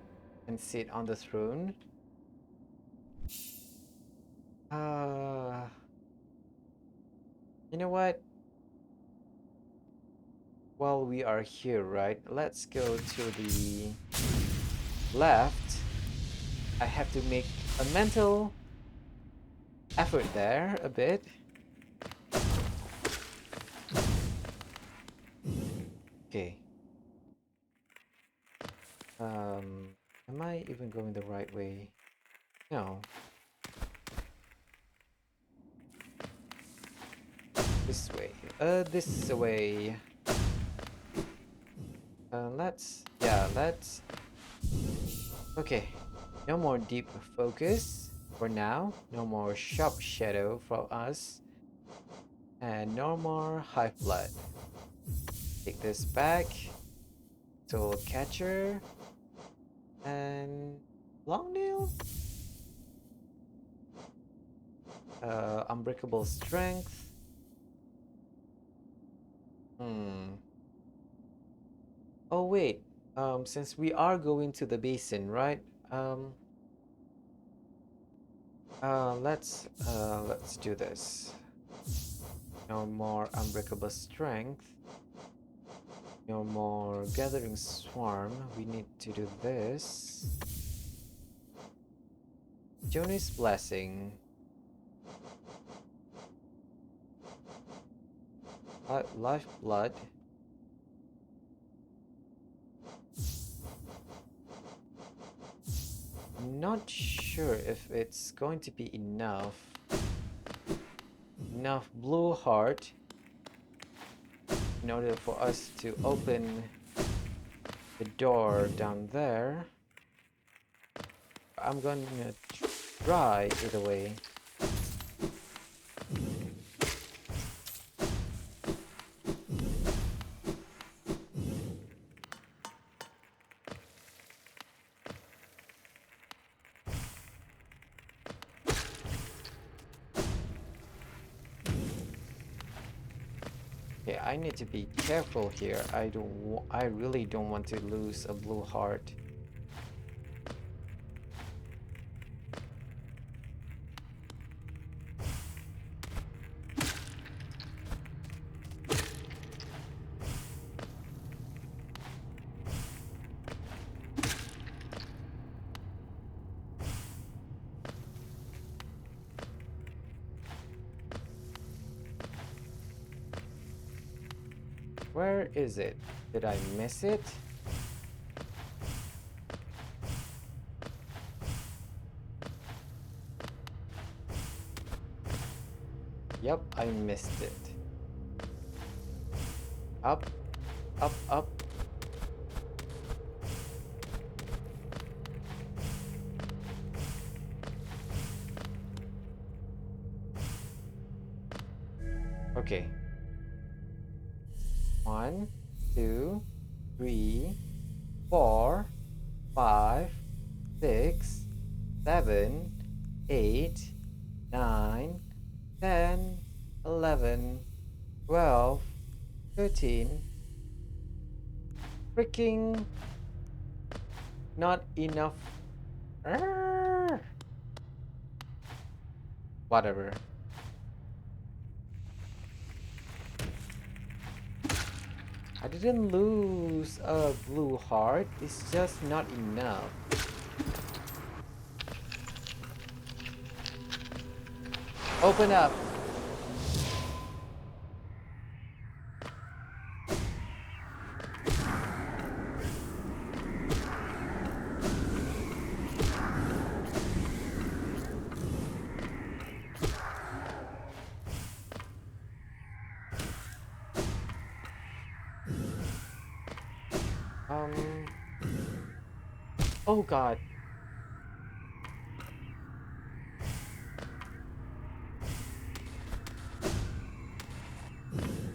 and sit on the throne. Uh, you know what? While we are here, right? Let's go to the left. I have to make a mental effort there a bit. Okay. Am I even going the right way? No. This way. This way. Let's. Okay. No more deep focus for now. No more sharp shadow for us. And no more high flood. Take this back. Soul catcher. And long nail. Unbreakable strength. Hmm. Oh wait. Since we are going to the basin, right? Um. Let's do this. No more unbreakable strength. No more gathering swarm. We need to do this. Jonas blessing. Lifeblood. Not sure if it's going to be enough. Enough blue heart in order for us to open the door down there. I'm gonna try either way. Okay, I need to be careful here. I really don't want to lose a blue heart. Where is it? Did I miss it? Yep, I missed it. Up, up, up. Okay. 1, 2, 3, 4, 5, 6, 7, 8, 9, 10, 11, 12, 13. Freaking not enough. Arrgh. Whatever. I didn't lose a blue heart. It's just not enough. Open up. Um. Oh God.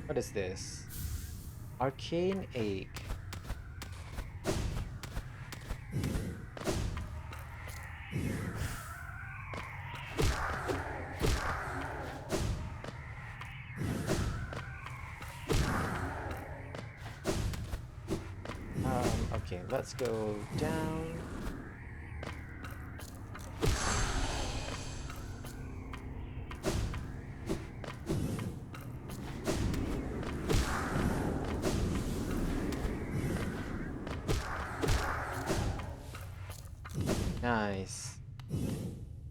What is this? Arcane egg. Okay, let's go down. Nice.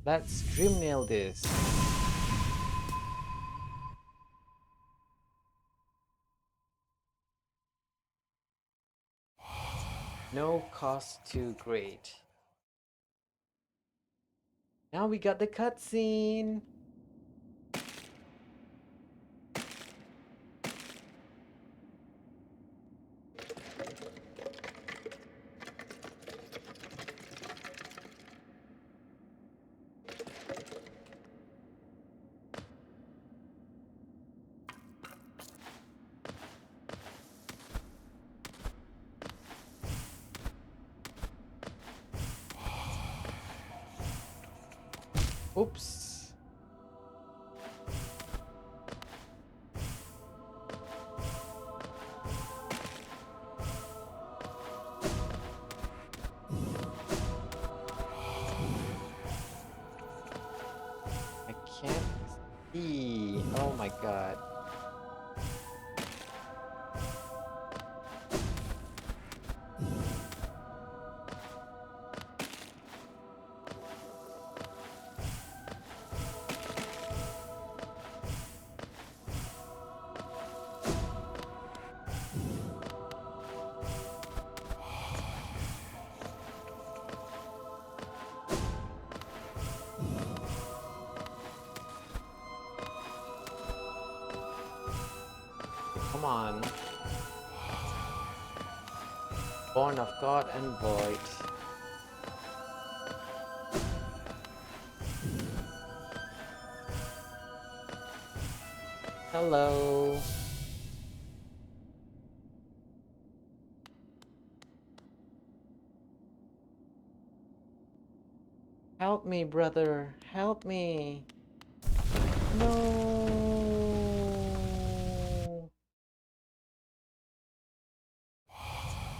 Let's dream nail this. No cost too great. Now we got the cutscene. Oops. I can't see. Oh my God. Come on. Born of God and void. Hello. Help me, brother. Help me. No.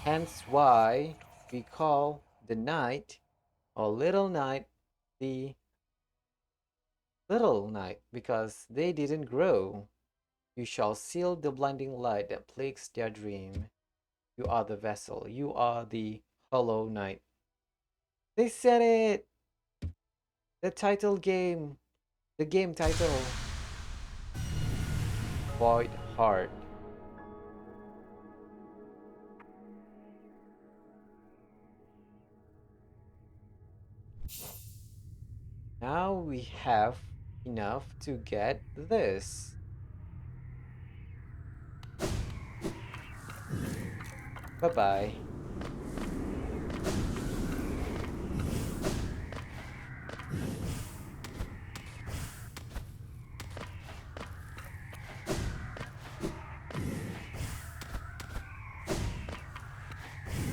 Hence why we call the night or little night the little night, because they didn't grow. You shall seal the blinding light that plagues their dream. You are the vessel. You are the hollow night. They said it! The title game. The game title. Void Heart. Now we have enough to get this. Bye bye.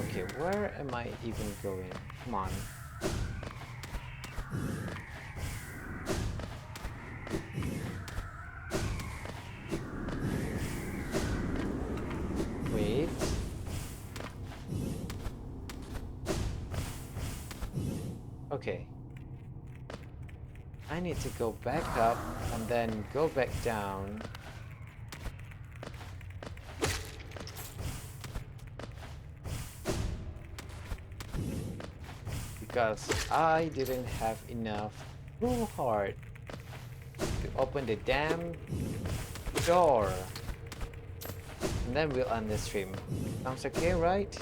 Okay, where am I even going? Come on. Wait. Okay. I need to go back up and then go back down. Because I didn't have enough true heart to open the damn door. And then we'll end the stream. Sounds okay, right?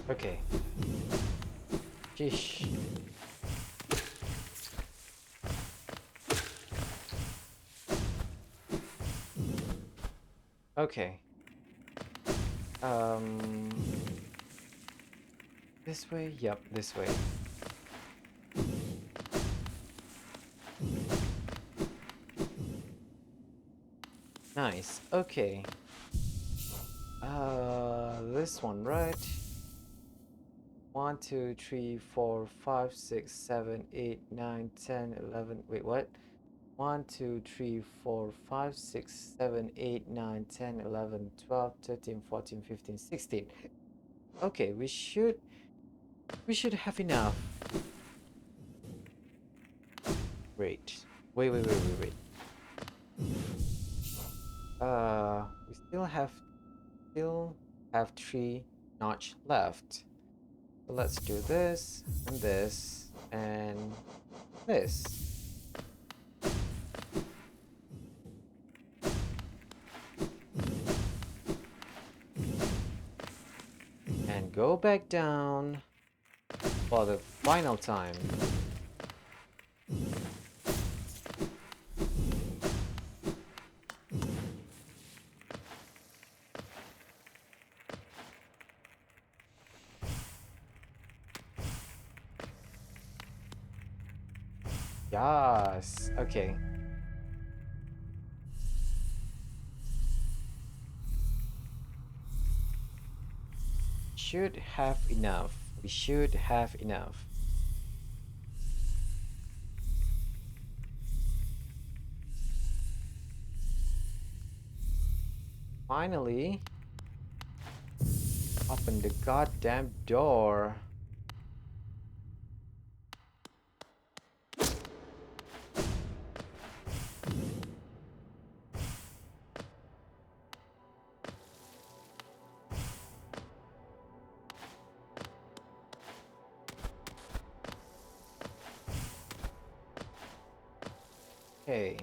Okay. Sheesh. Okay. Um, this way? Yep, this way. Nice. Okay. This one, right? 1, 2, 3, 4, 5, 6, 7, 8, 9, 10, 11. Wait, what? 1, 2, 3, 4, 5, 6, 7, 8, 9, 10, 11, 12, 13, 14, 15, 16. Okay, we should have enough. Wait. Wait. We still have 3 notch left. So let's do this and this and this. And go back down for the final time. Yes. Okay. Should have enough. We should have enough. Finally, open the goddamn door. Okay.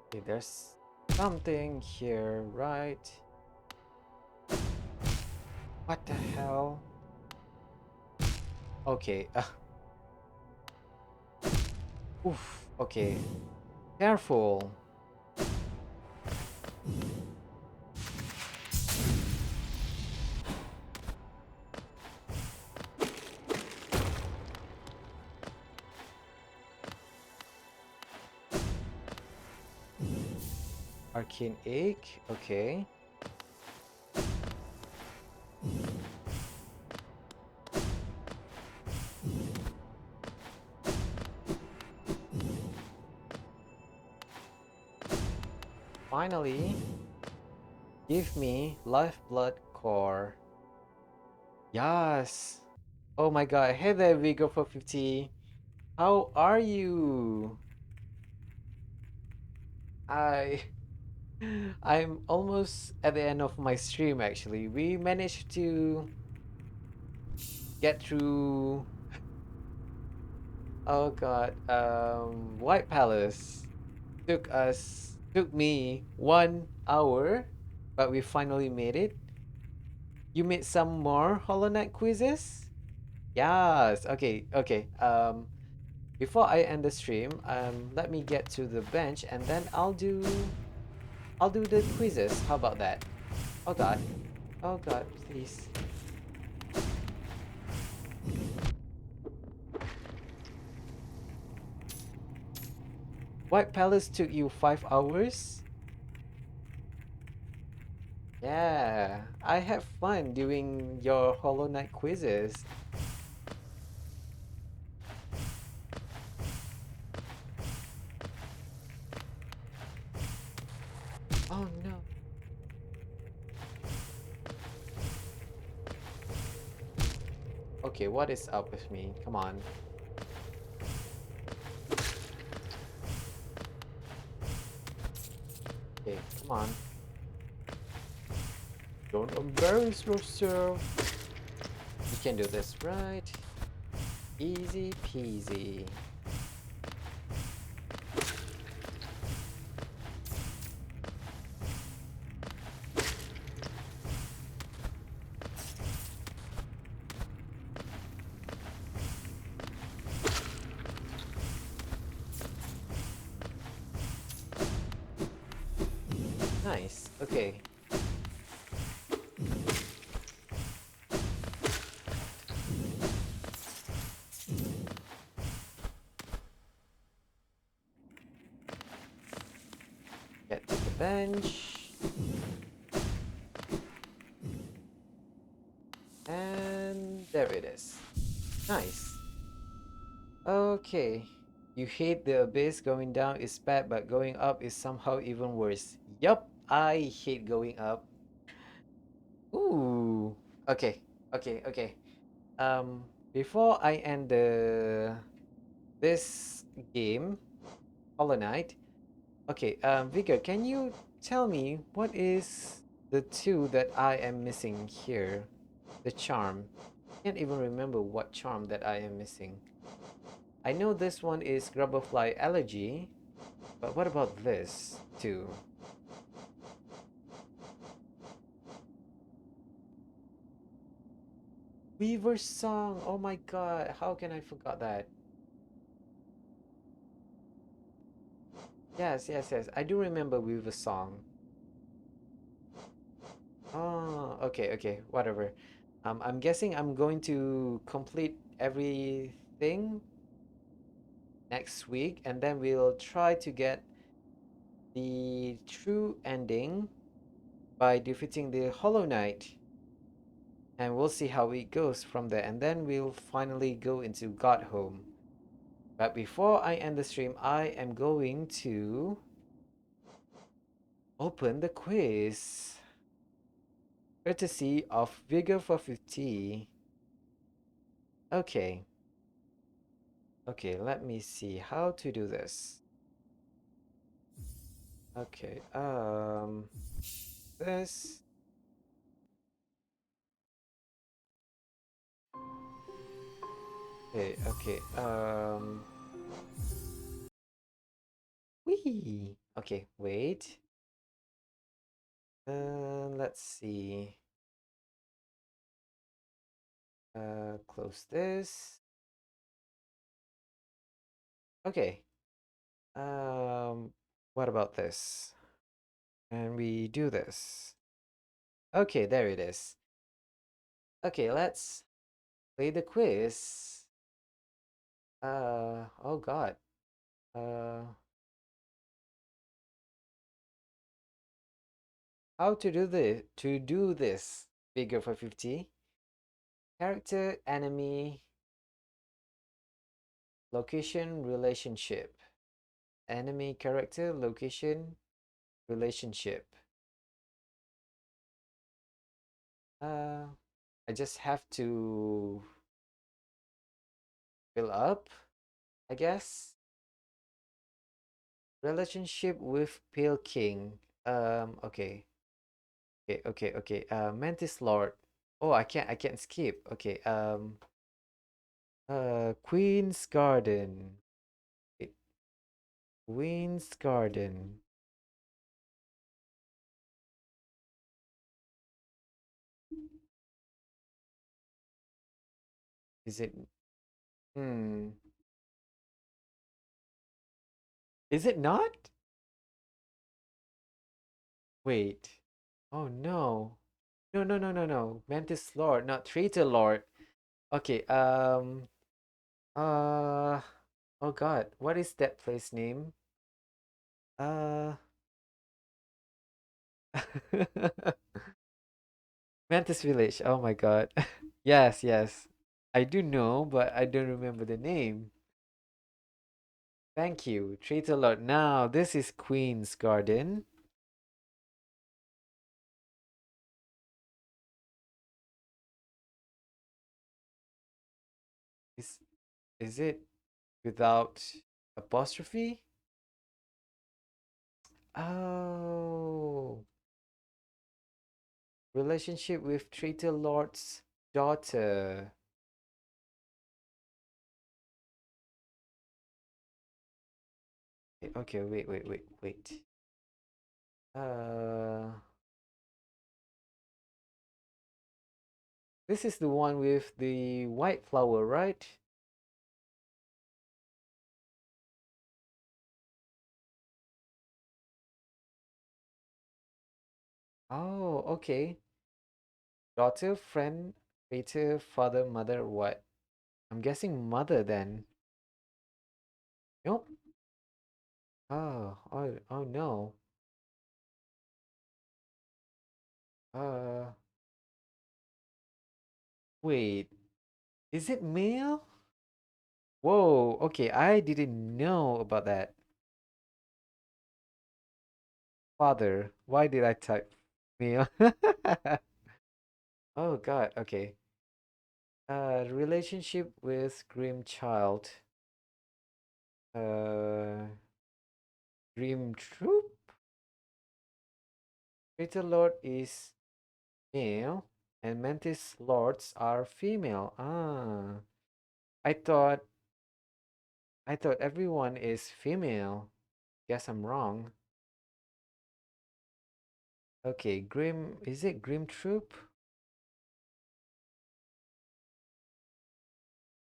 Okay, there's something here, right? What the hell? Okay. Oof. Okay. Careful. Arcane egg. Okay. Finally, give me lifeblood core. Yes. Oh my god. Hey there, Vigo for 50. How are you? I I'm almost at the end of my stream actually. We managed to get through, oh god, White Palace. Took me 1 hour, but we finally made it. You made some more Hollow Knight quizzes? Yes. Okay, okay. Before I end the stream, let me get to the bench and then I'll do the quizzes. How about that? Oh god. Oh god, please. White Palace took you 5 hours? Yeah, I had fun doing your Hollow Knight quizzes. Oh no. Okay, what is up with me? Come on. Okay, come on. Don't embarrass yourself. You can do this, right? Easy peasy. Nice. Okay. Get to the bench. And there it is. Nice. Okay. You hate the abyss. Going down is bad, but going up is somehow even worse. Yup, I hate going up. Ooh. Okay. Okay. Okay. Before I end this game, Hollow Knight. Okay. Vigor, can you tell me what is the two that I am missing here? The charm. Can't even remember what charm that I am missing. I know this one is Grubberfly Allergy, but what about this too? Weaver Song! Oh my god, how can I forgot that? Yes, yes, yes. I do remember Weaver Song. Oh, okay, okay, whatever. I'm guessing I'm going to complete everything next week, and then we'll try to get the true ending by defeating the Hollow Knight. And we'll see how it goes from there. And then we'll finally go into God Home. But before I end the stream, I am going to open the quiz. Courtesy of Vigor for 50. Okay. Okay, let me see how to do this. Okay, this. Okay, okay, wee. Okay, wait. Let's see. Close this. Okay. What about this? And we do this. Okay, there it is. Okay, let's play the quiz. Oh god. Uh, How to do this? To do this. Figure for 50. Character, enemy, location, relationship. Enemy, character, location, relationship. Uh, I just have to fill up, I guess. Relationship with Pale King. Okay. Okay. Mantis Lord. Oh, I can't skip. Okay. Queen's Garden. Wait, Queen's Garden. Is it hmm. Is it not? Wait. Oh no. No. Mantis Lord, not Traitor Lord. Okay, uh oh god, what is that place name? Uh Mantis Village. Oh my god. Yes. I do know, but I don't remember the name. Thank you. Traitor Lord. Now, this is Queen's Garden. Is is it without apostrophe? Oh, relationship with Traitor Lord's daughter. Okay, wait. Uh, this is the one with the white flower, right? Oh, okay. Daughter, friend, traitor, father, mother, what? I'm guessing mother then. Nope. Oh no. Uh, wait. Is it male? Whoa, okay, I didn't know about that. Father, why did I type male? Oh God, okay. Relationship with Grim Child. Uh, Grim Troop? Little Lord is male and Mantis Lords are female. Ah, I thought I thought everyone is female. Guess I'm wrong. Okay, Grim, is it Grim Troop?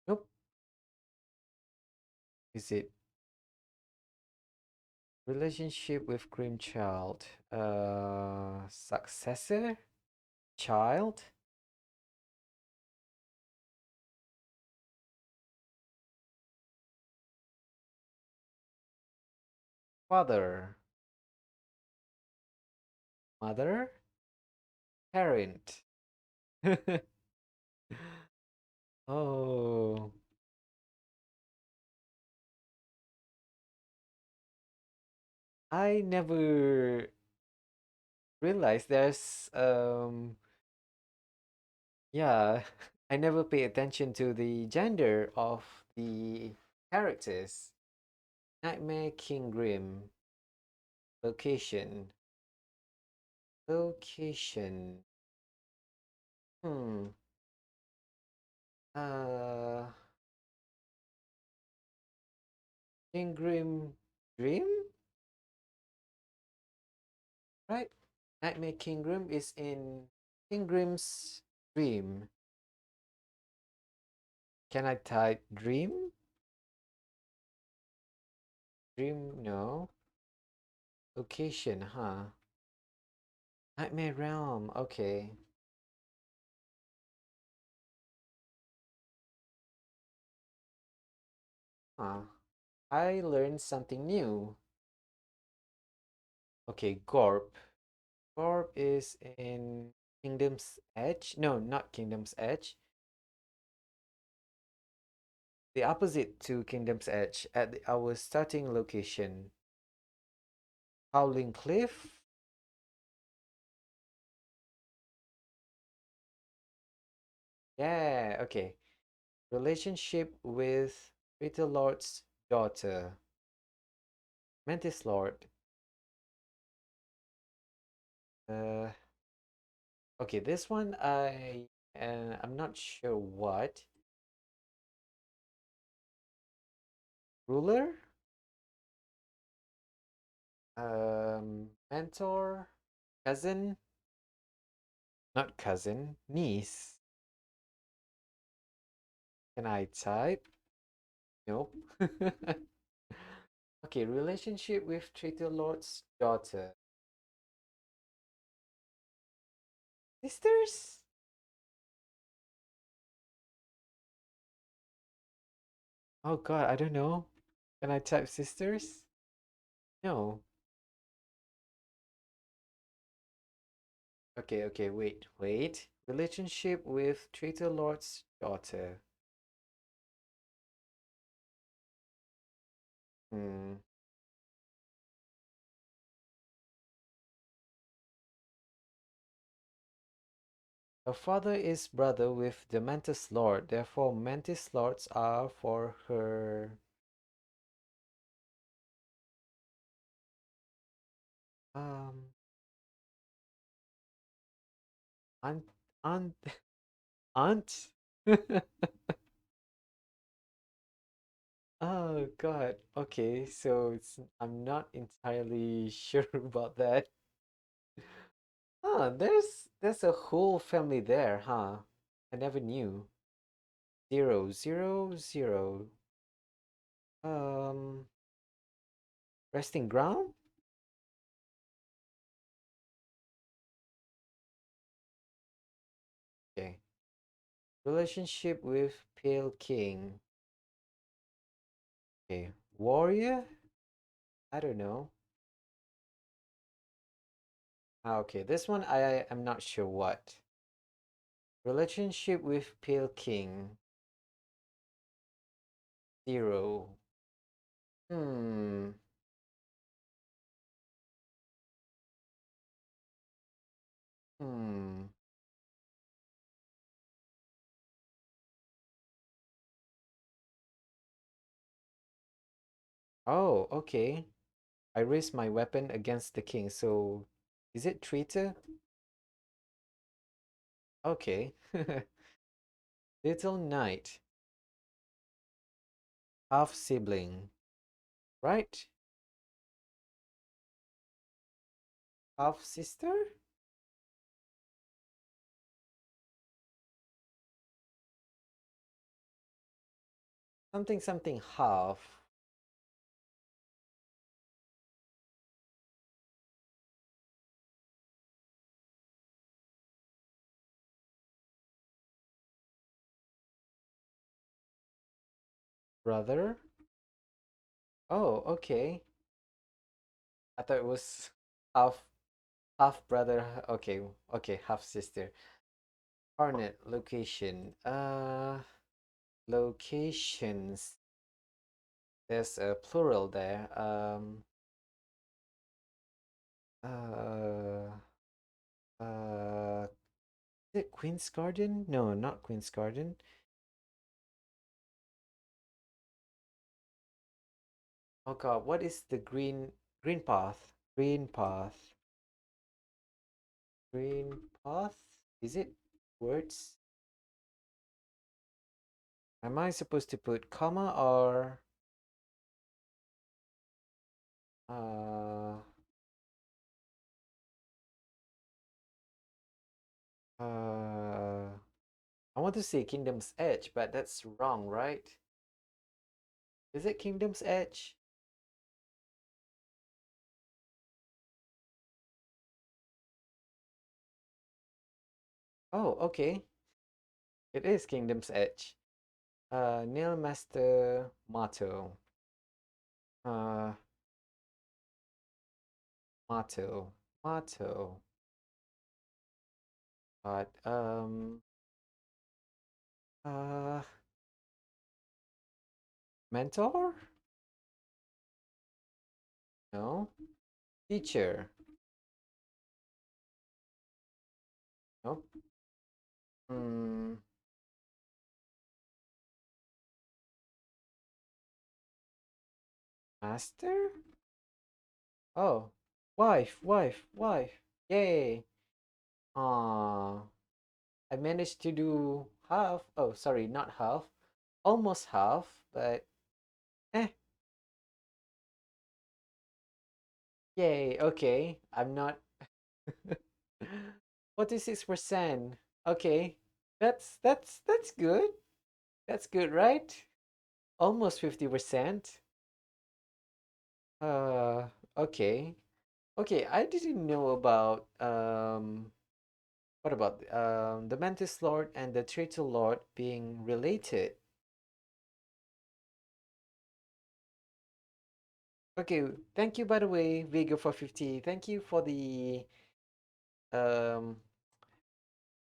Nope. Is it relationship with Grim Child? Successor? Child? Father? Mother? Parent? Oh, I never realized there's yeah, I never pay attention to the gender of the characters. Nightmare King Grim. Location. Location. Hmm. Uh, King Grim Dream? Right? Nightmare King Grim is in King Grim's Dream. Can I type Dream? Dream? No. Location, huh? Nightmare Realm. Okay. Huh. I learned something new. Okay, Gorp. Corp is in Kingdom's Edge. No, not Kingdom's Edge. The opposite to Kingdom's Edge at our starting location. Howling Cliff. Yeah, okay. Relationship with Peter Lord's daughter. Mantis Lord. Uh, okay, this one I'm not sure what. Ruler? Mentor? Cousin? Not cousin, niece. Can I type? Nope. Okay, relationship with Traitor Lord's daughter. Sisters? Oh god, I don't know. Can I type sisters? No. Okay, okay, wait. Relationship with Traitor Lord's daughter. Hmm. Her father is brother with the Mantis Lord, therefore Mantis Lords are for her um aunt aunt aunt. Oh God. Okay, so I'm not entirely sure about that. There's a whole family there, huh? I never knew. Zero, zero, zero. Um, resting ground? Okay. Relationship with Pale King. Okay. Warrior? I don't know. Ah, okay, this one I am not sure what. Relationship with Pale King. Zero. Hmm. Hmm. Oh, okay. I raised my weapon against the king, so is it traitor? Okay. Little knight, half sibling, right? Half sister? Something something half. Brother? Oh, okay. I thought it was half half brother. Okay, okay, half sister. Hornet location. Locations. There's a plural there. Uh is it Queen's Garden? No, not Queen's Garden. Oh God, what is the green path? Green path. Green path? Is it words? Am I supposed to put comma or uh uh I want to say Kingdom's Edge, but that's wrong, right? Is it Kingdom's Edge? Oh, okay. It is Kingdom's Edge. Nail Master motto. Uh Motto. Motto. But uh mentor? No. Teacher? Nope. Hmm. Master? Oh. Wife. Yay. Ah, I managed to do half. Oh, sorry, not half. Almost half, but eh. Yay. Okay. I'm not 46%. Okay. That's good. That's good, right? Almost 50%. Uh okay. Okay, I didn't know about what about the Mantis Lord and the Turtle Lord being related? Okay, thank you by the way, Vigo for 50. Thank you for the um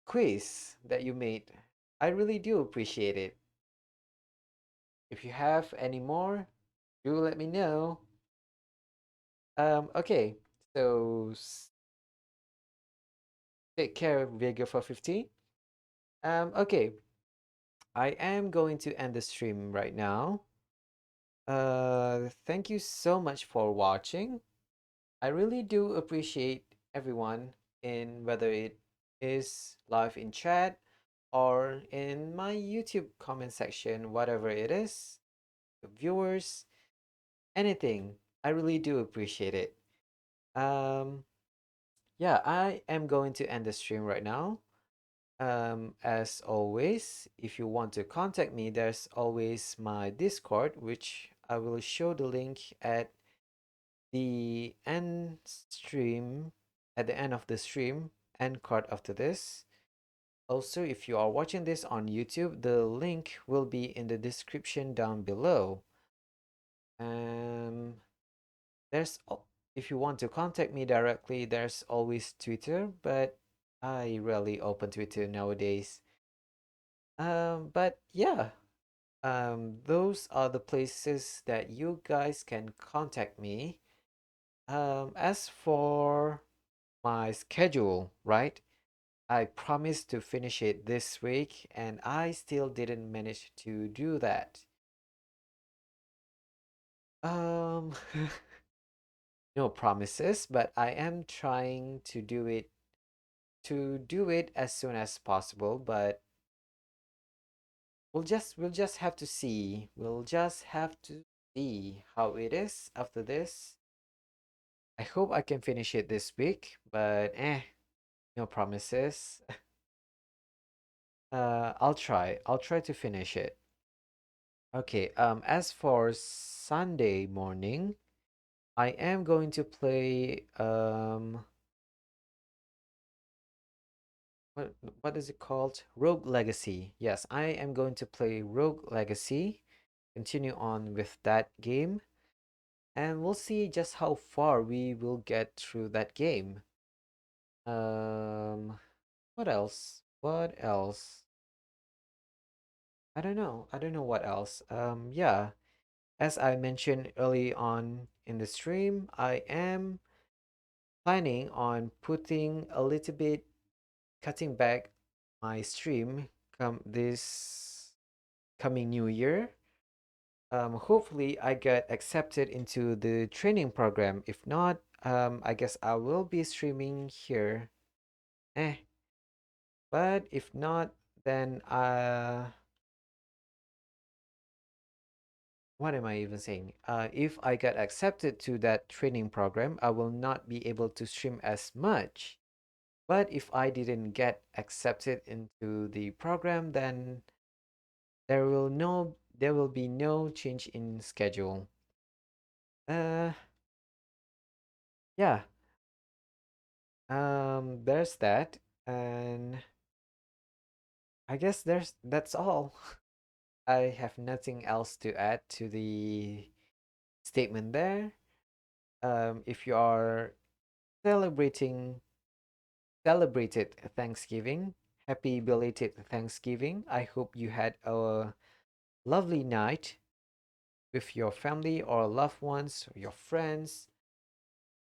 quiz that you made. I really do appreciate it. If you have any more, do let me know. Okay. So take care, Vigo for 50. Okay. I am going to end the stream right now. Thank you so much for watching. I really do appreciate everyone in whether it is live in chat or in my YouTube comment section, whatever it is, the viewers, anything. I really do appreciate it. Um, yeah, I am going to end the stream right now. As always, if you want to contact me, there's always my Discord, which I will show the link at the end stream, at the end of the stream, end card after this. Also, if you are watching this on YouTube, the link will be in the description down below. Um, there's if you want to contact me directly, there's always Twitter, but I rarely open Twitter nowadays. But yeah, those are the places that you guys can contact me. As for my schedule, right? I promised to finish it this week and I still didn't manage to do that. Um, no promises, but I am trying to do it as soon as possible, but we'll just have to see. We'll just have to see how it is after this. I hope I can finish it this week, but no promises. I'll try. I'll try to finish it. Okay, as for Sunday morning, I am going to play what what is it called? Rogue Legacy. Yes, I am going to play Rogue Legacy. Continue on with that game, and we'll see just how far we will get through that game. Um, what else? What else? I don't know. I don't know what else. Yeah, as I mentioned early on in the stream, I am planning on putting a little bit, cutting back my stream come this coming new year. Hopefully I get accepted into the training program. If not, I guess I will be streaming here. Eh, but if not, then what am I even saying? If I get accepted to that training program, I will not be able to stream as much. But if I didn't get accepted into the program, then there will be no change in schedule. Uh yeah. There's that. And I guess that's all. I have nothing else to add to the statement there. If you are celebrating celebrated Thanksgiving. Happy belated Thanksgiving. I hope you had a lovely night with your family or loved ones or your friends.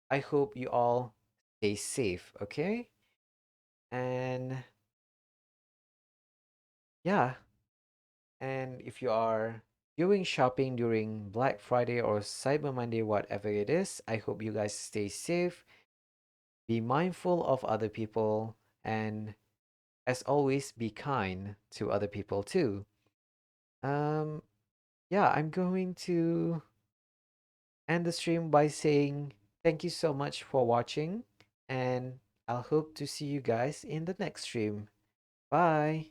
I hope you all stay safe, okay? And yeah, and if you are doing shopping during Black Friday or Cyber Monday, whatever it is, I hope you guys stay safe, be mindful of other people, and as always, be kind to other people too. Um, yeah, I'm going to end the stream by saying thank you so much for watching, and I'll hope to see you guys in the next stream. Bye.